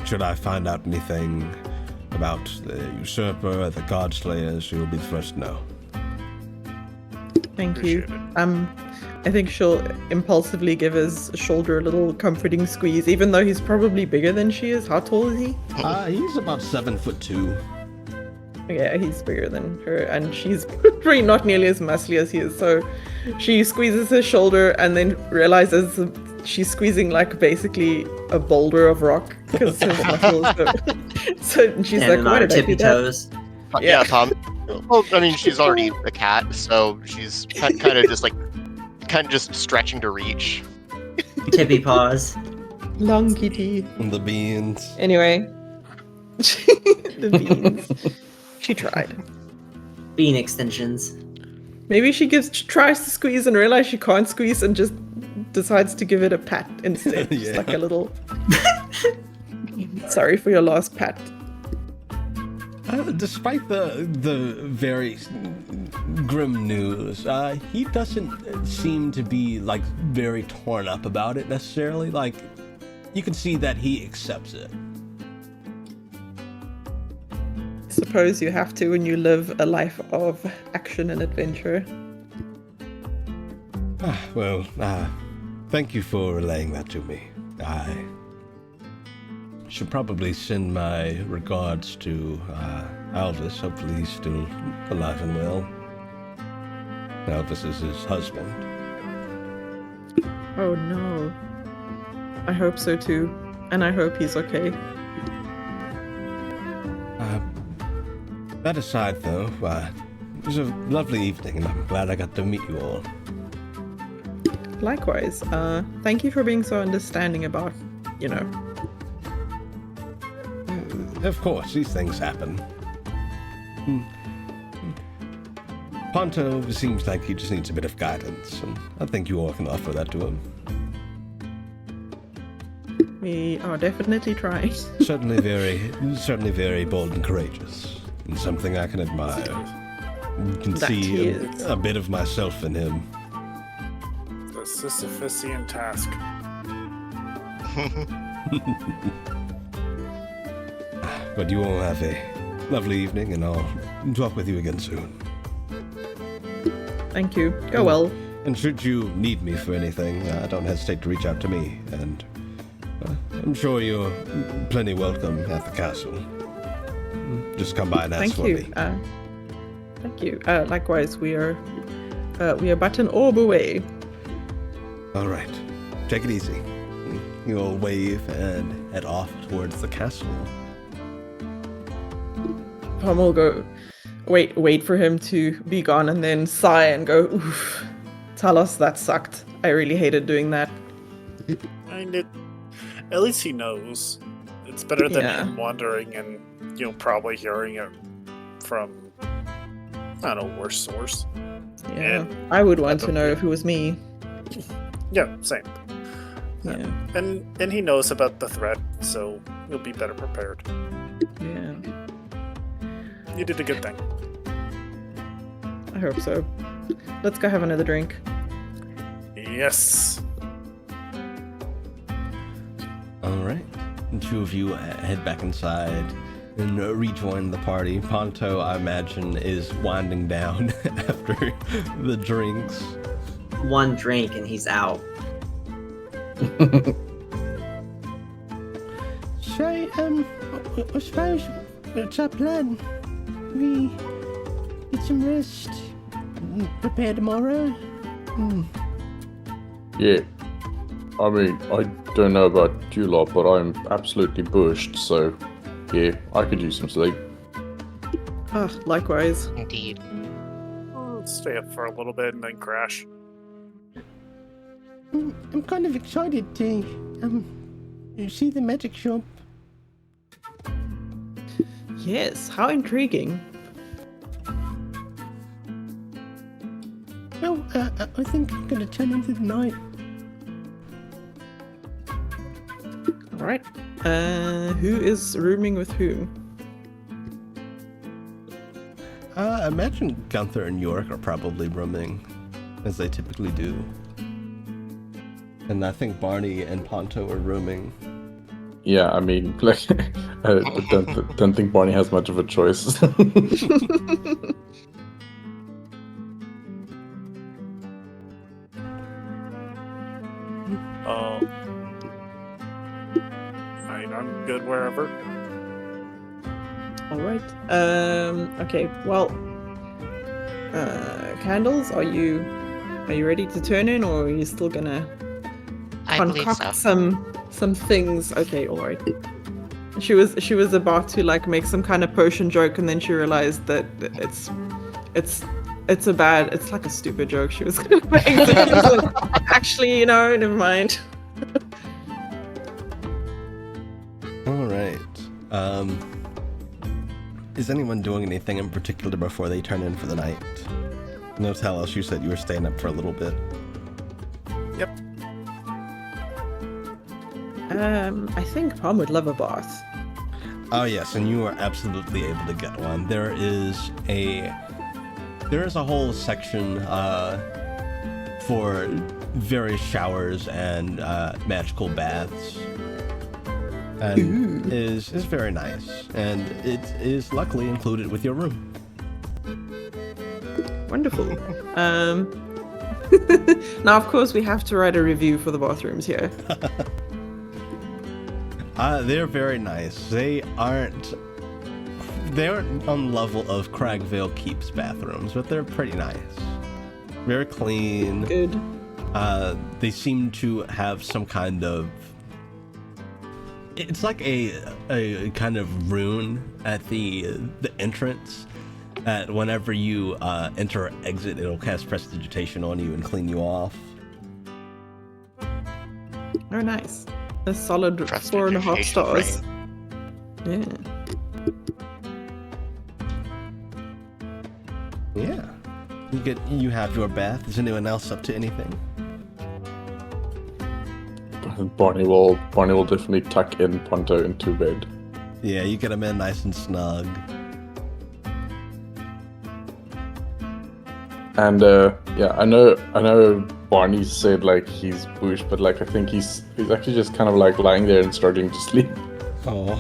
Should I find out anything about the usurper, the Godslayers, you'll be the first to know. Thank you. Appreciate it. I think she'll impulsively give his shoulder a little comforting squeeze, even though he's probably bigger than she is. How tall is he? He's about 7'2". Yeah, he's bigger than her, and she's probably not nearly as muscly as he is. So she squeezes his shoulder and then realizes she's squeezing like basically a boulder of rock because his muscles. So she's And like, on "Why her did I do tippy that?" toes. Yeah, Tom. Well, I mean, she's already a cat, so she's kind of just stretching to reach. Tippy paws. Long kitty. And the beans. Anyway, the beans. She tried. Bean extensions. Maybe she tries to squeeze and realizes she can't squeeze and just decides to give it a pat instead. Just Yeah. like a little. Sorry for your last pat. Despite the very grim news, he doesn't seem to be like very torn up about it necessarily. Like, you can see that he accepts it. Suppose you have to when you live a life of action and adventure. Well, thank you for relaying that to me. I should probably send my regards to Alvis. Hopefully he's still alive and well. Alvis is his husband. Oh no. I hope so too. And I hope he's okay. That aside, though, it was a lovely evening, and I'm glad I got to meet you all. Likewise. Thank you for being so understanding about, Of course, these things happen. Ponto seems like he just needs a bit of guidance, and I think you all can offer that to him. We are definitely trying. Certainly very bold and courageous, and something I can admire. You can That he see is. a bit of myself in him. The Sisyphusian task. But you all have a lovely evening, and I'll talk with you again soon. Thank you. Go well. And should you need me for anything, don't hesitate to reach out to me, and I'm sure you're plenty welcome at the castle. Just come by and ask Thank for you. me. Thank you. Likewise, we are but an orb away. All right, take it easy. You'll wave and head off towards the castle. Tom will go, wait for him to be gone and then sigh and go, oof, Talos, that sucked. I really hated doing that. And at least he knows. It's better than Yeah. him wandering and, probably hearing it from, I don't know, worse source. Yeah. And I would want to know if it was me. Yeah, same. Yeah. And he knows about the threat, so he'll be better prepared. Yeah. You did a good thing. I hope so. Let's go have another drink. Yes. Alright. The two of you head back inside and rejoin the party. Ponto, I imagine, is winding down after the drinks. One drink and he's out. So, I suppose, what's our plan? We get some rest, prepare tomorrow. Yeah. I mean, I don't know about you lot, but I'm absolutely bushed, so yeah, I could use some sleep. Ah, likewise. Indeed. I'll stay up for a little bit and then crash. I'm kind of excited to see the magic shop. Yes, how intriguing. Well, I think I'm gonna turn into the night. Alright. Who is rooming with who? I imagine Gunther and York are probably rooming, as they typically do. And I think Barney and Ponto are rooming. Yeah, I mean, like, I don't think Barney has much of a choice. I'm good wherever. Alright. Okay, well, Candles, are you ready to turn in, or are you still gonna I believe concoct so. some things? Okay, alright. She was about to like make some kind of potion joke, and then she realized that it's like a stupid joke she was gonna make. So she was like, actually, never mind. Alright. Is anyone doing anything in particular before they turn in for the night? No, tell us, you said you were staying up for a little bit. Yep. I think Palm would love a bath. Oh yes, and you are absolutely able to get one. There is a whole section for various showers and magical baths, and is very nice, and it is luckily included with your room. Wonderful. Now, of course, we have to write a review for the bathrooms here. They're very nice. They aren't on level of Cragvale Keep's bathrooms, but they're pretty nice. Very clean. Good. They seem to have some kind of... It's like a kind of rune at the entrance that whenever you enter or exit, it'll cast prestidigitation on you and clean you off. Oh, nice. A solid 4.5 stars. Yeah. Yeah. You have your bath. Is anyone else up to anything? Barney will definitely tuck in Ponto into bed. Yeah, you get him in nice and snug. And yeah, I know Barney said like he's bush, but like I think he's actually just kind of like lying there and starting to sleep. Oh.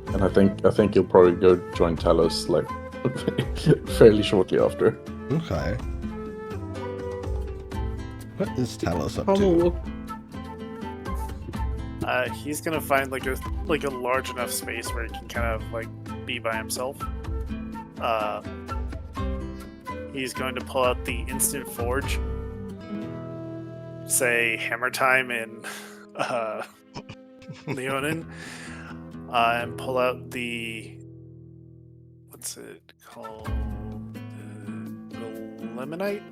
And I think he'll probably go join Talos like fairly shortly after. Okay. What is Talos up Pommel to? will. He's gonna find like a large enough space where he can kind of like be by himself. He's going to pull out the instant forge, say hammer time in Leonin, and pull out the what's it called? Lemonite.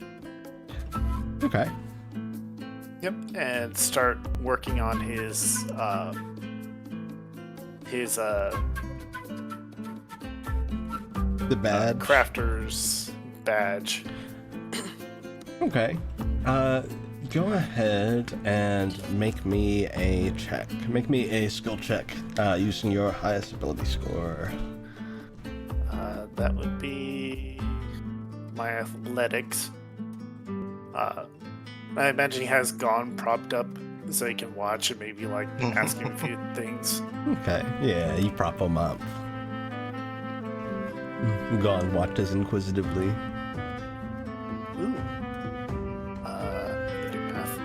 Okay. Yep, and start working on his The badge. crafter's badge. Okay. Go ahead and make me a check. Make me a skill check using your highest ability score. That would be my athletics. I imagine he has Gone propped up so he can watch and maybe like ask him a few things. Okay, yeah, you prop him up. Gon watches inquisitively. Ooh. Do math.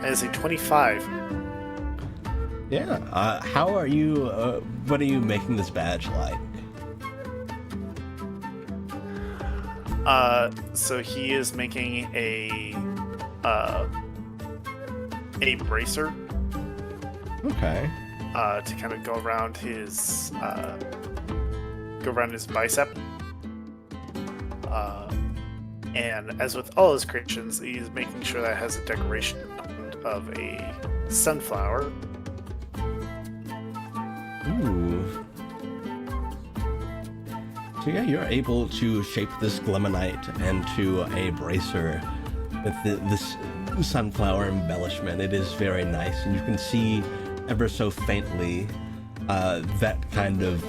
That is a 25. Yeah. How are you? What are you making this badge like? So he is making a bracer. Okay. To kind of go around his bicep. And as with all his creations, he's making sure that it has a decoration of a sunflower. Ooh. So yeah, you're able to shape this glemonite into a bracer with this sunflower embellishment. It is very nice, and you can see ever so faintly that kind of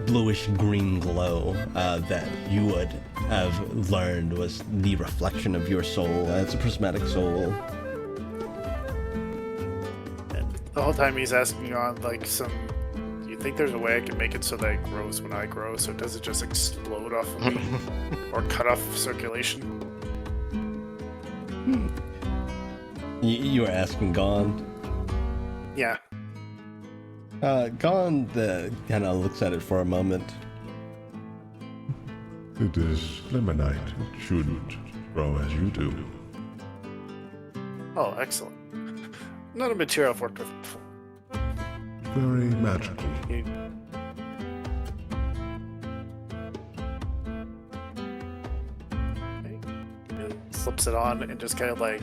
bluish green glow that you would have learned was the reflection of your soul as a prismatic soul. And the whole time he's asking on like some. Do you think there's a way I can make it so that it grows when I grow, so it doesn't just explode off of me or cut off circulation? You were asking Gon. Yeah. Gon kind of looks at it for a moment. It is limonite. It shouldn't grow as you do. Oh, excellent. Not a material I've worked with before. Very magical. He slips it on and just kind of like,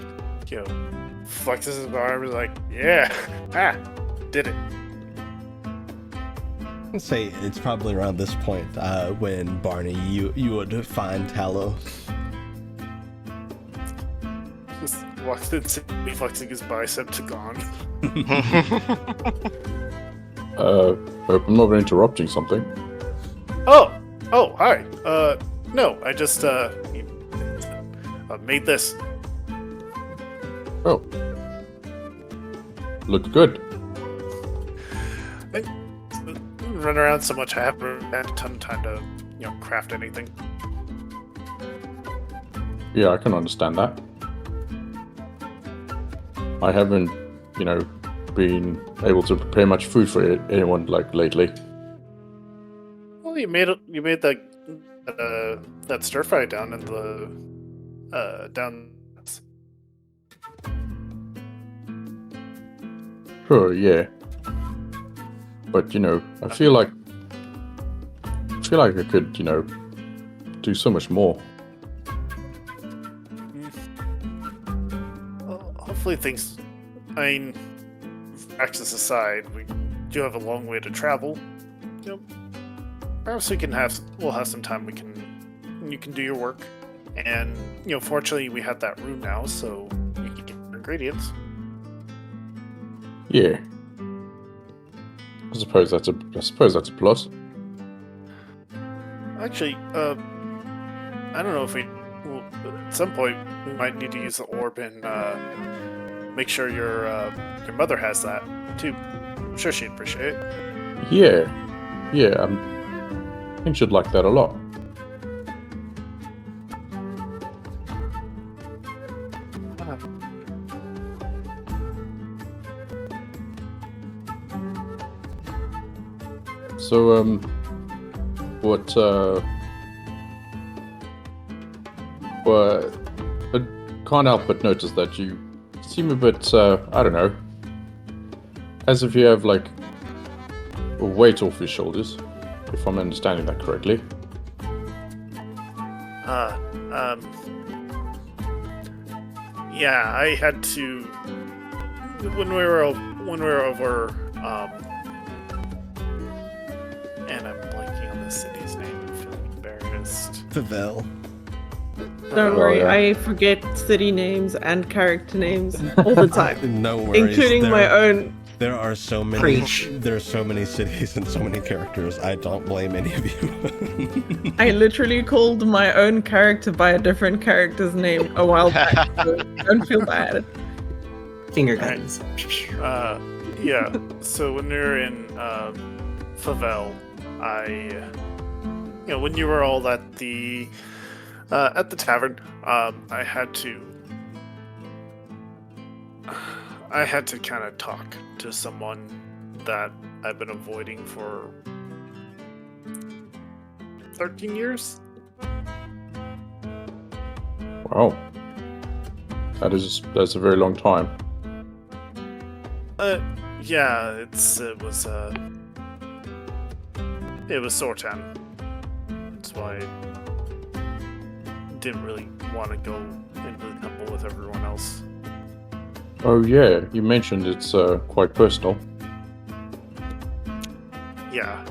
flexes his arms like, yeah, did it. I'd say it's probably around this point when Barney, you would find Talos. Just walks in, flexing his bicep to Gone. Hope I'm not interrupting something. Oh, hi. No, I just made this. Oh. Looks good. I run around so much, I haven't had a ton of time to, craft anything. Yeah, I can understand that. I haven't, been able to prepare much food for anyone like lately. Well, you made that stir fry down in the down. Sure, yeah. But I feel like I could, do so much more. Well, hopefully things. I mean, Varaxes aside, we do have a long way to travel. Perhaps we'll have some time. You can do your work, and fortunately we have that room now, so you can get your ingredients. Yeah. I suppose that's a plus. Actually, I don't know if at some point we might need to use the orb and make sure your mother has that too. I'm sure she'd appreciate it. Yeah. I think she'd like that a lot. So, I can't help but notice that you seem a bit, I don't know, as if you have, like, a weight off your shoulders, if I'm understanding that correctly. Yeah, I had to when we were over, and I'm blanking on the city's name. I'm feeling embarrassed. Favel. Don't worry, I forget city names and character names all the time. No worries. Including my own. There are so many. Preach. There are so many cities and so many characters. I don't blame any of you. I literally called my own character by a different character's name a while back. So don't feel bad. Finger guns. Yeah. So when you're in Favel, when you were all at the tavern, I had to kind of talk to someone that I've been avoiding for 13 years. Wow. That's a very long time. Yeah, it was Sortan. That's why I didn't really want to go into the temple with everyone else. Oh yeah, you mentioned it's quite personal. Yeah,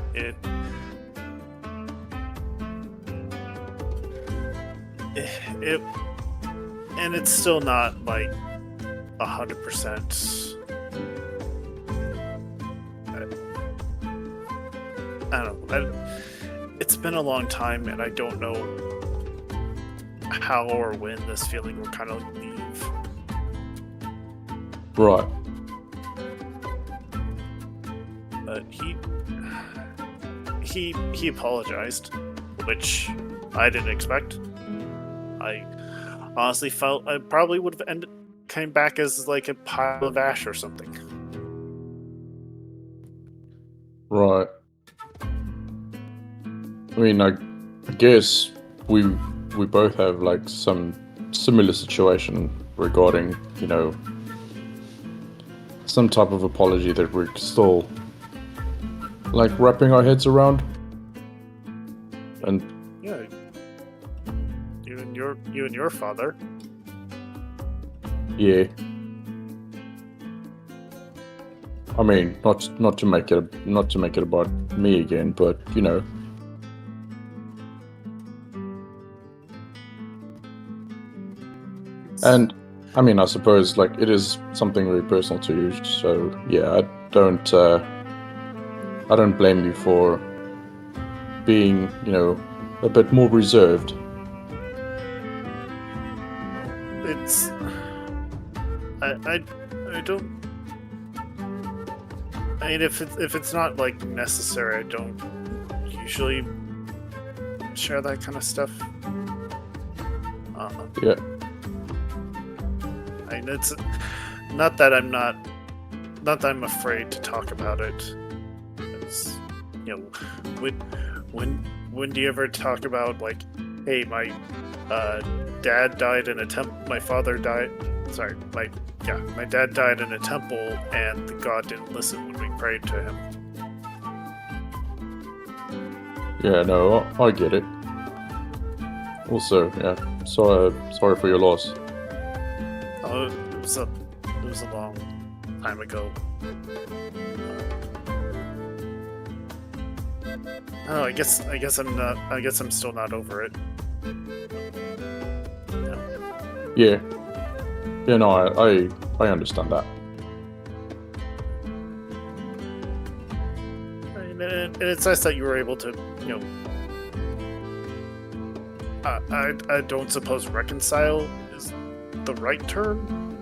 and it's still not like 100%. I don't know. It's been a long time, and I don't know how or when this feeling will kind of leave. Right. But he apologized, which I didn't expect. I honestly felt I probably would have came back as like a pile of ash or something. Right. I mean, I guess we both have like some similar situation regarding, some type of apology that we're still like wrapping our heads around. And Yeah, you and your father. yeah. I mean, not to make it about me again, but And I mean, I suppose like it is something very personal to you. So yeah, I don't blame you for being, a bit more reserved. It's I don't. I mean, if it's not like necessary, I don't usually share that kind of stuff. Yeah. I mean, it's not that I'm afraid to talk about it. It's, when do you ever talk about like, hey, my dad died in a temple. My father died. Sorry, my dad died in a temple, and the god didn't listen when we prayed to him. Yeah, no, I get it. Also, yeah, sorry for your loss. Oh, it was a long time ago. Oh, I guess I'm still not over it. Yeah. Yeah, no, I understand that. And it's nice that you were able to, I don't suppose reconcile is the right term,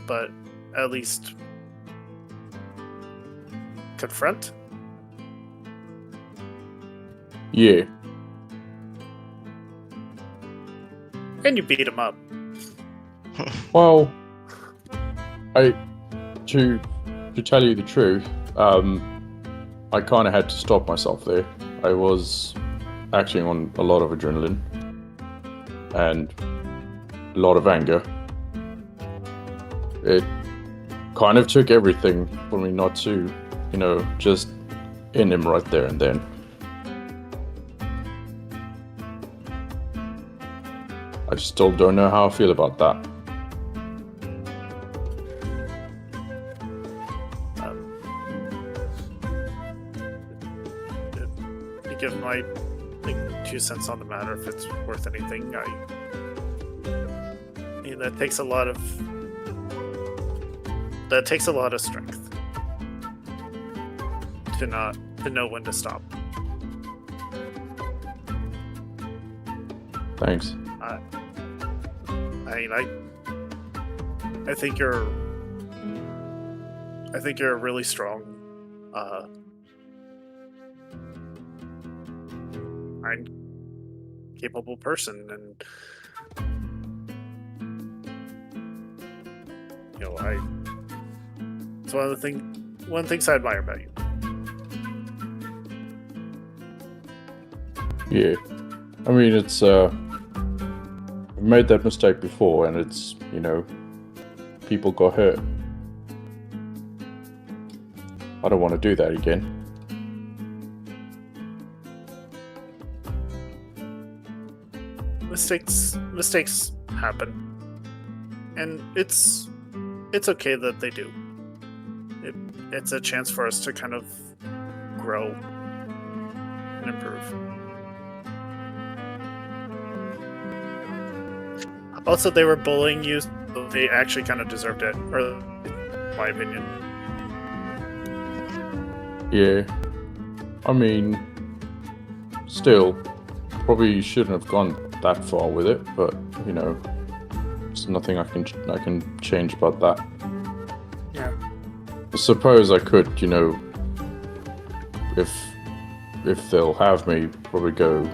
but at least confront. Yeah. And you beat him up. Well, to tell you the truth, I kind of had to stop myself there. I was acting on a lot of adrenaline and a lot of anger. It kind of took everything for me not to, just end him right there and then. I still don't know how I feel about that. To give my 2 cents on the matter, if it's worth anything, that takes a lot of that takes a lot of strength to know when to stop. Thanks. I mean, I think you're a really strong and capable person, and it's one of the things I admire about you. Yeah. I mean, it's I've made that mistake before, and it's people got hurt. I don't want to do that again. Mistakes happen, and it's okay that they do. It's a chance for us to kind of grow and improve. Also, they were bullying you, so they actually kind of deserved it, or in my opinion. Yeah. I mean, still, probably shouldn't have gone that far with it, but there's nothing I can change about that. Yeah. I suppose I could, if they'll have me, probably go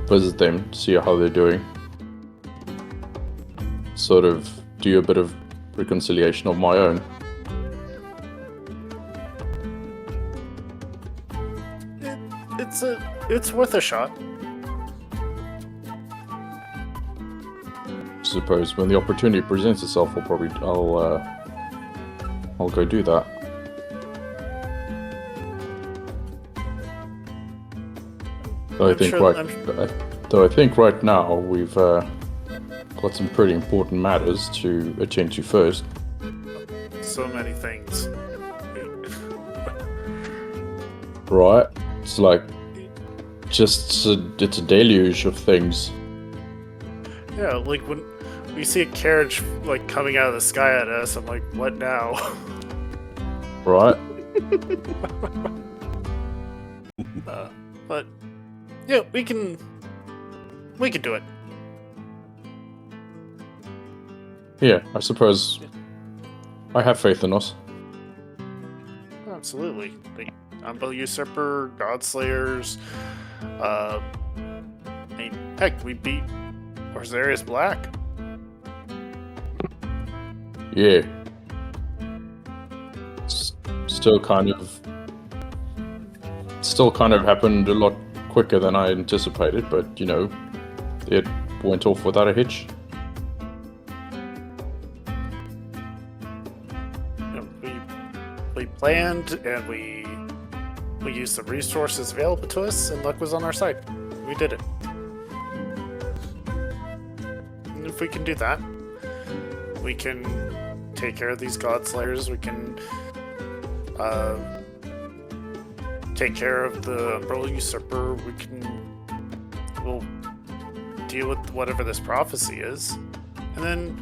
visit them, see how they're doing. Sort of do a bit of reconciliation of my own. It's worth a shot. I suppose when the opportunity presents itself, I'll go do that. Though I think right now we've got some pretty important matters to attend to first. So many things. Right? It's like it's a deluge of things. Yeah, like when we see a carriage like coming out of the sky at us, I'm like, what now? Right? But yeah, we can do it. Yeah, I suppose I have faith in us. Absolutely. The Unbel Usurper, Godslayers, I mean, heck, we beat Orzarius Black. Yeah. Still kind of happened a lot quicker than I anticipated, but it went off without a hitch. We planned and we used the resources available to us, and luck was on our side. We did it. And if we can do that, we can take care of these Godslayers. We can take care of the Unbel Usurper. We'll deal with whatever this prophecy is, and then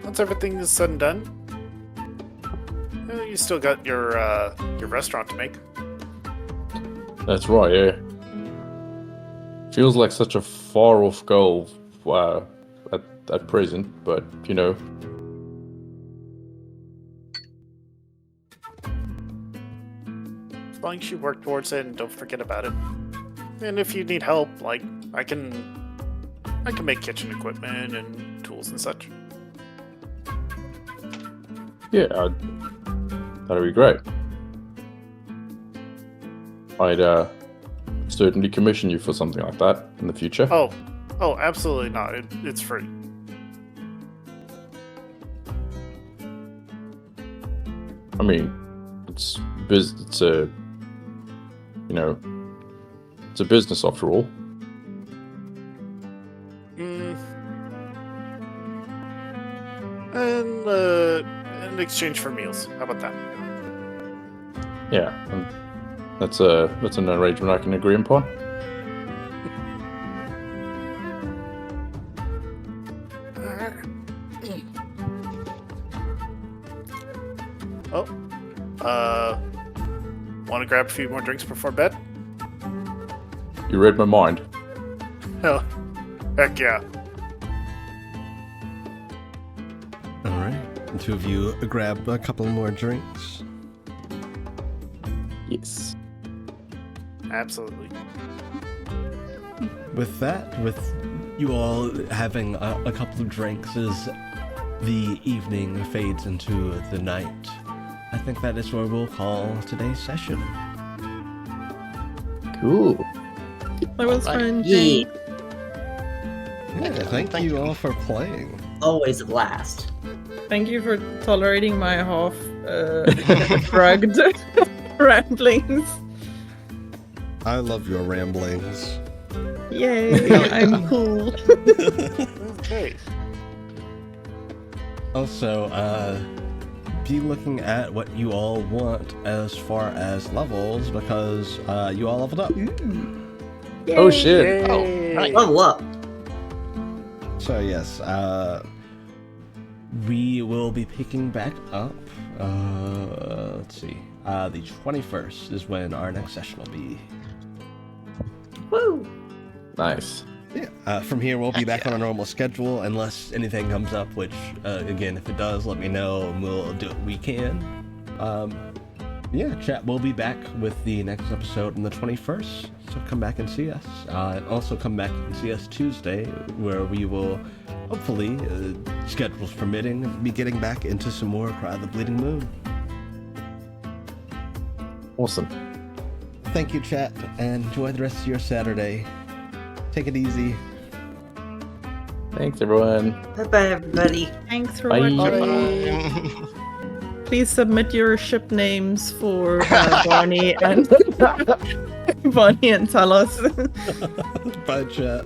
once everything is said and done, you still got your restaurant to make. That's right, yeah. Feels like such a far off goal at present, but as long as you work towards it and don't forget about it. And if you need help, like I can make kitchen equipment and tools and such. Yeah, that'd be great. I'd certainly commission you for something like that in the future. Oh, absolutely not. It's free. I mean, it's a business after all. And in exchange for meals. How about that? Yeah, that's an arrangement I can agree upon. to grab a few more drinks before bed? You read my mind. Hell, heck yeah. All right. The two of you grab a couple more drinks. Yes. Absolutely. With that, with you all having a couple of drinks as the evening fades into the night, I think that is where we'll call today's session. Cool. That was Alright. fun. Yeah. Yeah, thank Thank you you. all for playing. Always a blast. Thank you for tolerating my half drugged ramblings. I love your ramblings. Yay, I'm cool. Okay. Also, be looking at what you all want as far as levels, because you all leveled up. Oh shit. Oh, nice. Level up. So yes, we will be picking back up. Let's see. The 21st is when our next session will be. Woo! Nice. Yeah. From here, we'll be Heck back yeah. on a normal schedule unless anything comes up. Which, again, if it does, let me know and we'll do what we can. Yeah, chat. We'll be back with the next episode on the 21st. So come back and see us. And also come back and see us Tuesday, where we will, hopefully, schedules permitting, be getting back into some more Cry of the Bleeding Moon. Awesome. Thank you, chat, and enjoy the rest of your Saturday. Take it easy. Thanks, everyone. Bye-bye, everybody. Thanks for Bye. watching. Please submit your ship names for Bonnie and Bonnie and Talos. Bye, chat.